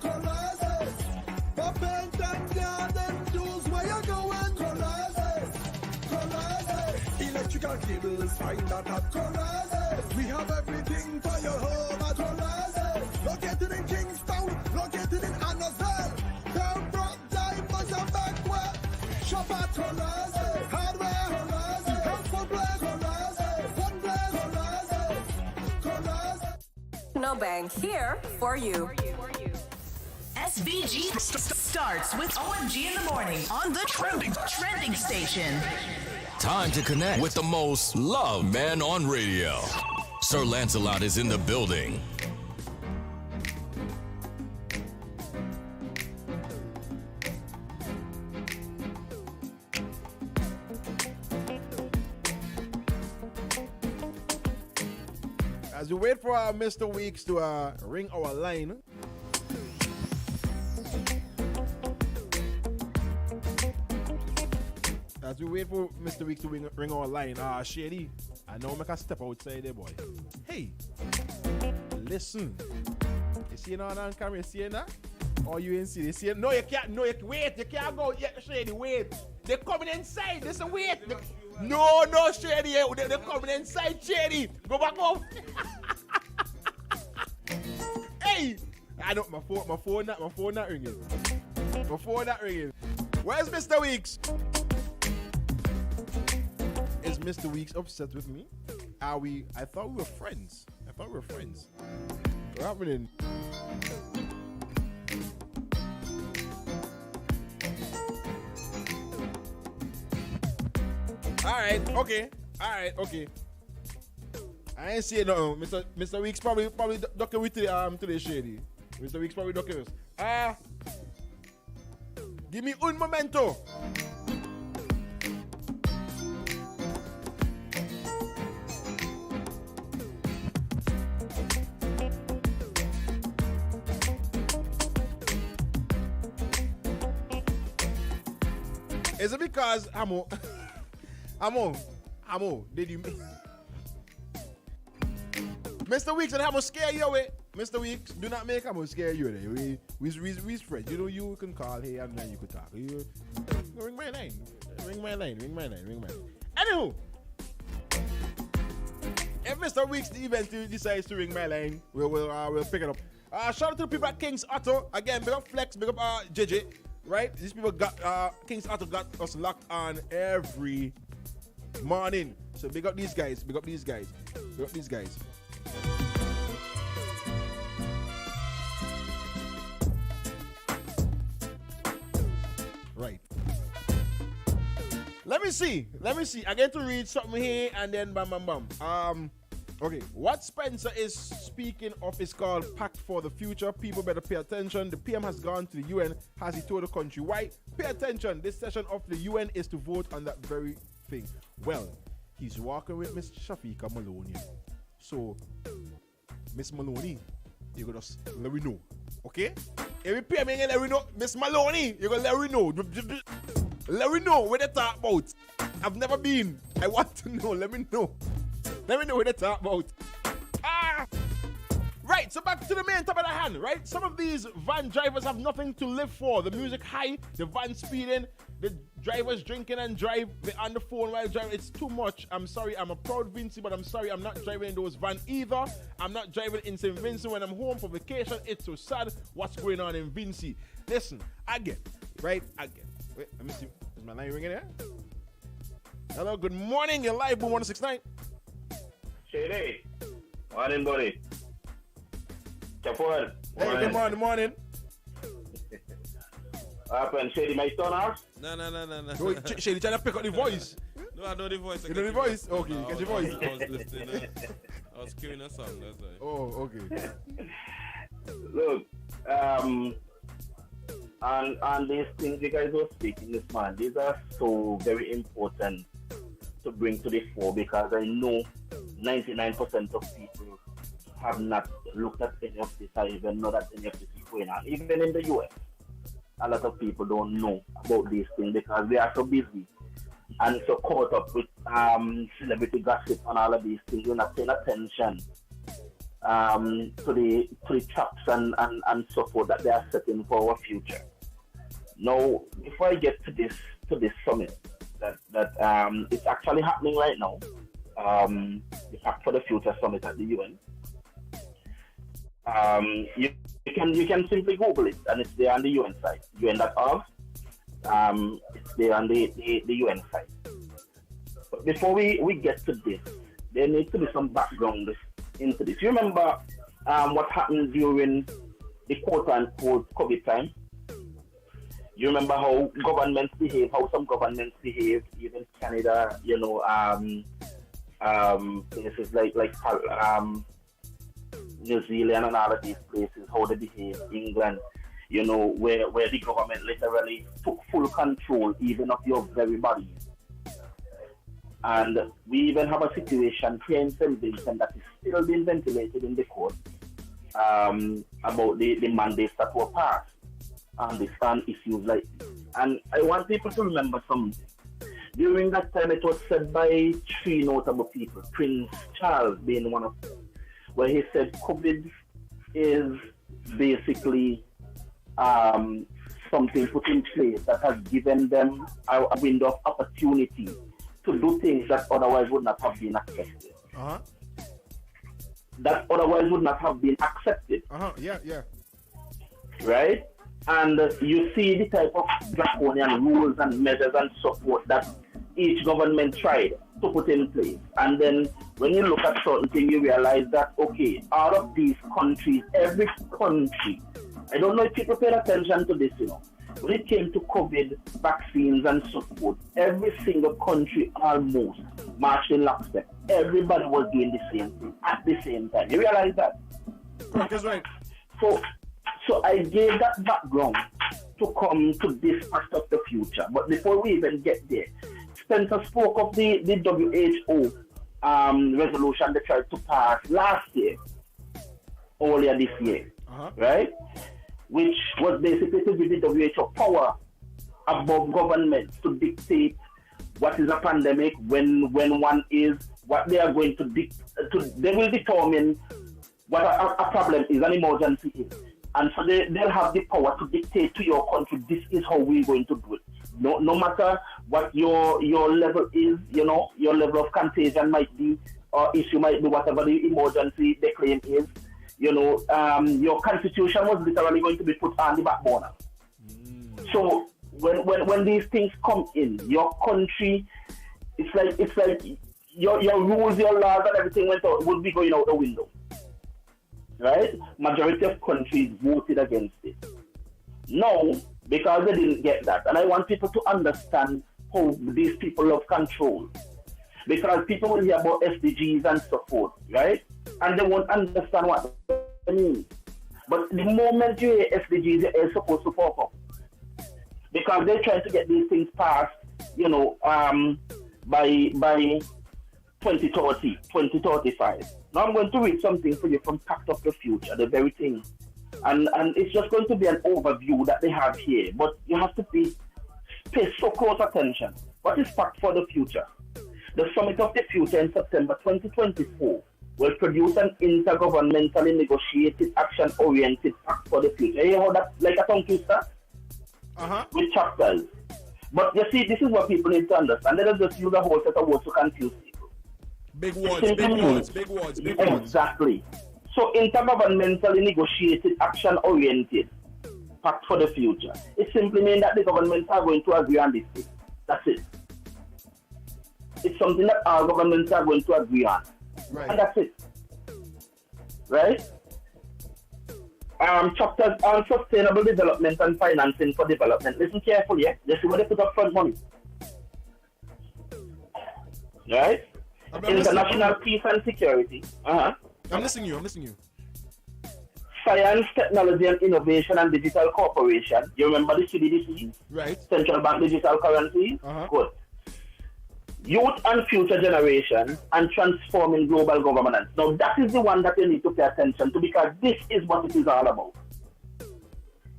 S17: horizon, for paint and garden tools, where you going? Horizon, horizon, electrical cables, find that at Horizon. We have everything for your home at Horizon. Located in Kingston, located in Annisville. Pembroke, Diamonds, and Backwell. Shop at Horizon, hardware, Horizon, helpful place, Horizon, one place, Horizon, Horizon.
S12: No bang here for you. SVG starts with OMG in the morning on the trending station.
S2: Time to connect with the most loved man on radio. Sir Lancelot is in the building.
S21: As we wait for Mr. Weeks to ring our line, as we wait for Mr. Weeks to ring our line, Shady, I know I can step outside there, boy. Hey, listen. You see now on camera, you see that? Or you ain't see it? You see it? No, you can't. No, wait. You can't go yet, Shady. Wait. They're coming inside. Listen, wait. No, Shady. They're coming inside, Shady. Go back home. Hey, I know my phone not ringing. My phone not ringing. Where's Mr. Weeks? Is Mr. Weeks upset with me? I thought we were friends. What's happening? Alright, okay. Alright, okay. I ain't saying nothing. Mr. Weeks probably ducking with today, Shady. Mr. Weeks probably ducking us. Give me un momento. Is it because Amo, did you Mr. Weeks and Amo scare you away? Mr. Weeks, do not make Amo scare you away. We friends. You know you can call here and then you could talk. You ring my line. Anywho, if Mr. Weeks eventually decides to ring my line, we'll pick it up. Shout out to the people at King's Auto. Again, big up Flex, big up JJ. Right? These people got King's Auto got us locked on every morning. So big up these guys. Right. Let me see. I get to read something here and then bam. Okay, what Spencer is speaking of is called Pact for the Future. People better pay attention. The PM has gone to the UN. Has he told the country why? Pay attention. This session of the UN is to vote on that very thing. Well, he's walking with Miss Shafika Maloney. So, Miss Maloney, you gotta let me know. Okay? Every PM ain't let me know. Miss Maloney, you gotta let me know. Let me know what they talk about. I've never been. I want to know. Let me know. Let me know what they talk about. Right, so back to the main top of the hand, right? Some of these van drivers have nothing to live for. The music high, the van speeding, the drivers drinking and drive, they're on the phone while driving. It's too much. I'm sorry, I'm a proud Vincy, but I'm sorry, I'm not driving in those vans either. I'm not driving in St. Vincent when I'm home for vacation. It's so sad what's going on in Vincy. Listen, I get. Wait, let me see. Is my line ringing there? Hello, good morning. You're live, Boom 169.
S5: Shady. Morning, buddy. Chapel.
S21: Hey, good morning.
S5: Happen, Shady, my son off?
S21: No. Shady, trying to pick up the voice.
S7: No, I know the voice.
S21: You know the voice? Okay, you catch the voice.
S7: I was listening. I was queuing a song, that's why.
S21: Oh, okay.
S5: Look, and these things you guys were speaking this man, these are so very important to bring to the fore because I know 99% of people have not looked at any of this or even know that any of this is going on. Even in the US, a lot of people don't know about these things because they are so busy and so caught up with celebrity gossip and all of these things. You're not paying attention to the traps and support that they are setting for our future. Now, before I get to this summit, that it's actually happening right now. The Pact for the Future Summit at the UN. You can simply Google it, and it's there on the UN site, UN.org. It's there on the UN site. But before we get to this, there needs to be some background into this. You remember what happened during the quote-unquote COVID time? You remember how governments behave, how some governments behave, even Canada, places like New Zealand and all of these places, how they behave, England, where the government literally took full control even of your very body. And we even have a situation here in St. Vincent that is still being ventilated in the court about the mandates that were passed and the stand issues like this. And I want people to remember something. During that time, it was said by three notable people, Prince Charles being one of them, where he said COVID is basically something put in place that has given them a window of opportunity to do things that otherwise would not have been accepted. That otherwise would not have been accepted.
S21: Yeah.
S5: Right? And you see the type of draconian rules and measures and support that each government tried to put in place. And then when you look at certain things, you realize that, okay, out of these countries, every country, I don't know if people paid attention to this, when it came to COVID vaccines and so forth, every single country almost marched in lockstep. Everybody was doing the same thing at the same time. You realize that?
S21: That's right.
S5: So I gave that background to come to this part of the future. But before we even get there, Spencer spoke of the WHO resolution they tried to pass last year, earlier this year, right? Which was basically to give the WHO power above governments to dictate what is a pandemic, when one is, what they are going to they will determine what a problem is, an emergency is. And so they'll have the power to dictate to your country, this is how we're going to do it. No matter what your level is, your level of contagion might be, or issue might be, whatever the emergency they claim is, your constitution was literally going to be put on the back burner. So when these things come in, your country, it's like your rules, your laws, and everything would be going out the window. Right? Majority of countries voted against it. No, because they didn't get that. And I want people to understand how these people love control. Because people will hear about SDGs and so forth, right? And they won't understand what they mean. But the moment you hear SDGs, you're supposed to pop up. Because they're trying to get these things passed, by 2030, 2035. Now I'm going to read something for you from Pact of the Future, the very thing. And it's just going to be an overview that they have here. But you have to pay so close attention. What is Pact for the Future? The Summit of the Future in September 2024 will produce an intergovernmentally negotiated, action-oriented Pact for the Future. You hear that like a tongue twister? With chapters. But you see, this is what people need to understand. They don't just use a whole set of words to confuse people.
S21: Big words.
S5: Exactly. So intergovernmentally negotiated, action-oriented Pact for the Future. It simply means that the governments are going to agree on this thing. That's it. It's something that our governments are going to agree on.
S21: Right.
S5: And that's it. Right? Chapters on sustainable development and financing for development. Listen carefully, yeah? You see where they put up front money. Right? International peace and security.
S21: I'm listening to you.
S5: Science, technology and innovation and digital corporation. You remember the CBDC?
S21: Right.
S5: Central bank digital currency? Good. Youth and future generation and transforming global governance. Now that is the one that you need to pay attention to, because this is what it is all about.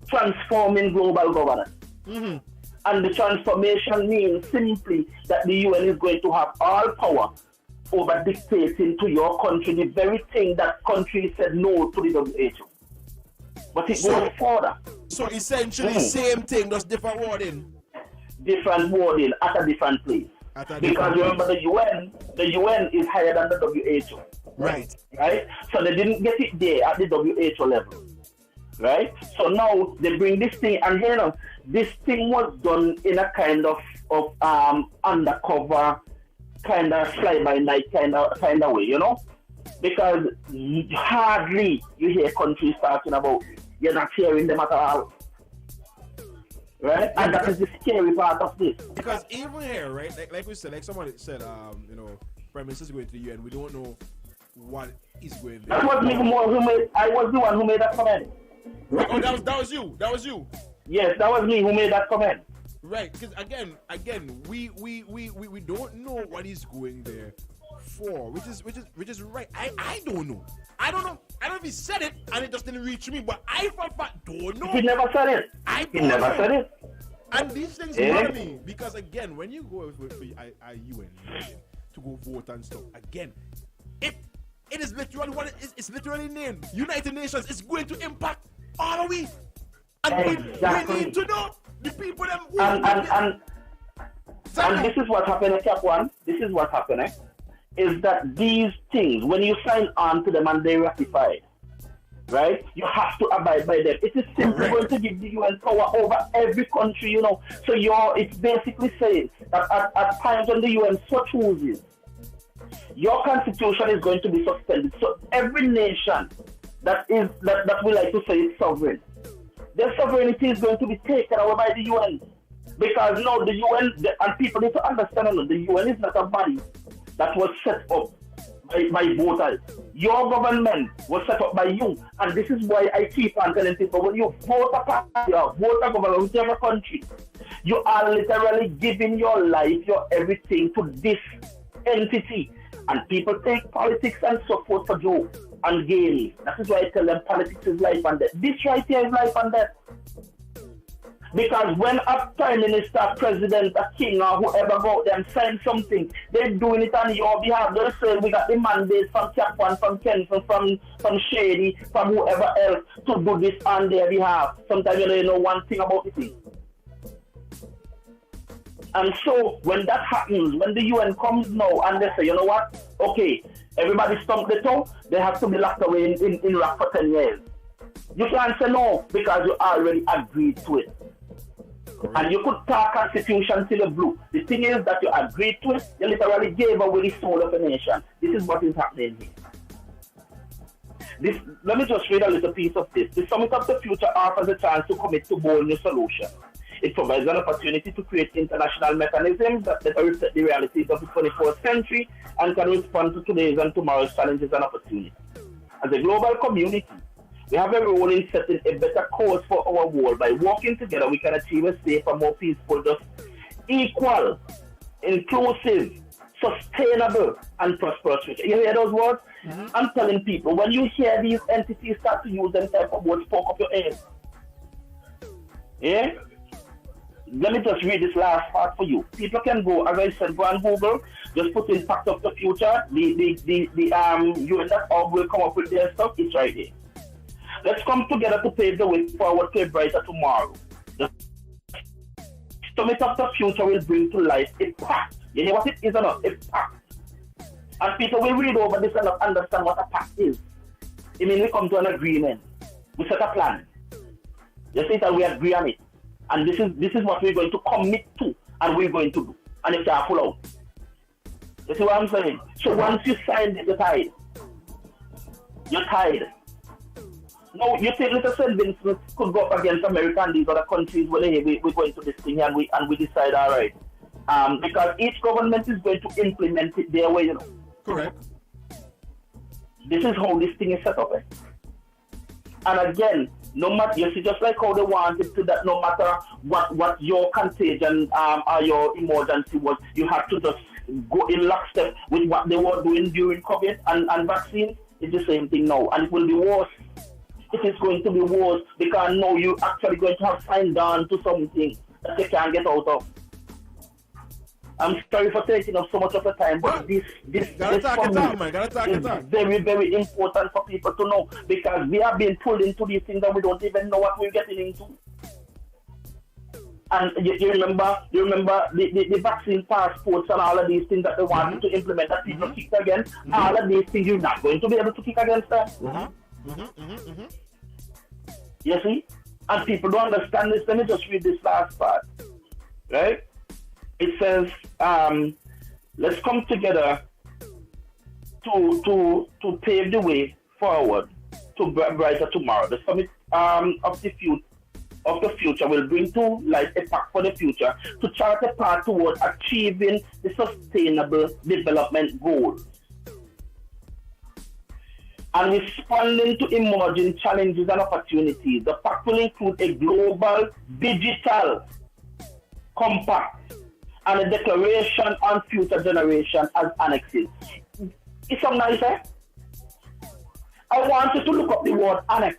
S5: Transforming global governance. And the transformation means simply that the UN is going to have all power over dictating to your country the very thing that country said no to the WHO. But it goes further.
S21: So essentially same thing, just different wording.
S5: Different wording at a different place. Because remember the UN is higher than the WHO.
S21: Right.
S5: Right? So they didn't get it there at the WHO level. Right? So now they bring this thing, and this thing was done in a kind of undercover, kind of fly-by-night kind of way, Because hardly you hear countries talking about it. You're not hearing them at all. Right? And that is the scary part of this.
S21: Because even here, right, like we said, like somebody said, Prime Minister's going to the UN, we don't know what is going there.
S5: That was me I was the one who made that comment.
S21: Oh, that was you. Yes,
S5: that was me who made that comment.
S21: Right, because again, we don't know what he's going there for, which is right. I don't know. I don't know if he said it and it just didn't reach me, but I for fact don't know.
S5: He never said it. He never said it.
S21: And these things bother me because again, when you go for UN to go vote and stuff, again, it is literally what it's literally named United Nations. It's going to impact all of we, and we need to know the people that
S5: and this is what happened, Cap One. This is what happened. Is that these things, when you sign on to them and they ratify, right, you have to abide by them. It is simply going to give the UN power over every country, So it's basically saying at times when the UN so chooses, your constitution is going to be suspended. So every nation that we like to say is sovereign, their sovereignty is going to be taken away by the UN. Because now the UN, and people need to understand, the UN is not a body that was set up by voters. Your government was set up by you. And this is why I keep on telling people, when you vote a party or vote a government, whichever country, you are literally giving your life, your everything to this entity. And people take politics and so forth for joke and gain. That is why I tell them politics is life and death. This right here is life and death. Because when a prime minister, president, a king, or whoever go out there and sign something, they're doing it on your behalf. They'll say, we got the mandate from Capwan, from Kenson, from Shady, from whoever else to do this on their behalf. Sometimes you don't know one thing about the thing. And so when that happens, when the UN comes now and they say, you know what, okay, everybody stump the toe, they have to be locked away in Iraq for 10 years. You can't say no because you already agreed to it. And you could talk constitution till the blue. The thing is that you agreed to it, you literally gave away the soul of a nation. This is what is happening here. Let me just read a little piece of this. The Summit of the Future offers a chance to commit to bold new solutions. It provides an opportunity to create international mechanisms that better reflect the realities of the 21st century and can respond to today's and tomorrow's challenges and opportunities. As a global community, we have a role in setting a better course for our world. By working together, we can achieve a safer, more peaceful, just equal, inclusive, sustainable, and prosperous future. You hear those words? Mm-hmm. I'm telling people, when you hear these entities start to use them type of words, poke up your ears. Yeah? Let me just read this last part for you. People can go, as I said, go on Google, just put in Fact of the Future. The UN.org will come up with their stuff. It's right there. Let's come together to pave the way forward to a brighter tomorrow. The Summit of the Future will bring to life a pact. You know what it is or not? A pact. And people will read over this and not understand what a pact is. It means we come to an agreement. We set a plan. You see that we agree on it. And this is what we're going to commit to and we're going to do. And if they are full out. You see what I'm saying? So once you sign it, you're tied. You're tied. No, you think Little St. Vincent could go up against America and these other countries where we're going to this thing and we decide, all right. Because each government is going to implement it their way, you know.
S21: Correct.
S5: This is how this thing is set up. And again, no matter, you see, just like how they wanted to that, no matter what your contagion or your emergency was, you have to just go in lockstep with what they were doing during COVID and vaccines. It's the same thing now, and it will be worse. It is going to be worse because now you're actually going to have signed on to something that you can't get out of. I'm sorry for taking up so much of the time, but this is very, very important for people to know because we are being pulled into these things and we don't even know what we're getting into. And you remember the vaccine passports and all of these things that they wanted to implement that people kicked against. All of these things you're not going to be able to kick against them. You see? And people don't understand this. Let me just read this last part. Right? It says, let's come together to pave the way forward to a brighter tomorrow. The Summit of the Future will bring to life a pact for the future to chart a path towards achieving the sustainable development goals. And responding to emerging challenges and opportunities, the pact will include a global digital compact and a declaration on future generations as annexes. It's something nice, eh? I want you to look up the word annex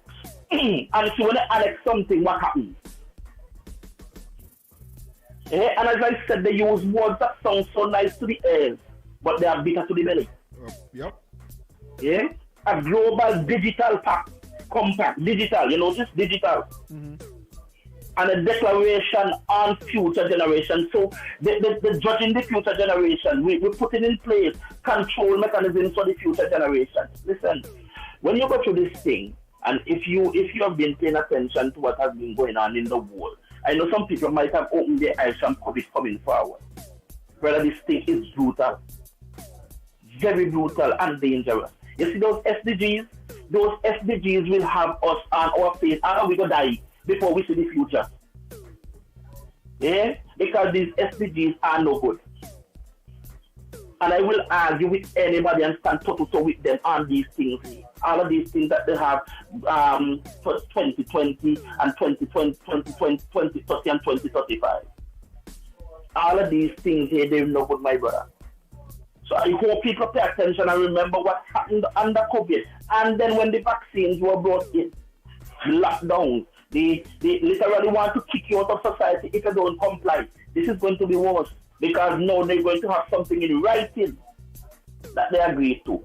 S5: and see when they annex something, what happens. Yeah? And as I said, they use words that sound so nice to the ears, but they are bitter to the belly.
S21: Yep.
S5: Yeah? A global digital compact, digital, you know, just digital. And a declaration on future generations. So the judging the future generation, we're putting in place control mechanisms for the future generation. Listen, when you go through this thing, and if you have been paying attention to what has been going on in the world, I know some people might have opened their eyes from COVID coming forward. brother, this thing is brutal. Very brutal and dangerous. You see those SDGs? Those SDGs will have us on our face, and we gonna die before we see the future. Yeah? Because these SDGs are no good. And I will argue with anybody and stand toe-to-toe with them on these things. All of these things that they have for 2020 and 2020, 2030 and 2035. All of these things here, they're no good, my brother. So I hope people pay attention and remember what happened under COVID. And then when the vaccines were brought in, lockdown, they literally want to kick you out of society if you don't comply. This is going to be worse because now they're going to have something in writing that they agreed to.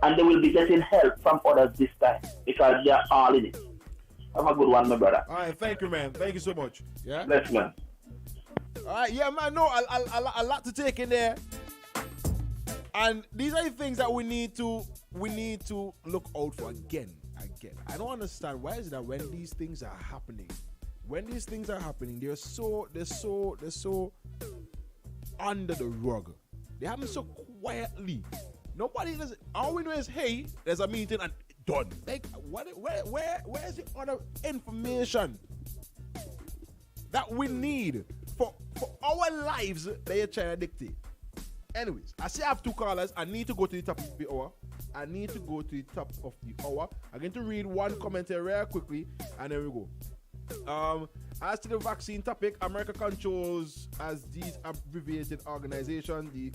S5: And they will be getting help from others this time because they are all in it. Have a good one, my brother.
S21: All right, thank you, man. Thank you so much. Yeah?
S5: Bless, man.
S21: All right, yeah, man. No, a lot to take in there. And these are the things that we need to look out for again. I don't understand why is it that when these things are happening, they're so under the rug. They happen so quietly. Nobody does it. All we know is, hey, there's a meeting and done. Like, where's the other information that we need for our lives that you're trying to dictate? Anyways, I see I have two callers. I need to go to the top of the hour. I'm going to read one comment here real quickly, and then we go. As to the vaccine topic, America controls, as these abbreviated organizations, the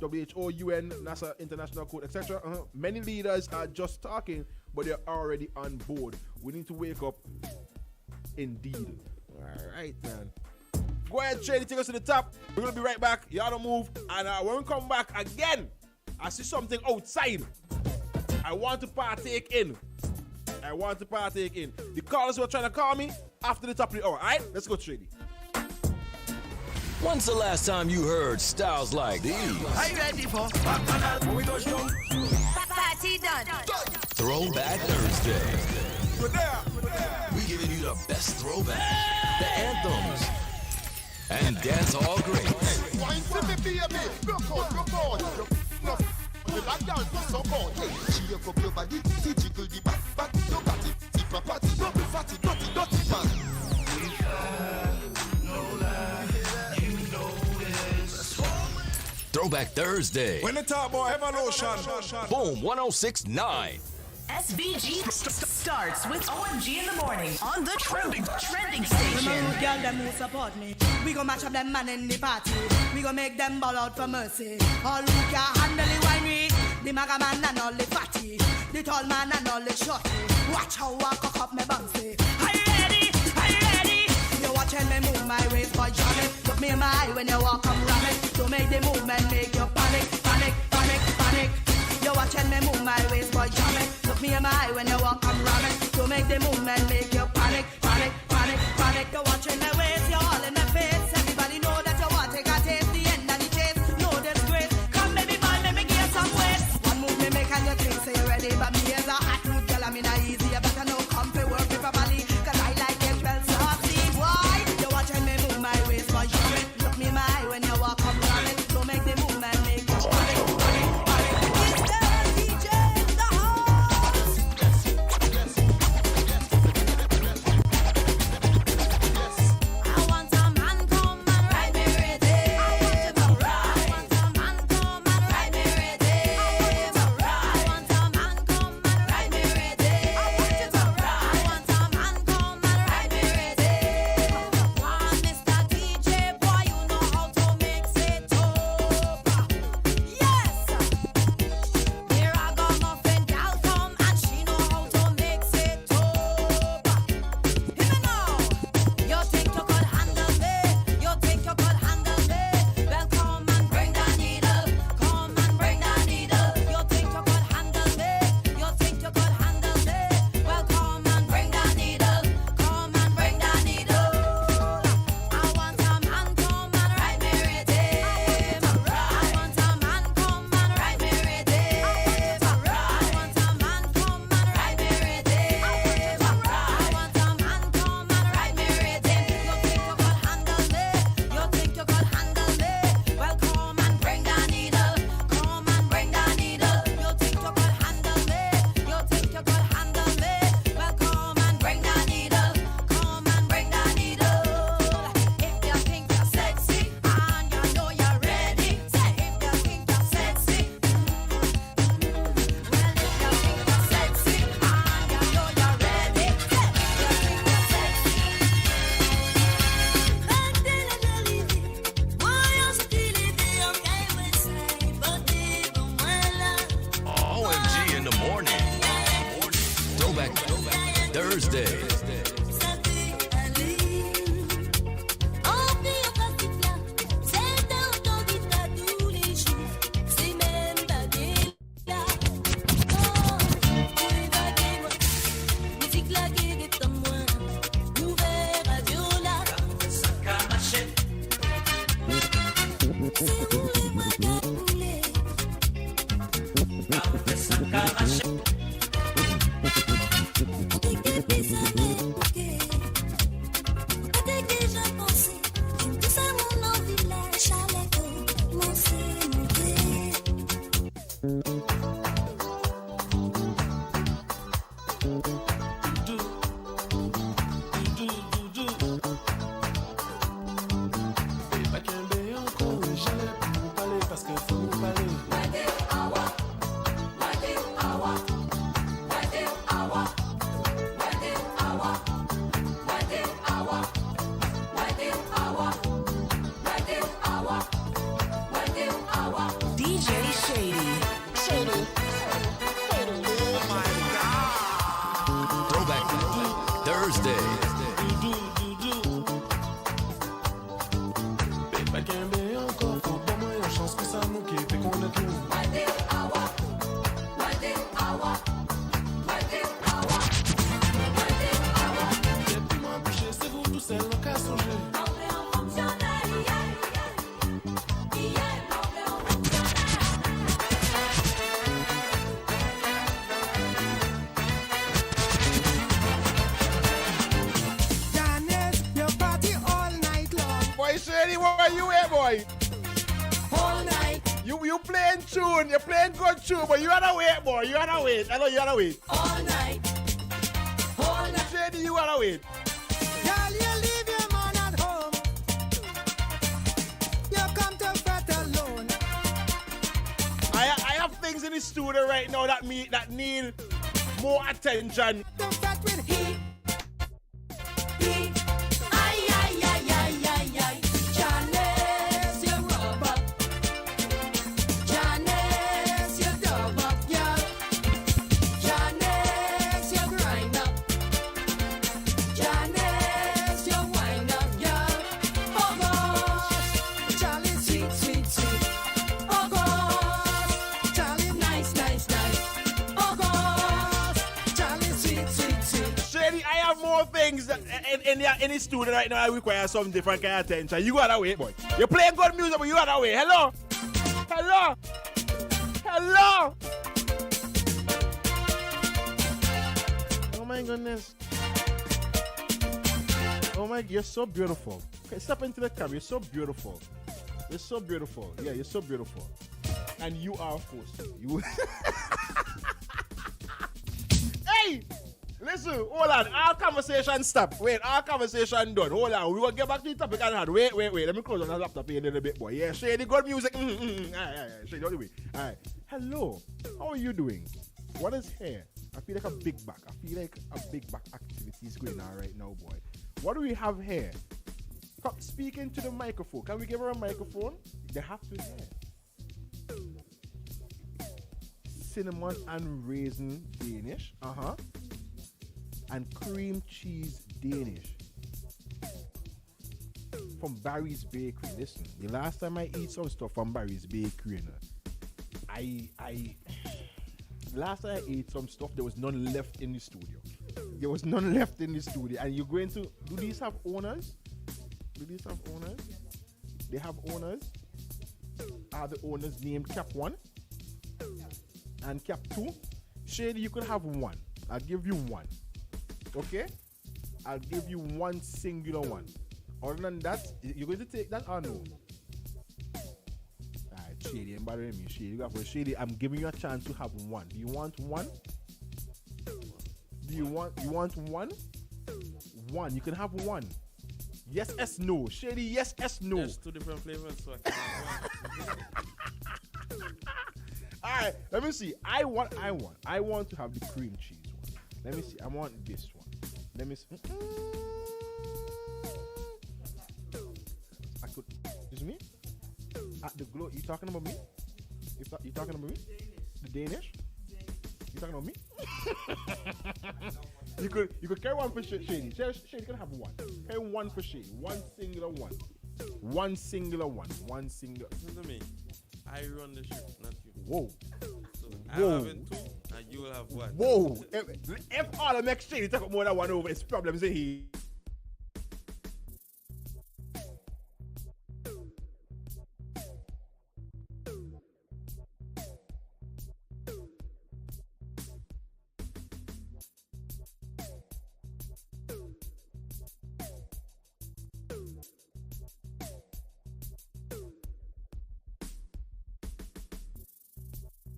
S21: WHO, UN, NASA, International Code, etc. Many leaders are just talking, but they're already on board. We need to wake up. Indeed. All right, man. Go ahead, Shady, take us to the top. We're going to be right back. Y'all don't move. And when we come back again, I see something outside I want to partake in. The callers who are trying to call me after the top of the hour. All right? Let's go, Shady.
S2: When's the last time you heard styles like these?
S19: Are you ready for Bacchanal? We go show. Party done.
S2: Throwback Thursday. We giving you the best throwback, the anthems, and dance hall greats. Throwback Thursday.
S15: When the top boy evolution.
S2: Boom 106.9.
S12: SVG starts with OMG in the morning on the trending station.
S19: Remember, girl, them who support me. We gon' match up them man in the party. We gon' make them ball out for mercy. All who can handle the winery, the maga man and all the fatty, the tall man and all the shorty. Watch how I cock up my bouncy. Are you ready? You're watching me move my waist, boy, Johnny. Look me in my eye when you walk, I'm ramming. So make the movement, make you panic. You're watching me move my waist, boy, Johnny. Look me in my eye when you walk, I'm ramming. So make the movement, make you panic. You're watching my waist, you're all in my face. Everybody know that you want to take a taste. The end of the chase, no disgrace. Come baby boy, let me give you some waist. One move me make and you think say you're ready. But me as a hot mood girl, I'm in a easy. You better know come to work with a body. Cause I like it well saucy. Why? You're watching me move my waist, boy, Johnny. Look me in my eye when you walk, I'm ramming. So make the movement, make you panic. It's the DJ in the
S2: Thursday.
S21: You're playing good tune, but you gotta wait, boy. You gotta wait. I know you gotta wait.
S6: All night.
S21: Shady, you gotta wait.
S6: Girl, you leave your man at home. You come to fret alone.
S21: I have things in the studio right now that need more attention.
S6: To fret with heat.
S21: Things in the studio right now I require some different kind of attention. You gotta wait, boy. You're playing good music, but you gotta wait. Hello? Oh my goodness. Oh my, you're so beautiful. Okay, step into the camera. You're so beautiful. You're so beautiful. Yeah, you're so beautiful. And you are host. You. Hey! Listen, hold on. Our conversation stop. Wait, our conversation done. Hold on. We will get back to the topic at hand. Wait. Let me close on the laptop here a little bit, boy. Yeah, Shady, good music. Alright, Shady, all the way. Alright. Hello. How are you doing? What is here? I feel like a big back. I feel like a big back activity is going on right now, boy. What do we have here? Come, speak into the microphone. Can we give her a microphone? They have to hear. Cinnamon and raisin Danish. And cream cheese Danish from Barry's Bakery. Listen, the last time I eat some stuff from Barry's Bakery, last time I ate some stuff, there was none left in the studio. And you're going to, do these have owners? They have owners. Are the owners named Cap 1 and Cap 2? Shady, you could have one. I'll give you one. Okay? I'll give you one singular one. Other than that, you're going to take that or no? Alright, Shady, I'm bothering me. Shady, you got for Shady. I'm giving you a chance to have one. Do you want one? You want one? One. You can have one. Yes, S, no. Shady, yes, S, no.
S7: There's two different flavors, so I can have one.
S21: Alright, let me see. I want to have the cream cheese one. Let me see. I want this one. Let me see. I could. Is me? At the glow. You talking about me? You talking about me? The Danish? You talking about me? You could carry one for Shady. Shady can have one. Carry one for Shady. One singular one. One singular one. One singular.
S7: Listen to me. I run the ship, not you.
S21: Whoa.
S7: So
S21: Whoa.
S7: I'm having two, and you will have one.
S21: Whoa. If all the next Shady take up more than one over, it's problems here.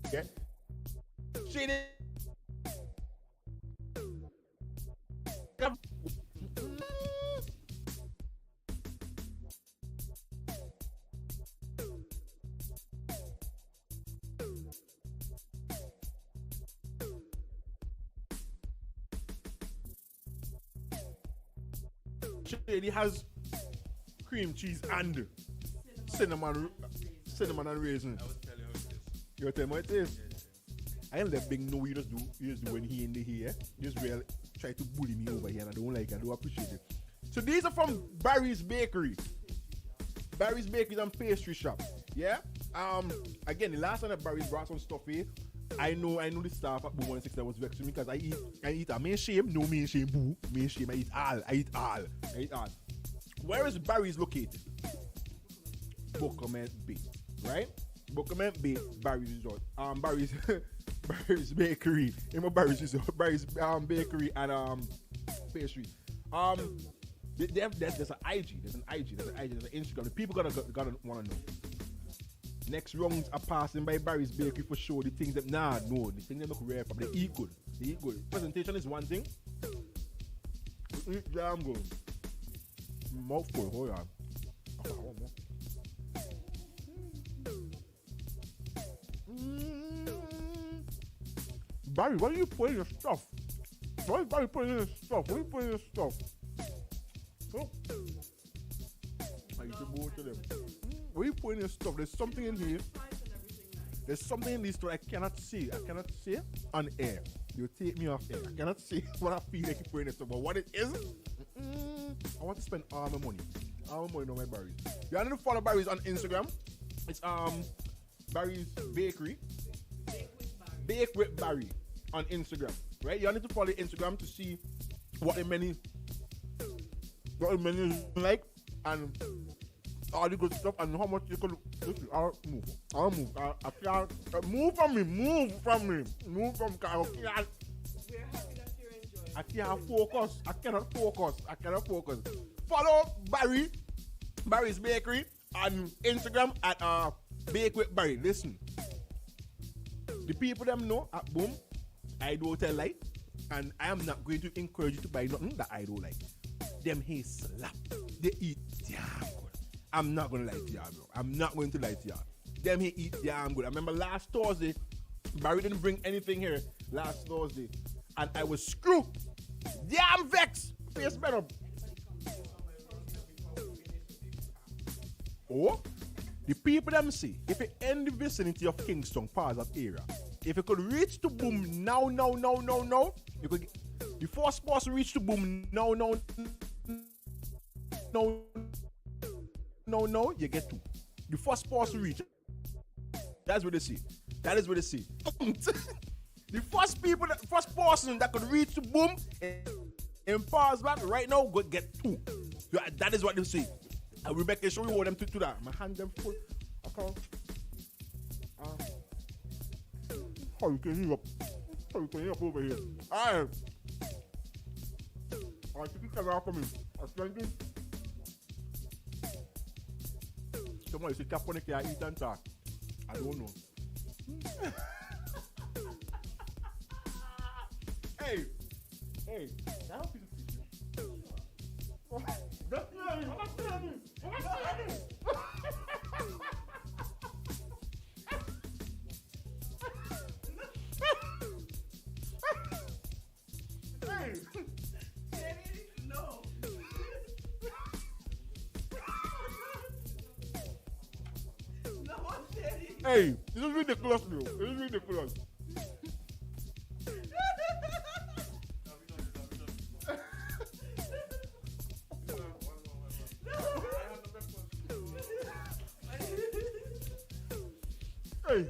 S21: Okay. Shady. Shady has cream cheese and cinnamon and raisin. You tell me what it is? I ain't that big no you just do when he in the here. You just really try to bully me over here and I don't like it. I don't appreciate it. So these are from Barry's Bakery. Barry's Bakery and Pastry Shop. Yeah? Again, the last time that Barry's brought some stuff here, I know the staff at Boom 106 that was vexing me because I eat a main shame, no main shame, boo. Main shame, I eat all. Where is Barry's located? Bookament Bay, right? Bookament Bay, Barry's Resort. Barry's Bakery. Barry's Resort. Barry's Bakery and Pastry. There's an IG. There's an Instagram. The people gotta wanna know. Next rounds are passing by Barry's Bakery for sure. The things that the things that look rare, but they eat good. Presentation is one thing. Eat damn good. Mouthful. Hold on. Barry, what are you putting in your stuff? What is Barry putting in his stuff? What are you putting in your stuff? Oh. I used to go to them. What are you putting in your stuff? There's something in here. There's something in this store I cannot see. I cannot see on air. You take me off air. I cannot see what I feel like you putting in stuff. But what it is, I want to spend all my money. All my money on my Barry's. You need to follow Barry's on Instagram. It's Barry's Bakery. Bake with Barry on Instagram, right? You need to follow Instagram to see what the menu is like and all the good stuff and how much you could. I'll move. I can't move from me. Move from Carol. I can't focus. I cannot focus. Follow Barry's Bakery on Instagram at Bake with Barry. Listen. The people them know at Boom, I don't tell lie, and I am not going to encourage you to buy nothing that I don't like. Them hay slap. They eat damn good. I'm not going to lie to y'all, bro. I'm not going to lie to y'all. Them hay eat damn good. I remember last Thursday, Barry didn't bring anything here last Thursday, and I was screwed. Damn vex. Face better. Oh? The people them see, if you end the vicinity of Kingston, parts of area, if you could reach to Boom now, you could get, the first person reach to Boom now, you get two. The first person reach, that's what they see. That is what they see. The first person that could reach to Boom in Parsback right now, go get two. That is what they see. And Rebecca, show me what them to that. My hand them full. Okay. How you can heat up over here. Alright. Alright, take the camera from me. I stand in. Come on, you see Capone can eat and talk. I don't know. Hey, that help you to teach you. That's me.
S6: No.
S21: Hey, this is ridiculous, bro. This is ridiculous. Hey.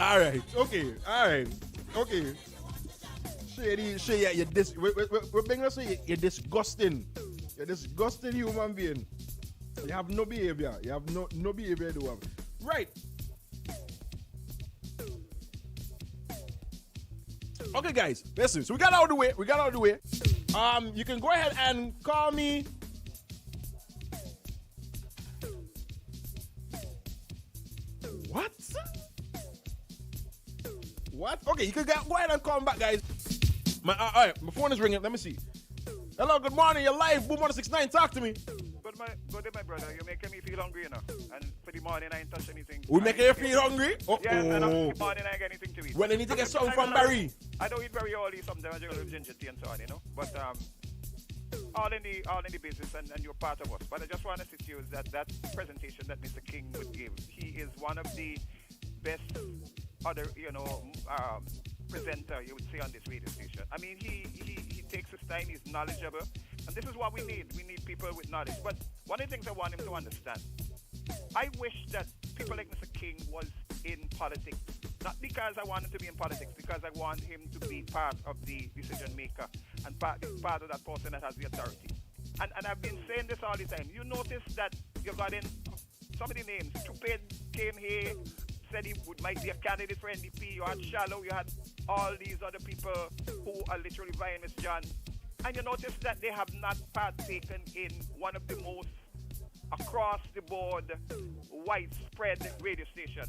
S21: All right. Okay. All right. Okay. Shady, yeah, we're being to say you're disgusting. You're a disgusting human being. You have no behavior. You have no behavior to have. Right. Okay, guys. Listen. So we got out of the way. You can go ahead and call me. What? What? Okay, you can go ahead and call me back, guys. All right, my phone is ringing. Let me see. Hello, good morning. You're live. Boom 169. Talk to me.
S3: Good day, my brother. You're making me feel hungry, you know. And for the morning, I ain't touch anything.
S21: We making you feel hungry?
S3: Yeah, and for the morning, I ain't get anything to eat.
S21: Well, I need to get something from Barry.
S3: I don't eat very early. Sometimes I drink a little ginger tea and so on, you know. But all in the business, and you're part of us. But I just want to say to you is that presentation that Mr. King would give, he is one of the best other, presenter you would say on this radio station. I mean, he takes his time, he's knowledgeable, and this is what we need. We need people with knowledge. But one of the things I want him to understand, I wish that people like Mr. King was in politics. Not because I want him to be in politics, because I want him to be part of the decision maker and part of that person that has the authority. And I've been saying this all the time. You notice that you got in some of the names. Stupid came here, said he might be a candidate for NDP. You had Shallow, you had all these other people who are literally vying with John. And you notice that they have not partaken in one of the most across-the-board, widespread radio station.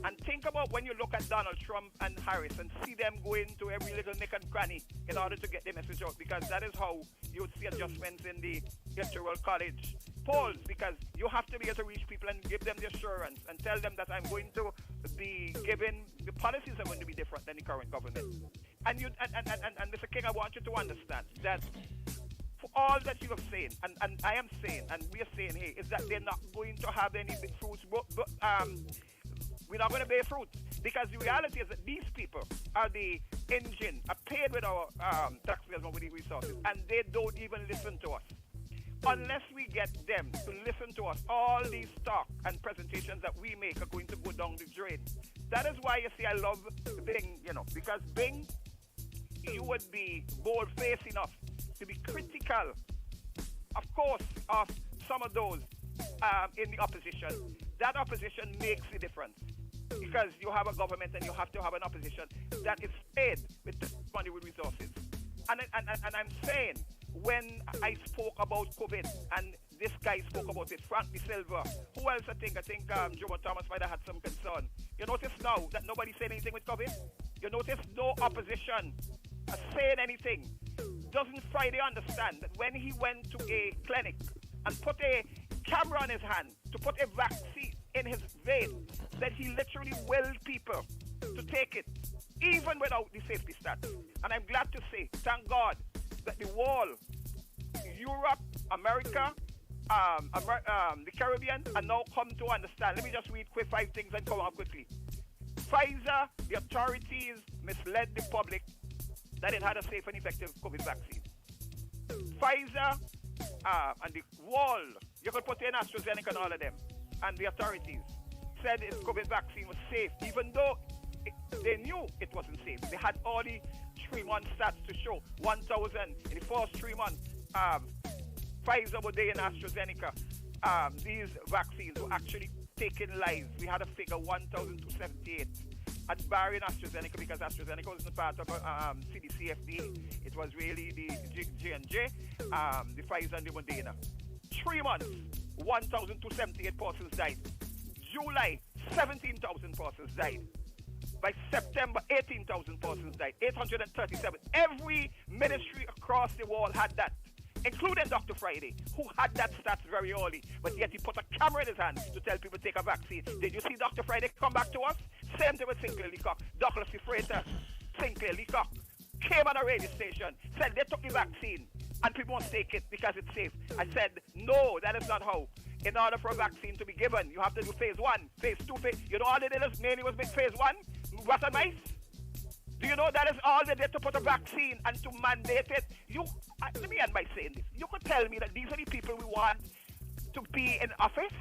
S3: And think about when you look at Donald Trump and Harris and see them go into every little nick and cranny in order to get their message out, because that is how you would see adjustments in the electoral college polls, because you have to be able to reach people and give them the assurance and tell them that I'm going to be given, the policies are going to be different than the current government. And Mr. King, I want you to understand that for all that you have said, and I am saying, and we are saying here, is that they're not going to have any big fruits, we're not going to bear fruit, because the reality is that these people are the engine, are paid with our taxpayers' money resources, and they don't even listen to us. Unless we get them to listen to us, all these talk and presentations that we make are going to go down the drain. That is why you see I love Bing, because Bing, you would be bold-faced enough to be critical, of course, of some of those in the opposition. That opposition makes a difference, because you have a government and you have to have an opposition that is paid with money, with resources. And I'm saying, when I spoke about COVID and this guy spoke about it, Frank De Silva, who else I think Joe Thomas might have had some concern. You notice now that nobody said anything with COVID? You notice no opposition saying anything. Doesn't Friday understand that when he went to a clinic and put a camera on his hand to put a vaccine in his vein, that he literally willed people to take it, even without the safety stats? And I'm glad to say, thank God, that the world, Europe, America, the Caribbean, are now come to understand. Let me just read quick 5 things and come up quickly. Pfizer, the authorities misled the public that it had a safe and effective COVID vaccine. Pfizer and the world, you could put in AstraZeneca and all of them, and the authorities said its COVID vaccine was safe, even though they knew it wasn't safe. They had all the 3-month stats to show 1,000 in the first 3 months. Pfizer, Moderna, and AstraZeneca, these vaccines were actually taking lives. We had a figure 1,278 at Barry and AstraZeneca, because AstraZeneca wasn't part of CDC, FDA. It was really the J&J, the Pfizer and the Moderna. 3 months, 1,278 persons died. July, 17,000 persons died. By September, 18,000 persons died. 837. Every ministry across the world had that, including Dr. Friday, who had that stats very early, but yet he put a camera in his hand to tell people to take a vaccine. Did you see Dr. Friday come back to us? Same thing with Sinclair Leacock. Douglas Freitas, Sinclair Leacock, came on a radio station, said they took the vaccine and people won't take it because it's safe. I said, no, that is not how. In order for a vaccine to be given, you have to do phase 1, phase 2, you know all they did is mainly was make phase 1, rat and mice. Do you know that is all they did to put a vaccine and to mandate it? Let me end by saying this. You could tell me that these are the people we want to be in office?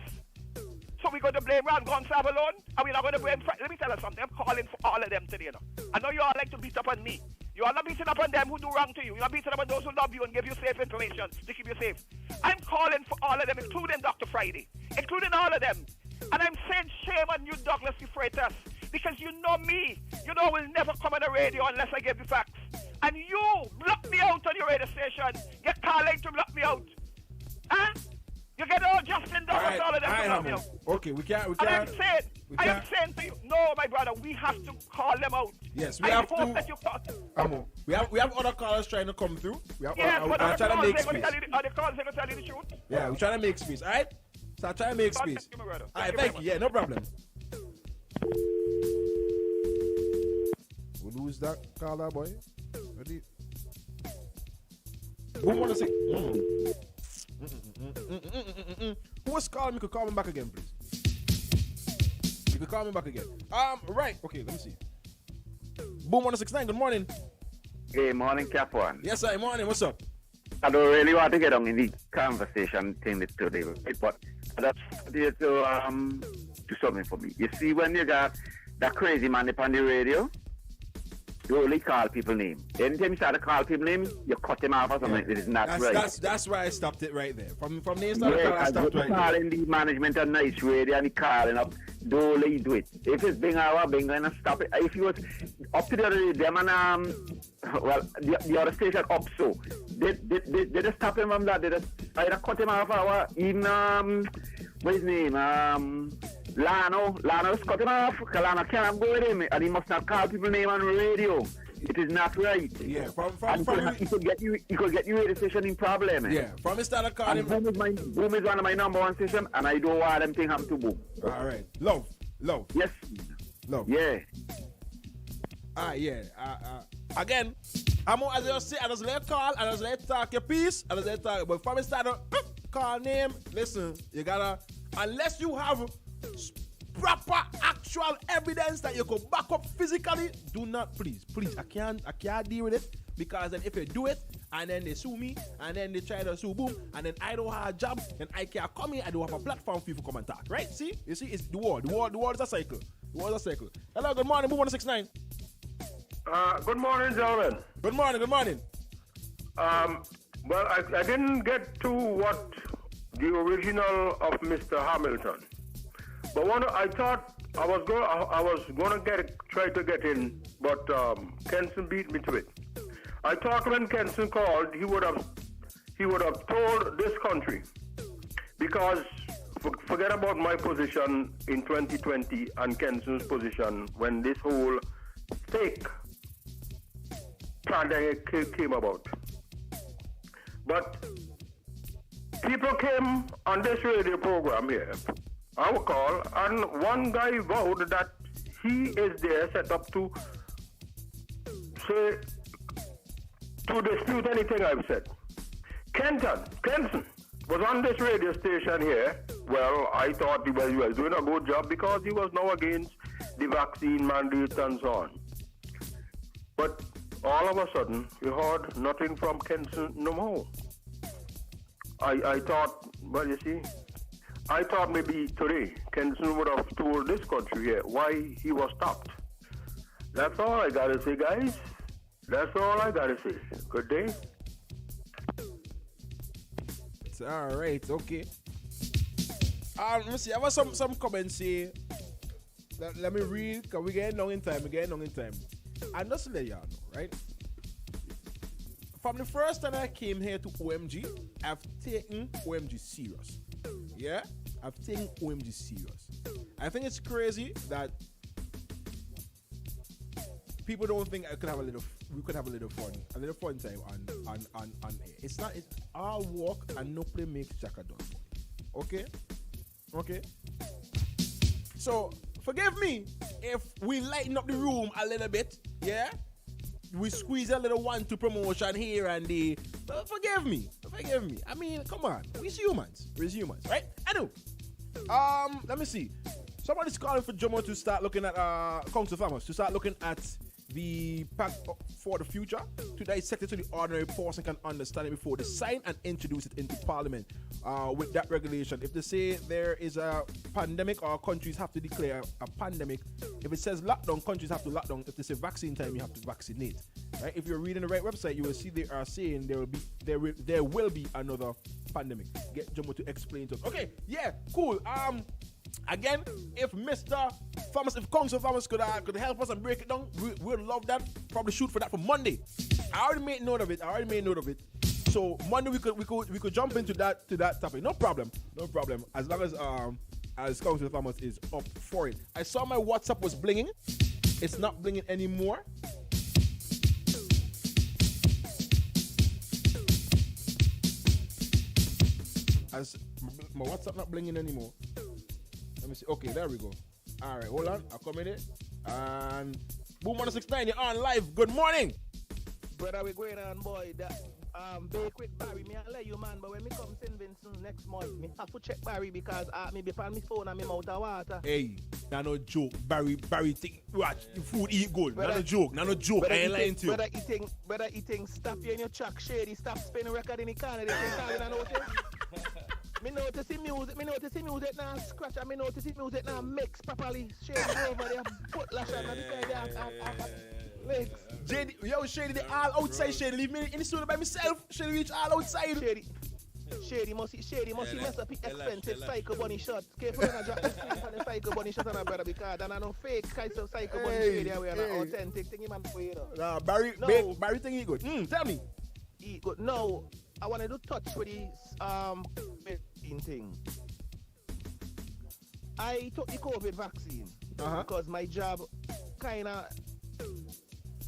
S3: So we're going to blame Ron Gonsalves alone? And we're not going to blame... Let me tell you something. I'm calling for all of them today, you know. I know you all like to beat up on me. You are not beating up on them who do wrong to you. You're not beating up on those who love you and give you safe information to keep you safe. I'm calling for all of them, including Dr. Friday. Including all of them. And I'm saying shame on you, Douglas Freitas. Because you know me. You know I will never come on the radio unless I give you facts. And you block me out on your radio station. You're calling to block me out. Huh? You get all Justin Douglas, all of them to block me out.
S21: Okay, we can't.
S3: And I'm saying to you, no, my brother, we have to call them out.
S21: Yes, we have to.
S3: That you call.
S21: We have other callers trying to come through.
S3: Yes, but
S21: I'm trying to make space.
S3: Are the calls going to tell you the truth?
S21: Yeah, we're trying to make space, alright? So I'm trying to make space. Alright, thank you. Yeah, no problem. We lose that caller, boy. Ready? Who want to say? Who was calling me? Could call me back again, please. You could call me back again. Right. Okay, let me see. Boom 169, good morning.
S4: Hey, morning, Cap One.
S21: Yes, sir, morning. What's up?
S4: I don't really want to get on in the conversation thing today, right? But I just wanted to do something for me. You see, when you got that crazy man up on the radio, you only call people name. Anytime you start to call people name, you cut them off or something. It is not right.
S21: That's why I stopped it right there. From the start, I stopped right there.
S4: Calling the management of Nice Radio and calling up, don't let you do it. If it's being hour, being gonna stop it. If you was up to the other day, them and the other station up so they just stop him from that. They just either cut him off or even what's his name? Lano just cut him off because Lano can't go with him and he must not call people name on the radio. It is not right.
S21: Yeah,
S4: he could get you radio station in problem.
S21: Yeah, from the start of calling
S4: Boom is one of my number one station and I don't want them thing happen to Boom.
S21: Alright. Love.
S4: Yes.
S21: Love.
S4: Yeah.
S21: Yeah. Again, I'm as I say, I just let call, I just let talk your piece, I just let talk. But from the start of call name, listen, you gotta, unless you have proper actual evidence that you can back up physically, do not, please, I can't deal with it, because then if you do it and then they sue me and then they try to sue Boom and then I don't have a job and I can't come here, I don't have a platform for you to come and talk, right? See, you see, it's the world is a cycle. Hello, good morning, Boom 169.
S11: Good morning, gentlemen.
S21: Good morning.
S11: Well, I didn't get to what the original of Mr. Hamilton. But I thought I was going to try to get in, but Kenson beat me to it. I thought when Kenson called, he would have told this country, because forget about my position in 2020 and Kenson's position when this whole fake pandemic came about. But people came on this radio program here, our call, and one guy vowed that he is there set up to say, to dispute anything I've said. Kenson was on this radio station here. Well, I thought he was doing a good job because he was now against the vaccine mandates and so on. But all of a sudden, we heard nothing from Kenson no more. I thought, well, you see, I thought maybe today Kenson would have told this country here why he was stopped. That's all I gotta say, guys. That's all I gotta say. Good day.
S21: It's all right, okay. Let me see. I have some comments here. Let me read, because we're getting long in time. And just to let y'all know, right? from the first time I came here to OMG, I've taken OMG serious. Yeah? I've taken OMG serious. I think it's crazy that people don't think we could have a little fun time on air. It's all work and no play makes Jack a done. Okay? So forgive me if we lighten up the room a little bit, yeah? We squeeze a little 1-2 promotion here and there. But forgive me. I mean, come on. We're humans, right? I know. Let me see. Somebody's calling for Jomo to start looking at Council Farmers, to start looking at the Pact for the Future, to dissect it so the ordinary person can understand it before they sign and introduce it into Parliament. With that regulation, if they say there is a pandemic or countries have to declare a pandemic, if it says lockdown, countries have to lockdown. If they say vaccine time, you have to vaccinate. Right? If you're reading the right website, you will see they are saying there will be another pandemic. Get Jomo to explain to us. Okay, yeah, cool. Again, if Mr. Farmers, if Council Farmers could help us and break it down, we'd love that. Probably shoot for that for Monday. I already made note of it. So Monday we could jump into that topic. No problem. As long as Council Farmers is up for it. I saw my WhatsApp was blinging. It's not blinging anymore. As my WhatsApp not blinging anymore. Let me see. Okay, there we go. All right, hold on. I'll come in it. And Boom 169, you're on live. Good morning.
S1: Brother, we going on, boy. Bake with Barry. Me I let you, man. But when me come St. Vincent next month, me have to check Barry because me be on my phone and me mouth of water.
S21: Hey, no joke. Barry think watch the food eat good. No joke. I ain't lying to you.
S1: Brother eating stop you in your truck, shady. Stop spinning record in the corner. They think I notice. Me notice the music now scratch and me notice the music now mix properly. Shady over there, put lash on the legs.
S21: JD, Shady, they all outside. Shady, leave me in the studio by myself. Shady reach all outside.
S1: Shady must mess up the expensive Psycho Bunny shot. Careful when I drop the screen on the Psycho Bunny shot on a brother because I know fake kinds of Psycho Bunny Shady are an authentic thing man for you know.
S21: Nah, Barry think eat good. Tell me.
S1: Eat good. No, I wanted to touch with this vaccine thing. I took the COVID vaccine because my job kinda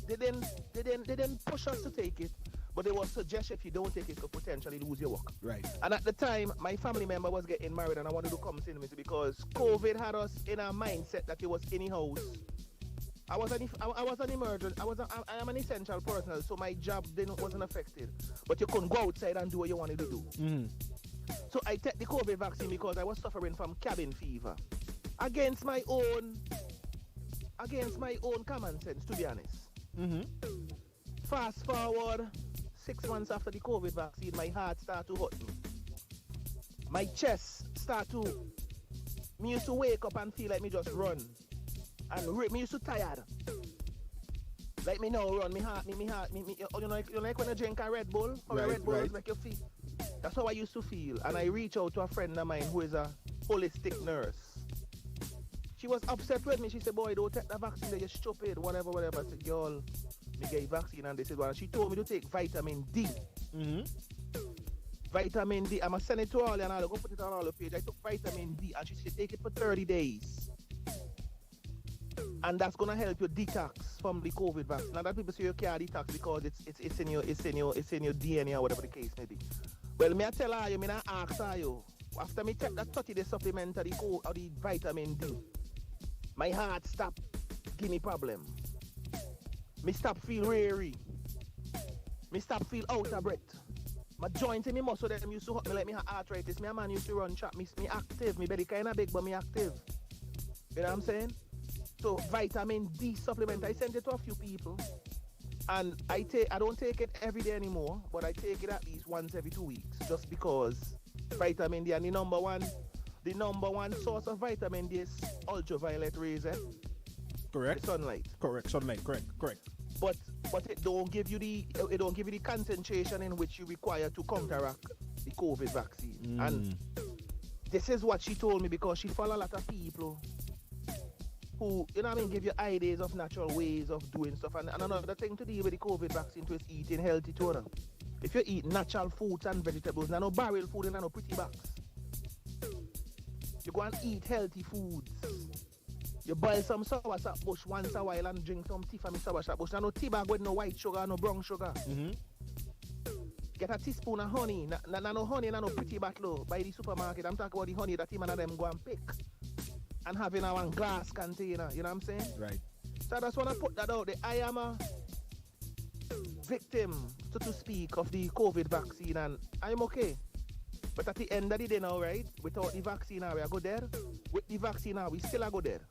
S1: they didn't push us to take it, but they was suggest if you don't take it, you could potentially lose your work.
S21: Right.
S1: And at the time, my family member was getting married, and I wanted to come see me because COVID had us in a mindset that it was in the house. I was an emergent. I am an essential person, so my job wasn't affected. But you couldn't go outside and do what you wanted to do.
S21: Mm-hmm.
S1: So I took the COVID vaccine because I was suffering from cabin fever, against my own common sense, to be honest.
S21: Mm-hmm.
S1: Fast forward 6 months after the COVID vaccine, my heart started to hurt me. My chest started to. Me used to wake up and feel like me just run. And me used to tired. Like me now run, me heart, you know, like when you drink a Red Bull, or a Red Bull is like your feet. That's how I used to feel. And I reached out to a friend of mine who is a holistic nurse. She was upset with me. She said, boy, don't take the vaccine, you're stupid, whatever. I said, girl, me get vaccine. And they said, well, she told me to take vitamin D.
S21: Mm-hmm.
S1: Vitamin D. I'm going to send it to all and I'll go put it on all the page. I took vitamin D and she said, take it for 30 days. And that's going to help you detox from the COVID vaccine. Now that people say you can't detox because it's in your DNA or whatever the case may be. Well, me I tell her, you, me I ask her, you, after me take that 30-day supplement of the vitamin D, my heart stop give me problem. Me stop feel weary. Me stop feel out of breath. My joints in me muscle them used to hurt me like me have arthritis. Me a man used to run trap. Me active. Me belly kinda big but me active. You know what I'm saying? So vitamin D supplement, I sent it to a few people. And I don't take it every day anymore, but I take it at least once every 2 weeks. Just because vitamin D and the number one source of vitamin D is ultraviolet rays,
S21: Correct.
S1: The sunlight.
S21: Correct. Sunlight. Correct.
S1: But it don't give you the concentration in which you require to counteract the COVID vaccine. And this is what she told me because she follow a lot of people who, you know what I mean, give you ideas of natural ways of doing stuff. And another thing to deal with the COVID vaccine too is eating healthy too. No? If you eat natural fruits and vegetables, no barrel food and no pretty box. You go and eat healthy foods. You boil some soursop bush once a while and drink some tea from the soursop bush. No tea bag with no white sugar, no brown sugar. Get a teaspoon of honey. No honey, no pretty bottle by the supermarket. I'm talking about the honey that him and them go and pick. And have in a one glass container. You know what I'm saying?
S21: Right.
S1: So I just want to put that out there. I am a victim, so to speak, of the COVID vaccine, and I'm okay. But at the end of the day now, right, without the vaccine now, we go there. With the vaccine now, we still go there.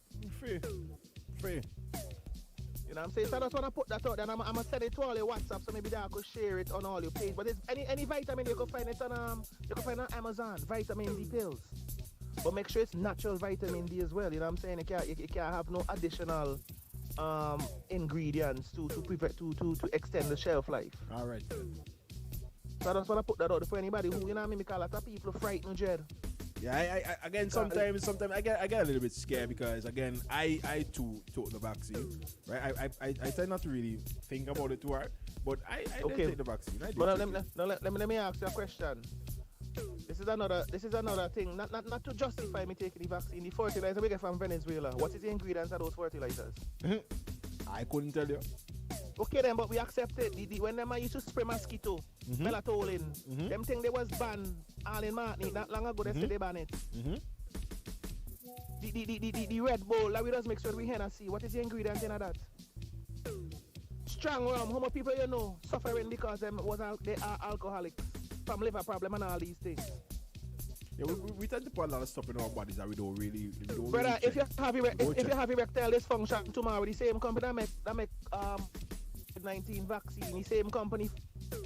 S21: Free.
S1: You know what I'm saying? So I just want to put that out there, and I'm going to send it to all your WhatsApp, so maybe I could share it on all your page. But there's any vitamin, you can find it on Amazon, vitamin D pills. But make sure it's natural vitamin D as well. You know what I'm saying? You can't have no additional ingredients to extend the shelf life.
S21: All right.
S1: So I just want to put that out there for anybody who, you know what I mean, because a lot of people frightened, Jed.
S21: Yeah, I again, sometimes I get a little bit scared because, again, I too took the vaccine, right? I tend not to really think about it too hard, but I did take the vaccine.
S1: But let me ask you a question. This is another thing. Not to justify me taking the vaccine. The fertilizer we get from Venezuela. What is the ingredients of those fertilizers?
S21: I couldn't tell you.
S1: Okay then, but we accept it. When them used to spray mosquito, melatonin, them thing they was banned all in Martinique not long ago. They said they ban it. The Red Bull that we just make sure we Hennessy. What is the ingredient in that? Strong rum. How many people you know suffering because they are alcoholics from liver problem and all these things?
S21: Yeah, we tend to put a lot of stuff in our bodies that we don't really.
S1: Brother, if you have erectile dysfunction tomorrow, the same company that make COVID-19 vaccine, the same company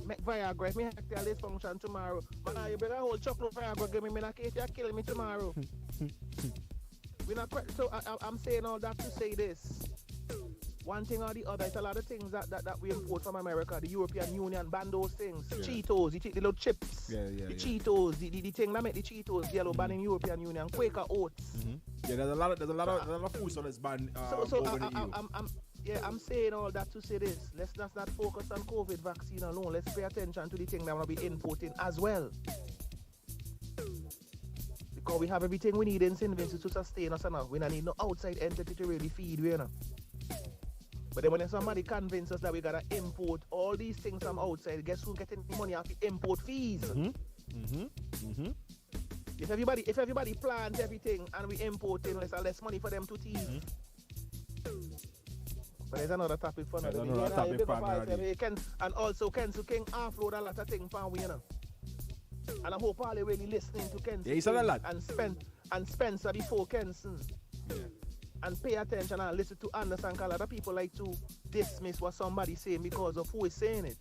S1: make Viagra. If me erectile dysfunction tomorrow, man, you better hold chocolate Viagra, give me in case you kill me tomorrow. We not so I'm saying all that to say this. One thing or the other, it's a lot of things that we import from America. The European Union ban those things. Yeah. Cheetos, the little chips. The Cheetos, the thing that make the Cheetos yellow ban in European Union. Quaker oats.
S21: Yeah, there's a lot of food so that's banned over in the EU.
S1: I'm saying all that to say this. Let's not focus on COVID vaccine alone. Let's pay attention to the thing that we'll be importing as well. Because we have everything we need in St. Vincent to sustain us enough. We don't need no outside entity to really feed, you know. But then when somebody convinces us that we gotta import all these things from outside, guess who's getting the money off the import fees? If everybody plants everything and we import it, less money for them to tease. But there's another topic for another day. And also Kensu King offload a lot of things from we, you know. And I hope all they really listening to Kensu.
S21: Yeah, he said a lot.
S1: And Spencer before Kenson. Yeah. And pay attention and listen to understand, because a lot of people like to dismiss what somebody's saying because of who is saying it.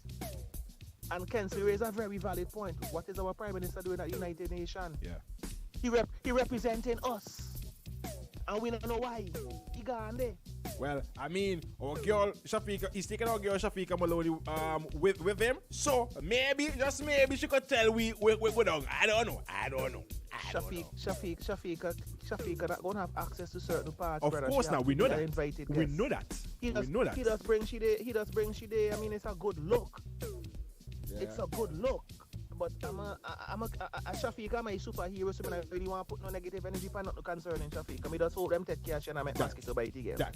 S1: And Kensley raised a very valid point. What is our Prime Minister doing at United Nations?
S21: Yeah.
S1: He representing us. And we don't know why. He gone there.
S21: Well, I mean, our girl Shafika, he's taking our girl Shafika Maloney with him. So maybe, just maybe, she could tell we go down. I don't know.
S1: Shafika not gonna have access to certain parts.
S21: Of course, now we know that.
S1: We know that. He does bring she there. I mean, it's a good look. Yeah. It's a good look. But I'm a Shafika, my superhero, so I really want to put no negative energy for not concerning Shafika. I just hope them take care and I make mosquito bite again.
S21: That.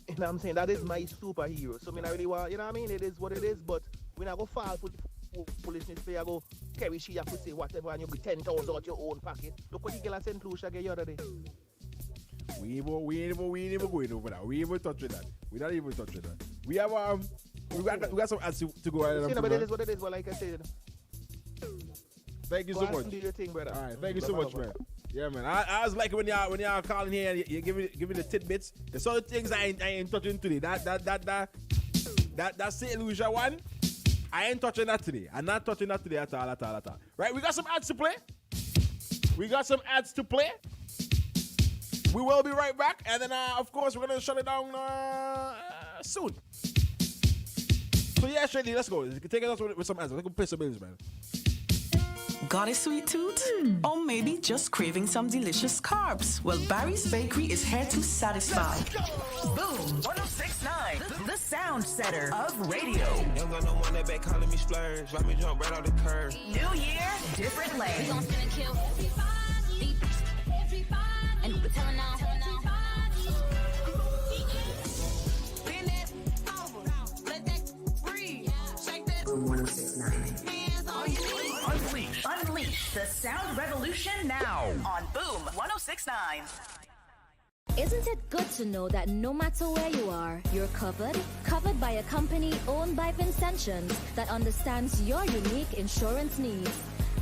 S1: You know what I'm saying? That is my superhero. So I really want, you know what I mean? It is what it is, but we not go fall for the foolishness. I go carry she have to say whatever and you get 10,000 out your own pocket. Look what the girl at St. Lucia get the other day.
S21: We ain't even going over that. We ain't even touching that. We're not even touching that. We have we got some ads to go ahead.
S1: But it is what it is. But like I said,
S21: thank you so much.
S1: Do your thing, brother.
S21: All right, thank you so much, man. Yeah, man. I was like when y'all calling here, you give me the tidbits. The sort of things I ain't touching today. That St. Lucia one, I ain't touching that today. I'm not touching that today at all. Right? We got some ads to play. We will be right back, and then of course we're gonna shut it down soon. So yeah, Shady, let's go. Take us with some ads. Let's go pay some bills, man.
S8: Got a sweet tooth? Or maybe just craving some delicious carbs? Well, Barry's Bakery is here to satisfy.
S12: Boom 1069, the sound setter of radio.
S18: Young got no one that back calling me splurge. Let me jump right out the curve.
S12: New year, different lane.
S9: We gon' spin and kill everybody. And we're telling all. Bend it over, let that breathe. Shake that.
S13: Boom 1069.
S12: Unleash the sound revolution now on Boom 1069.
S23: Isn't it good to know that no matter where you are, you're covered? Covered by a company owned by Vincentians that understands your unique insurance needs.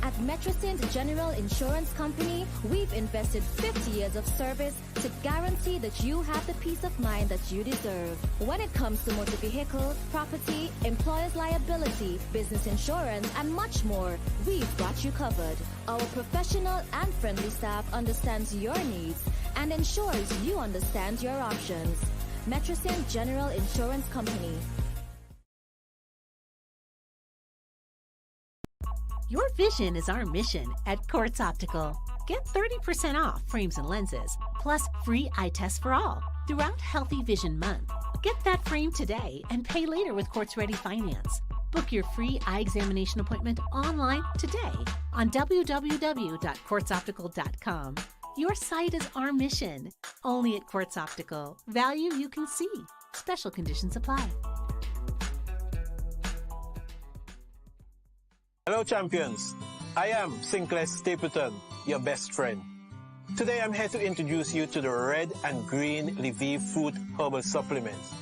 S23: At Metrosint General Insurance Company, we've invested 50 years of service to guarantee that you have the peace of mind that you deserve. When it comes to motor vehicle, property, employer's liability, business insurance, and much more, we've got you covered. Our professional and friendly staff understands your needs and ensures you understand your options. Metrosint General Insurance Company.
S24: Your vision is our mission at Quartz Optical. Get 30% off frames and lenses, plus free eye tests for all throughout Healthy Vision Month. Get that frame today and pay later with Quartz Ready Finance. Book your free eye examination appointment online today on www.quartzoptical.com. Your sight is our mission. Only at Quartz Optical. Value you can see. Special conditions apply.
S25: Hello champions, I am Sinclair Stapleton, your best friend. Today I'm here to introduce you to the red and green Lviv fruit herbal supplements.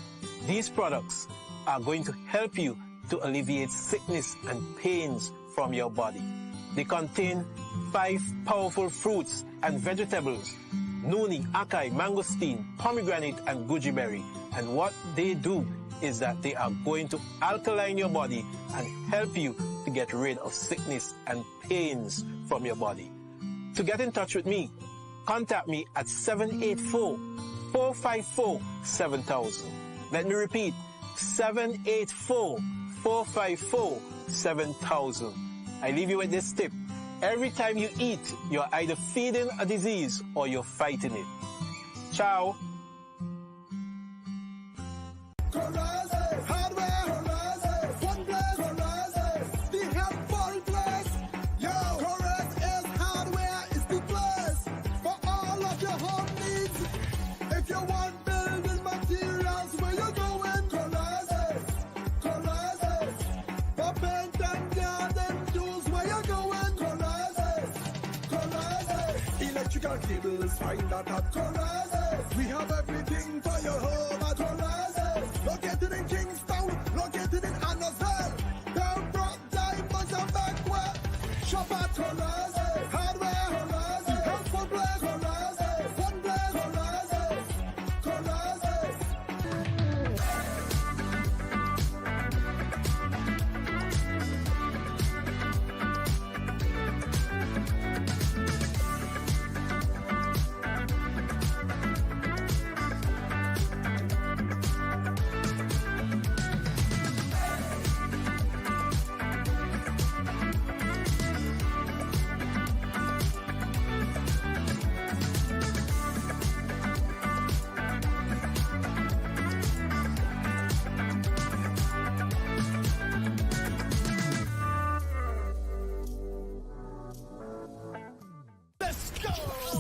S25: These products are going to help you to alleviate sickness and pains from your body. They contain 5 powerful fruits and vegetables: noni, acai, mangosteen, pomegranate and goji berry. And what they do is that they are going to alkaline your body and help you to get rid of sickness and pains from your body. To get in touch with me, contact me at 784-454-7000. Let me repeat, 784-454-7000. I leave you with this tip. Every time you eat, you're either feeding a disease or you're fighting it. Ciao.
S17: Cables, find that at Corazes. We have everything for your home at Corazes. Located in Kingstown, located in Annisville. Down Brock, Diamonds and Backwell. Shop at Corazes. Hardware Corazes. House for Black Corazes. Fun Black Corazes. Corazes.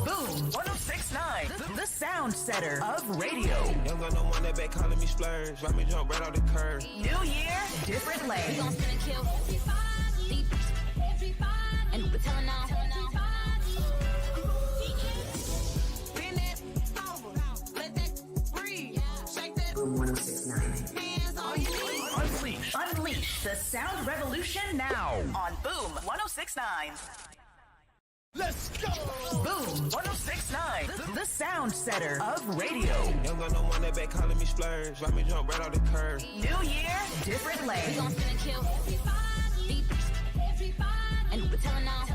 S12: Boom 1069, the sound setter of radio.
S18: Young got no one that back calling me splurge. Let me jump right out the curve.
S12: New year, different lane.
S9: We gon' spin and kill everybody. And we're telling all. Bend it over, let that breathe. Shake that.
S13: Boom 1069.
S9: Hands on your knees.
S12: Unleash. Unleash the sound revolution now on Boom 1069.
S17: Let's go!
S12: Boom 1069, the sound setter of radio.
S18: Young got no one that back calling me splurge. Let me jump right out the curve.
S12: New year, different lane.
S9: We gon' spin and kill everybody. And we're telling all.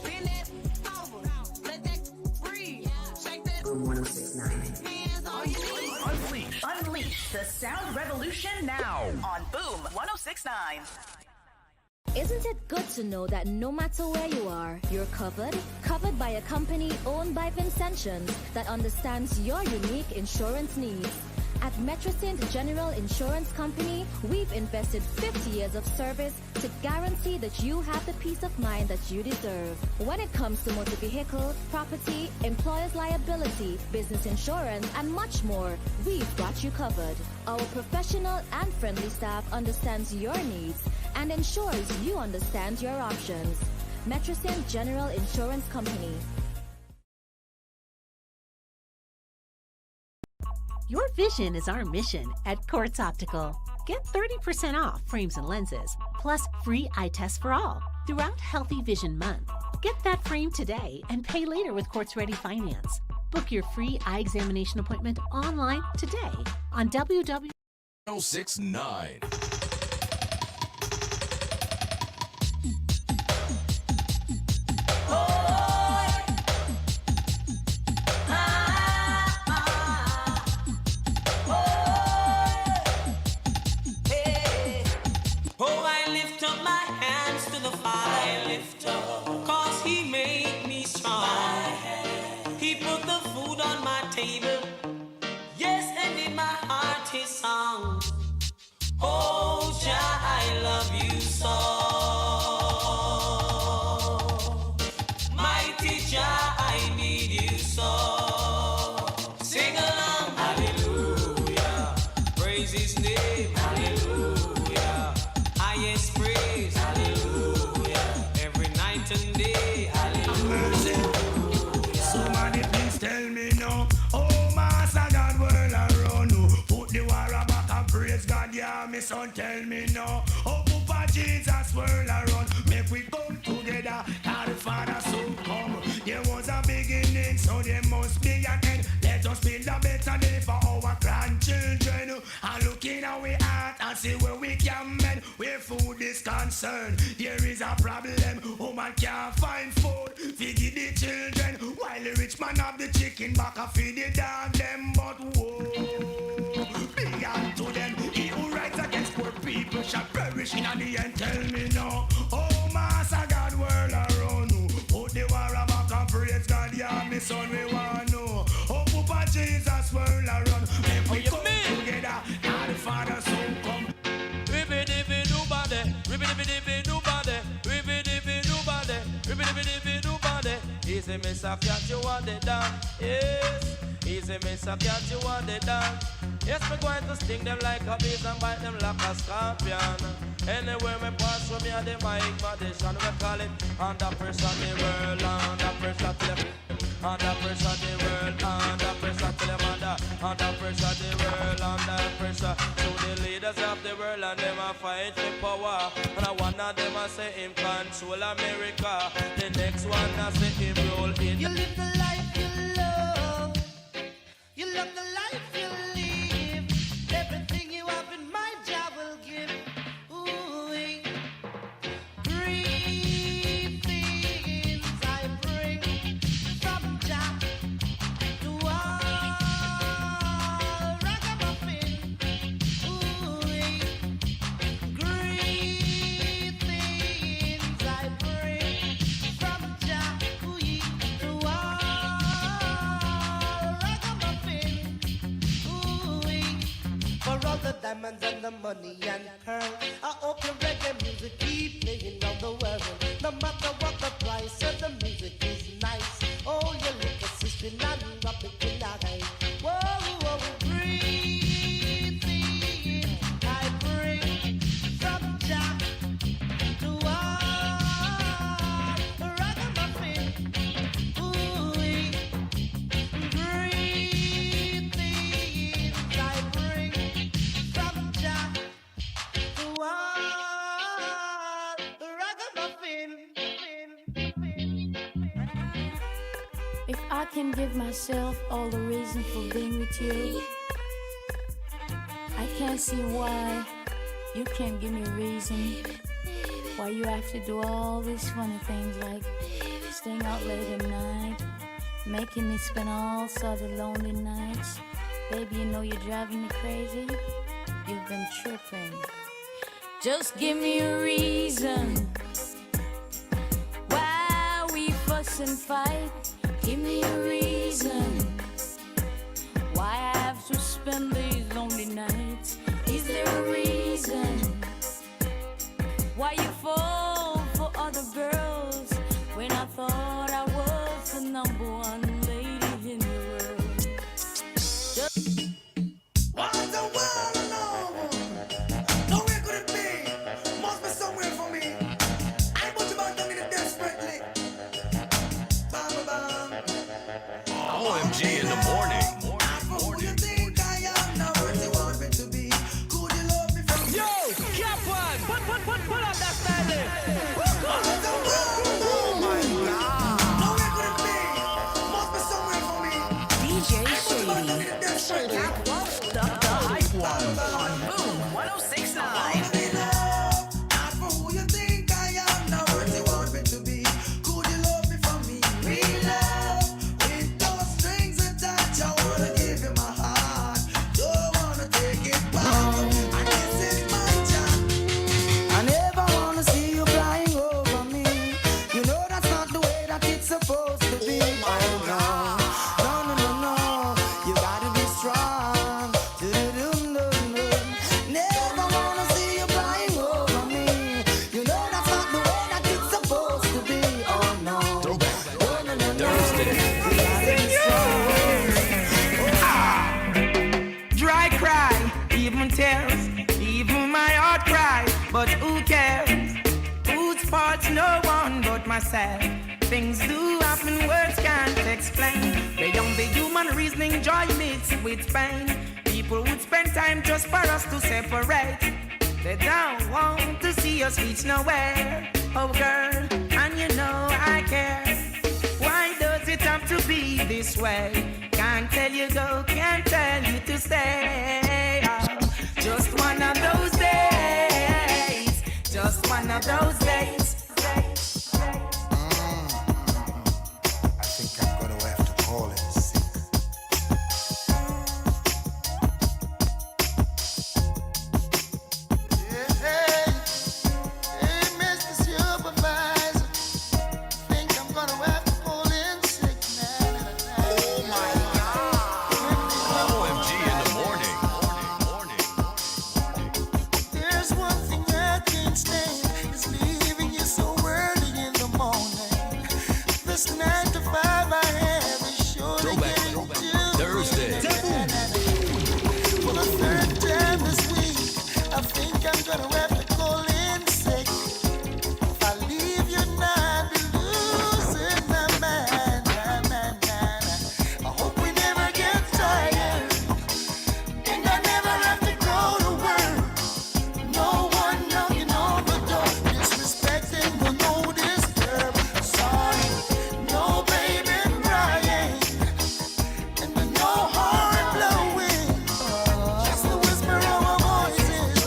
S9: Bend it over, let that breathe. Shake that.
S13: Boom 1069.
S9: Hands on your knees.
S12: Unleash the sound revolution now on Boom 1069.
S23: Isn't it good to know that no matter where you are, you're covered? Covered by a company owned by Vincentians that understands your unique insurance needs. At Metrosint General Insurance Company, we've invested 50 years of service to guarantee that you have the peace of mind that you deserve. When it comes to motor vehicle, property, employer's liability, business insurance, and much more, we've got you covered. Our professional and friendly staff understands your needs and ensures you understand your options. Metrosint General Insurance Company.
S24: Your vision is our mission at Quartz Optical. Get 30% off frames and lenses, plus free eye tests for all throughout Healthy Vision Month. Get that frame today and pay later with Quartz Ready Finance. Book your free eye examination appointment online today on
S2: www.069.
S6: Oh, Jah, I love you so. Mighty Jah, I need you so. Sing along, hallelujah. Praise his name, hallelujah. Highest praise, hallelujah. Every night and day, hallelujah.
S17: So many things tell me no. Oh, Master God, world around you. Put the war back and praise God, yeah, me son tell me no. Oh, Papa Jesus, world around. Make we come together, call the Father soon come. There was a beginning, so there must be an end. Let us build a better day for our grandchildren. And look in our heart and see where we can mend. Where food is concerned, there is a problem. Woman can't find food, feed the children. While the rich man have the chicken back and feed the dog them. But whoa, be unto them. He who writes against poor people shall perish in the end. Tell me no. Oh, Master God, world around you. Put the war back and praise God, yeah, me son, we want to know. Oh, Papa Jesus, world around. If we come together, now the Father soon come.
S15: Ribbidi-bidi-doo-body, ribbidi-bidi-bidi-doo-body, ribbidi-bidi-doo-body, ribbidi-bidi-bidi-doo-body. Easy, Mr. Cat, you want it done. Yes, easy, Mr. Cat, you want it done. Yes, we're going to sting them like a bees and bite them like a scorpion. Anywhere we pass from here, the mic magician, we call it under pressure the world, under pressure to the under pressure the world, under pressure to the under pressure the world, under pressure to the leaders of the world, and them a fight for power. And one of them a say him control America, the next one a say him rule in.
S6: You live the life you love, you love the life you live. Everything you have in mind, Jah will give. Ooh, greetings I bring from Jah to all ragamuffin. Ooh, greetings I bring from Jah to all ragamuffin. For all the diamonds and the money and pearl, I hope your reggae music keep playing around the world. No matter what the price, so the music is nice. Oh, you look at sister and rub it in the eye. Whoa, whoa, greetings I bring from Jah to all ragamuffin. Ooh, greetings I bring from Jah to all ragamuffin.
S10: If I can give myself all the reason for being with you, I can't see why you can't give me a reason why you have to do all these funny things like staying out late at night, making me spend all sorts of lonely nights. Baby, you know you're driving me crazy. You've been tripping. Just give me a reason why we fuss and fight. Give me a reason why I have to spend these lonely nights. Is there a reason why you fall for other girls when I thought I was the number one lady in the world?
S6: What the world alone? Nowhere could it be? Must be somewhere for me. I put you back down in it desperately. Bam, bam.
S2: OMG in the morning.
S6: Who you think I am? Now what you want me to be? Could you love me from
S15: Yo, cap one. Put on that style there.
S6: What the world alone?
S15: Oh my God.
S6: Nowhere could it be? Must be somewhere for me.
S12: DJ
S6: I put you back down in it desperately.
S12: The hype one on Boom 1069.
S6: Ask for who you think I am, now what you want me to be. Could you love me for me? Real love, with those strings attached. I wanna give you my heart, don't wanna take it back. And this is my job. I never wanna see you flying over me. You know that's not the way that it's supposed to be. Oh no, no. You gotta be strong. Do-do-dum-dum-dum. Never wanna see you flying over me. You know that's not the way that it's supposed to be. Oh no. Oh, no.
S15: Dry cry, even tears, even my heart cries. But who cares? Whose fault's no one but myself. Things do happen, words can't explain. Beyond the human reasoning, joy mixed with pain. People would spend time just for us to separate. They don't want to see us reach nowhere. Oh girl, and you know I care. Why does it have to be this way? Can't tell you go, can't tell you to stay. Oh, just one of those days. Just one of those days.
S6: I think I'm gonna have to call it sick. Hey, Mr. Supervisor, think I'm gonna have to call in sick now. Oh my
S2: OMG in the morning.
S6: There's one thing I can't stand, is leaving you so early in the morning. This 9 to 5 I have is sure to
S2: Throwback
S6: get you.
S2: Thursday.
S6: For the third time this week, I think I'm gonna have to call in sick. If I leave you now, I'll be losing my mind. I hope we never get tired, and I never have to go to work. No one knocking on the door, disrespecting the no disturb. Sorry, no baby crying, and the no horn blowing. Just the whisper of our voices.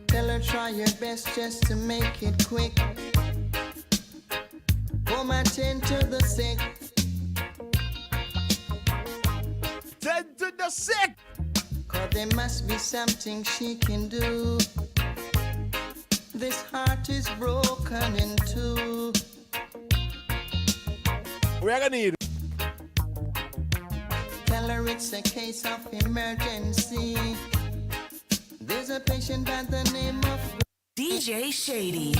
S6: Tell her try your best just to make it quick. Pour my tin to the sick.
S21: Tend to the sick.
S6: Cause there must be something she can do. This heart is broken in two.
S21: We are gonna need.
S6: Tell her it's a case of emergency. There's a patient by the name of
S12: DJ Shady.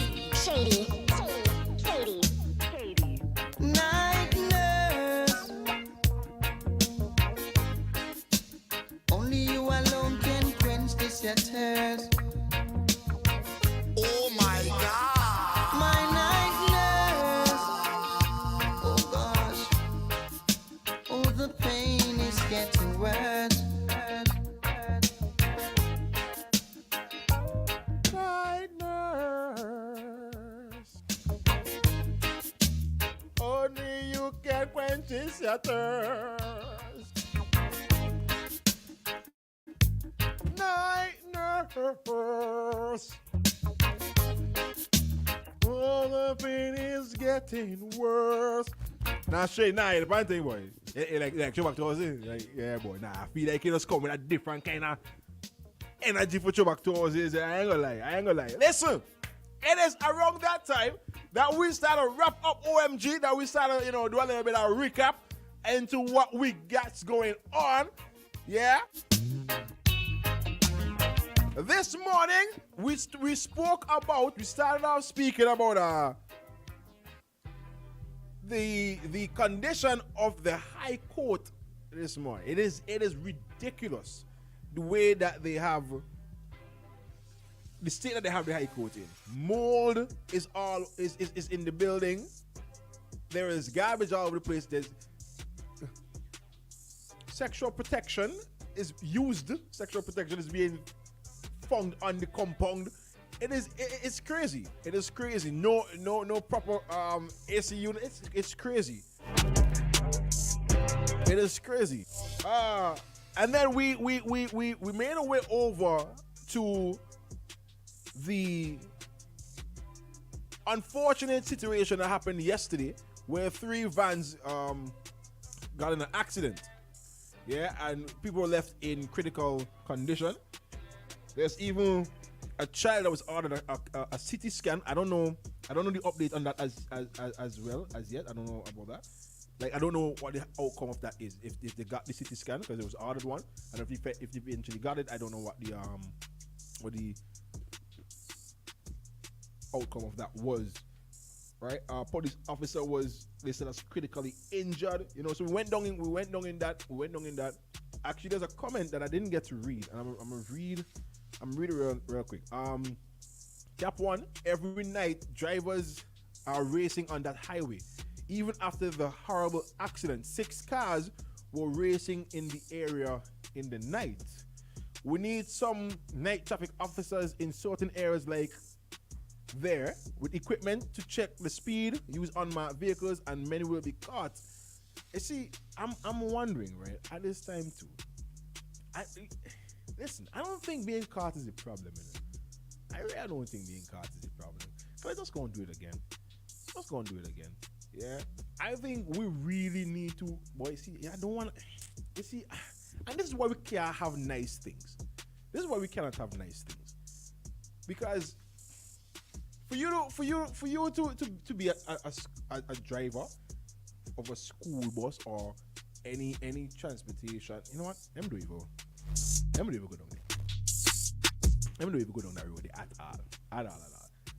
S6: Night Nurse. Only you alone can quench this thirst. Oh my God. My night nurse. Oh gosh. Oh, the pain is getting worse.
S21: Night nurse. Only you can quench this thirst. Night nurse. Oh, the pain is getting worse. Now, straight now, the point thing, boy. Like, show back to us, like, yeah, boy. Nah, I feel like you just come with a different kind of energy for you back towards it. I ain't gonna lie. Listen, it is around that time that we start to wrap up OMG, that we start to, do a little bit of recap into what we got going on. Yeah. This morning, we started off speaking about the condition of the High Court this morning. It is ridiculous the way that they have the state that they have the High Court in. Mold is in the building. There is garbage all over the place. There's sexual protection is used. Sexual protection is being found on the compound. It's crazy. It is crazy. No proper AC unit. It's crazy. It is crazy. And then we made our way over to the unfortunate situation that happened yesterday, where 3 vans got in an accident. Yeah, and people were left in critical condition. There's even a child that was ordered a CT scan. I don't know the update on that as well as yet. I don't know about that. Like, I don't know what the outcome of that is. If they got the CT scan, because it was ordered one, and if they eventually got it, I don't know what the outcome of that was. Right? Police officer was listed as critically injured. So we went down in that. Actually, there's a comment that I didn't get to read, and I'm gonna read real quick. Cap 1, every night drivers are racing on that highway. Even after the horrible accident, 6 cars were racing in the area in the night. We need some night traffic officers in certain areas like there with equipment to check the speed used on my vehicles, and many will be caught. You see, I'm wondering, right, at this time too. Listen, I don't think being caught is a problem. I really don't think being caught is a problem. But just gonna do it again. Yeah, I think we really need to. Boy, see, I don't want to. You see, and this is why we can't have nice things. This is why we cannot have nice things, because for you to be a driver of a school bus or any transportation, you know what? Let me don't even go down there. Let me don't even go down that road at all.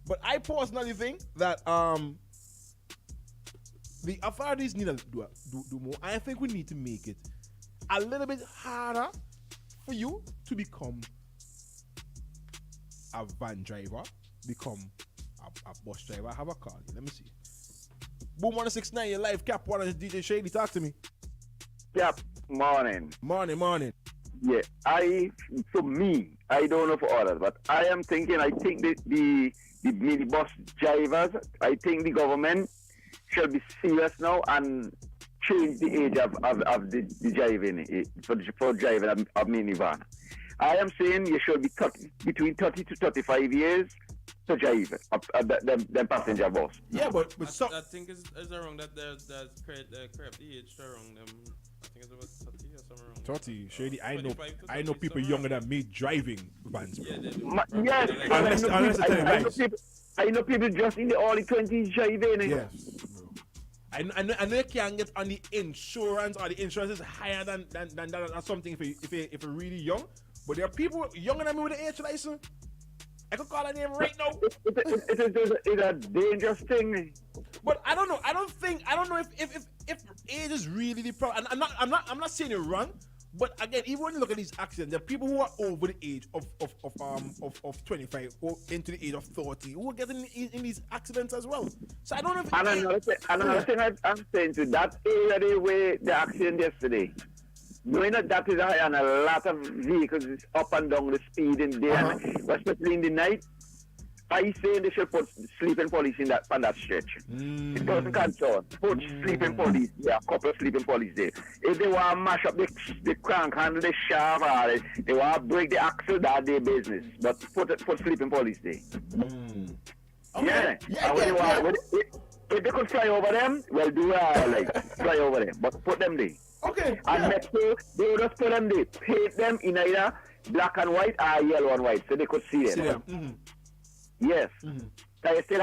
S21: But I personally think that the authorities need to do more. I think we need to make it a little bit harder for you to become a van driver, become a bus driver. Have a call. Let me see. Boom 169, your live Cap 1 and DJ Shady. Talk to me.
S4: Cap, morning.
S21: Morning.
S4: Yeah, for me, I don't know for others, but I think the minibus drivers, I think the government should be serious now and change the age of the driving for driving a minivan. I am saying you should be between 30 to 35 years to drive the passenger bus.
S21: Yeah, but
S7: I think it's around that there's correct the age to around them. I think it's about 30 or something around.
S21: 30, Shady. I know people younger than me driving vans.
S7: Yeah, they do.
S21: Unless
S4: I know people just in the early 20s driving.
S21: Yes. I know you can't get on the insurance, or the insurance is higher than that or something if you're really young. But there are people younger than me with an H license. I could call her name right now.
S4: It's a dangerous thing.
S21: But I don't know. I don't know if age is really the problem. And I'm not saying you're wrong. But again, even when you look at these accidents, there are people who are over the age of 25 or into the age of 30 who are getting in these accidents as well. So I don't know if
S4: another thing I'm saying to that area where the accident yesterday. Knowing that is high and a lot of vehicles is up and down the speed in there, especially in the night. I say they should put sleeping police on that stretch. It doesn't concern. Put sleeping police, a couple of sleeping police there. If they want to mash up the crank handle, the shaft, or they want to break the axle, that's their business. But put sleeping police there.
S21: Okay.
S4: If they could fly over them, well, fly over them. But put them there.
S21: Okay.
S4: And make sure they just put them there. Paint them in either black and white or yellow and white, so they could see them. Yes. So you still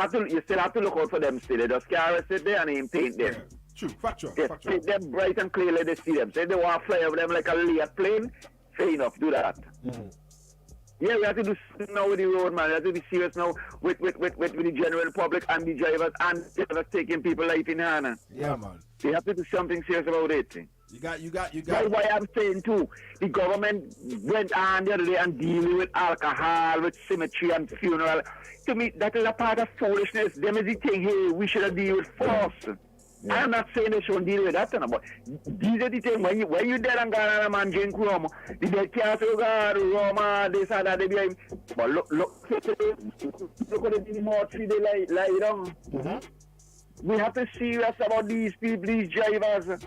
S4: have to look out for them still. They just can't sit there and even paint them.
S21: True, factual.
S4: Yes, paint them bright and clearly they see them. So if they want to fly over them like a Lear plane, fair enough, do that. Yeah, we have to do something now with the road, man. We have to be serious now with the general public and the drivers and drivers taking people life in hand.
S21: Yeah, man.
S4: We have to do something serious about it.
S21: You got.
S4: That's why I'm saying too, the government went on the other day and dealing with alcohol, with cemetery and funeral. To me, that is a part of foolishness. Them is the thing here we should have deal with first. I'm not saying they shouldn't deal with that, but these are the things when you dead and gone and a man drink rum, the dead can't say, God, rum, this and that, they behind. But look at the more tree they lie down. We have to be serious about these people, these drivers.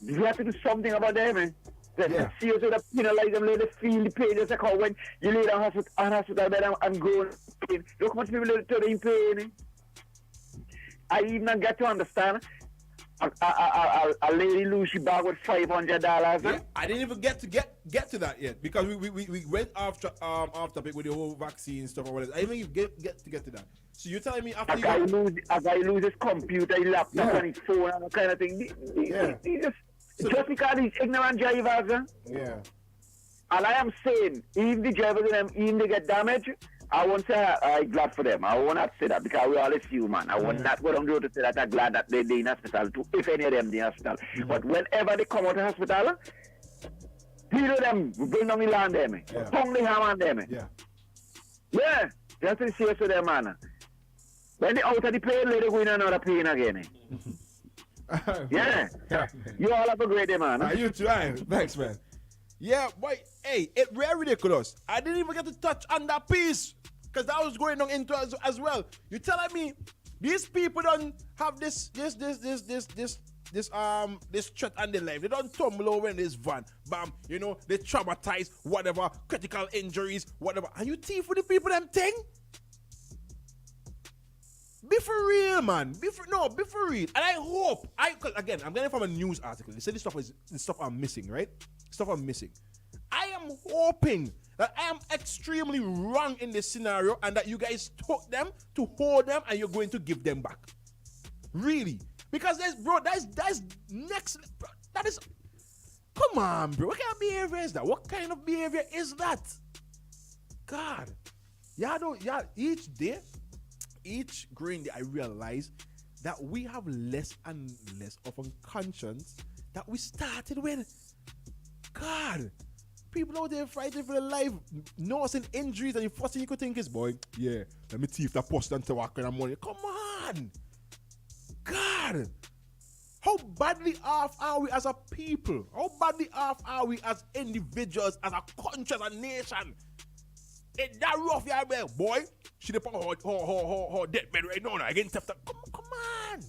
S4: We have to do something about them, man. Serious with the penalize them, let them feel the pain. Just like how when you lay down on hospital bed and go in pain. Look how much people let it in pain. I even get to understand a lady lose she bag with $500.
S21: Yeah, I didn't even get to that yet because we went off topic with the whole vaccine stuff or whatever. I didn't even get to that. So you're telling me after
S4: a guy lose his computer, his laptop, and his phone and that kind of thing. Just because these ignorant drivers.
S21: Yeah.
S4: And I am saying, if the drivers even they get damaged, I won't say I'm glad for them. I will not say that because we all is human. I will not go down the road to say that I'm glad that they're in hospital too, if any of them in hospital. But whenever they come out of hospital, deal with them, bring down the land them, tongue the ham on them. Yeah, just to see us with them, man. When they out of the plane, they go in another plane again. Yeah. You all have a great day, man.
S21: You too, thanks, man. Yeah, boy, hey, it's very ridiculous. I didn't even get to touch on that piece because that was going on into as well. You telling me these people don't have this threat on their life. They don't tumble over in this van. Bam, you know, they traumatize, whatever, critical injuries, whatever. And you thief for the people them thing? Be for real, man. Be for real. And I hope, cause again, I'm getting it from a news article. They say this stuff are missing, right? Stuff I'm missing. I am hoping that I am extremely wrong in this scenario and that you guys took them to hold them and you're going to give them back. Really? Because that's next. Bro, that is. Come on, bro. What kind of behavior is that? What kind of behavior is that? God. Each day, each green day, I realize that we have less and less of a conscience that we started with. God, people out there fighting for their life, nursing injuries, and the first thing you could think is, boy, yeah, let me see if that post and to work on money. Come on, God, how badly off are we as a people? How badly off are we as individuals, as a country, as a nation? It's that rough, yeah, boy. She did her deathbed right now. I get theft. Come on,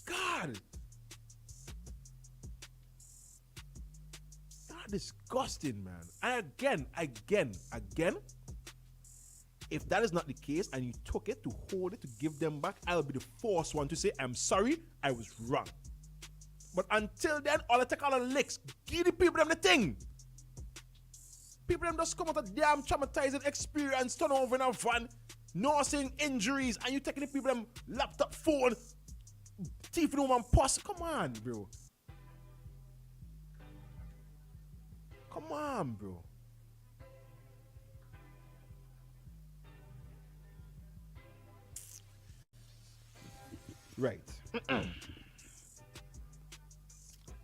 S21: God. Disgusting, man. And again, if that is not the case and you took it to hold it to give them back, I'll be the first one to say I'm sorry, I was wrong. But until then, all I take all the licks, give the people them the thing. People them just come out a damn traumatizing experience, turn over in a van, nursing injuries, and you taking the people them laptop, phone, teeth in and pus. Come on, bro. Come on, bro. Right.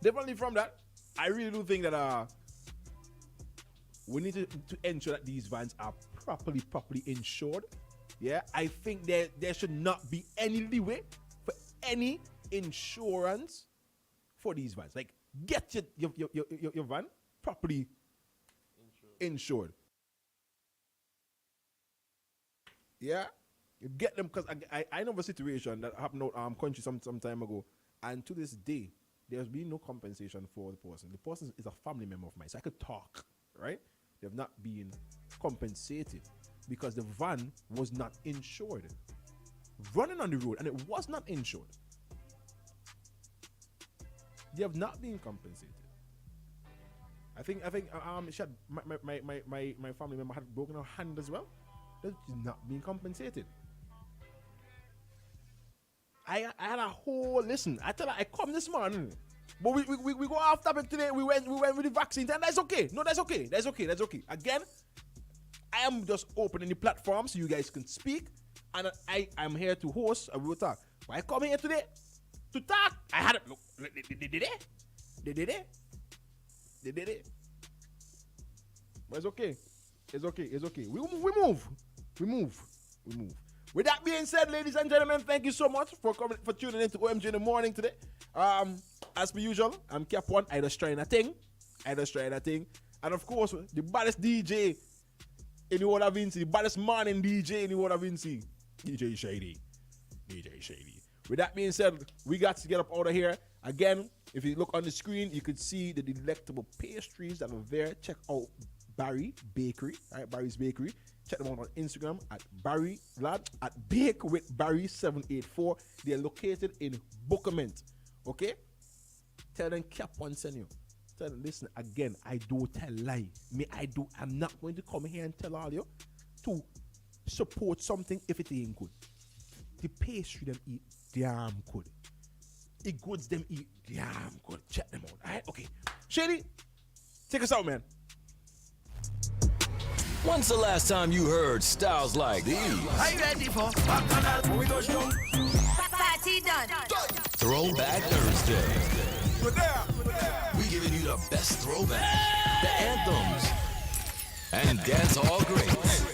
S21: Definitely from that, I really do think that we need to ensure that these vans are properly insured. Yeah, I think there should not be any leeway for any insurance for these vans. Like, get your van properly insured. Yeah, you get them because I know of a situation that happened out country some time ago, and to this day there's been no compensation for the person. The person is a family member of mine, so I could talk, right? They have not been compensated because the van was not insured, running on the road, and it was not insured. They have not been compensated. I think she had, my family member had broken her hand as well. That's not being compensated. I had a whole listen. I tell her I come this morning, but we go off topic today. We went with the vaccines, and that's okay. No, that's okay. That's okay. Again, I am just opening the platform so you guys can speak, and I'm here to host a real talk. But I come here today to talk. I had it. Look, they did it. But it's okay. We move. With that being said, ladies and gentlemen, thank you so much for tuning in to OMG in the morning today. As per usual, I'm Cap One. I just trying a thing. And of course, the baddest DJ in the world of Vinci, the baddest man in DJ in the world of Vinci, DJ Shady. With that being said, we got to get up out of here. Again, if you look on the screen, you could see the delectable pastries that are there. Check out Barry Bakery, all right, Barry's Bakery. Check them out on Instagram at Bake with Barry 784. They are located in Bookament. Okay? Tell them Cap One send you. Tell them, listen, again, I do tell lie. I'm not going to come here and tell all you to support something if it ain't good. The pastry them eat damn good. The goods them eat damn good. Check them out. Alright? Okay. Shady, take us out, man.
S2: When's the last time you heard styles like these?
S9: Are you ready for Bacchanal? When we go show. Party done.
S2: Throwback Thursday. We giving you the best throwback, the anthems, and dance hall greats.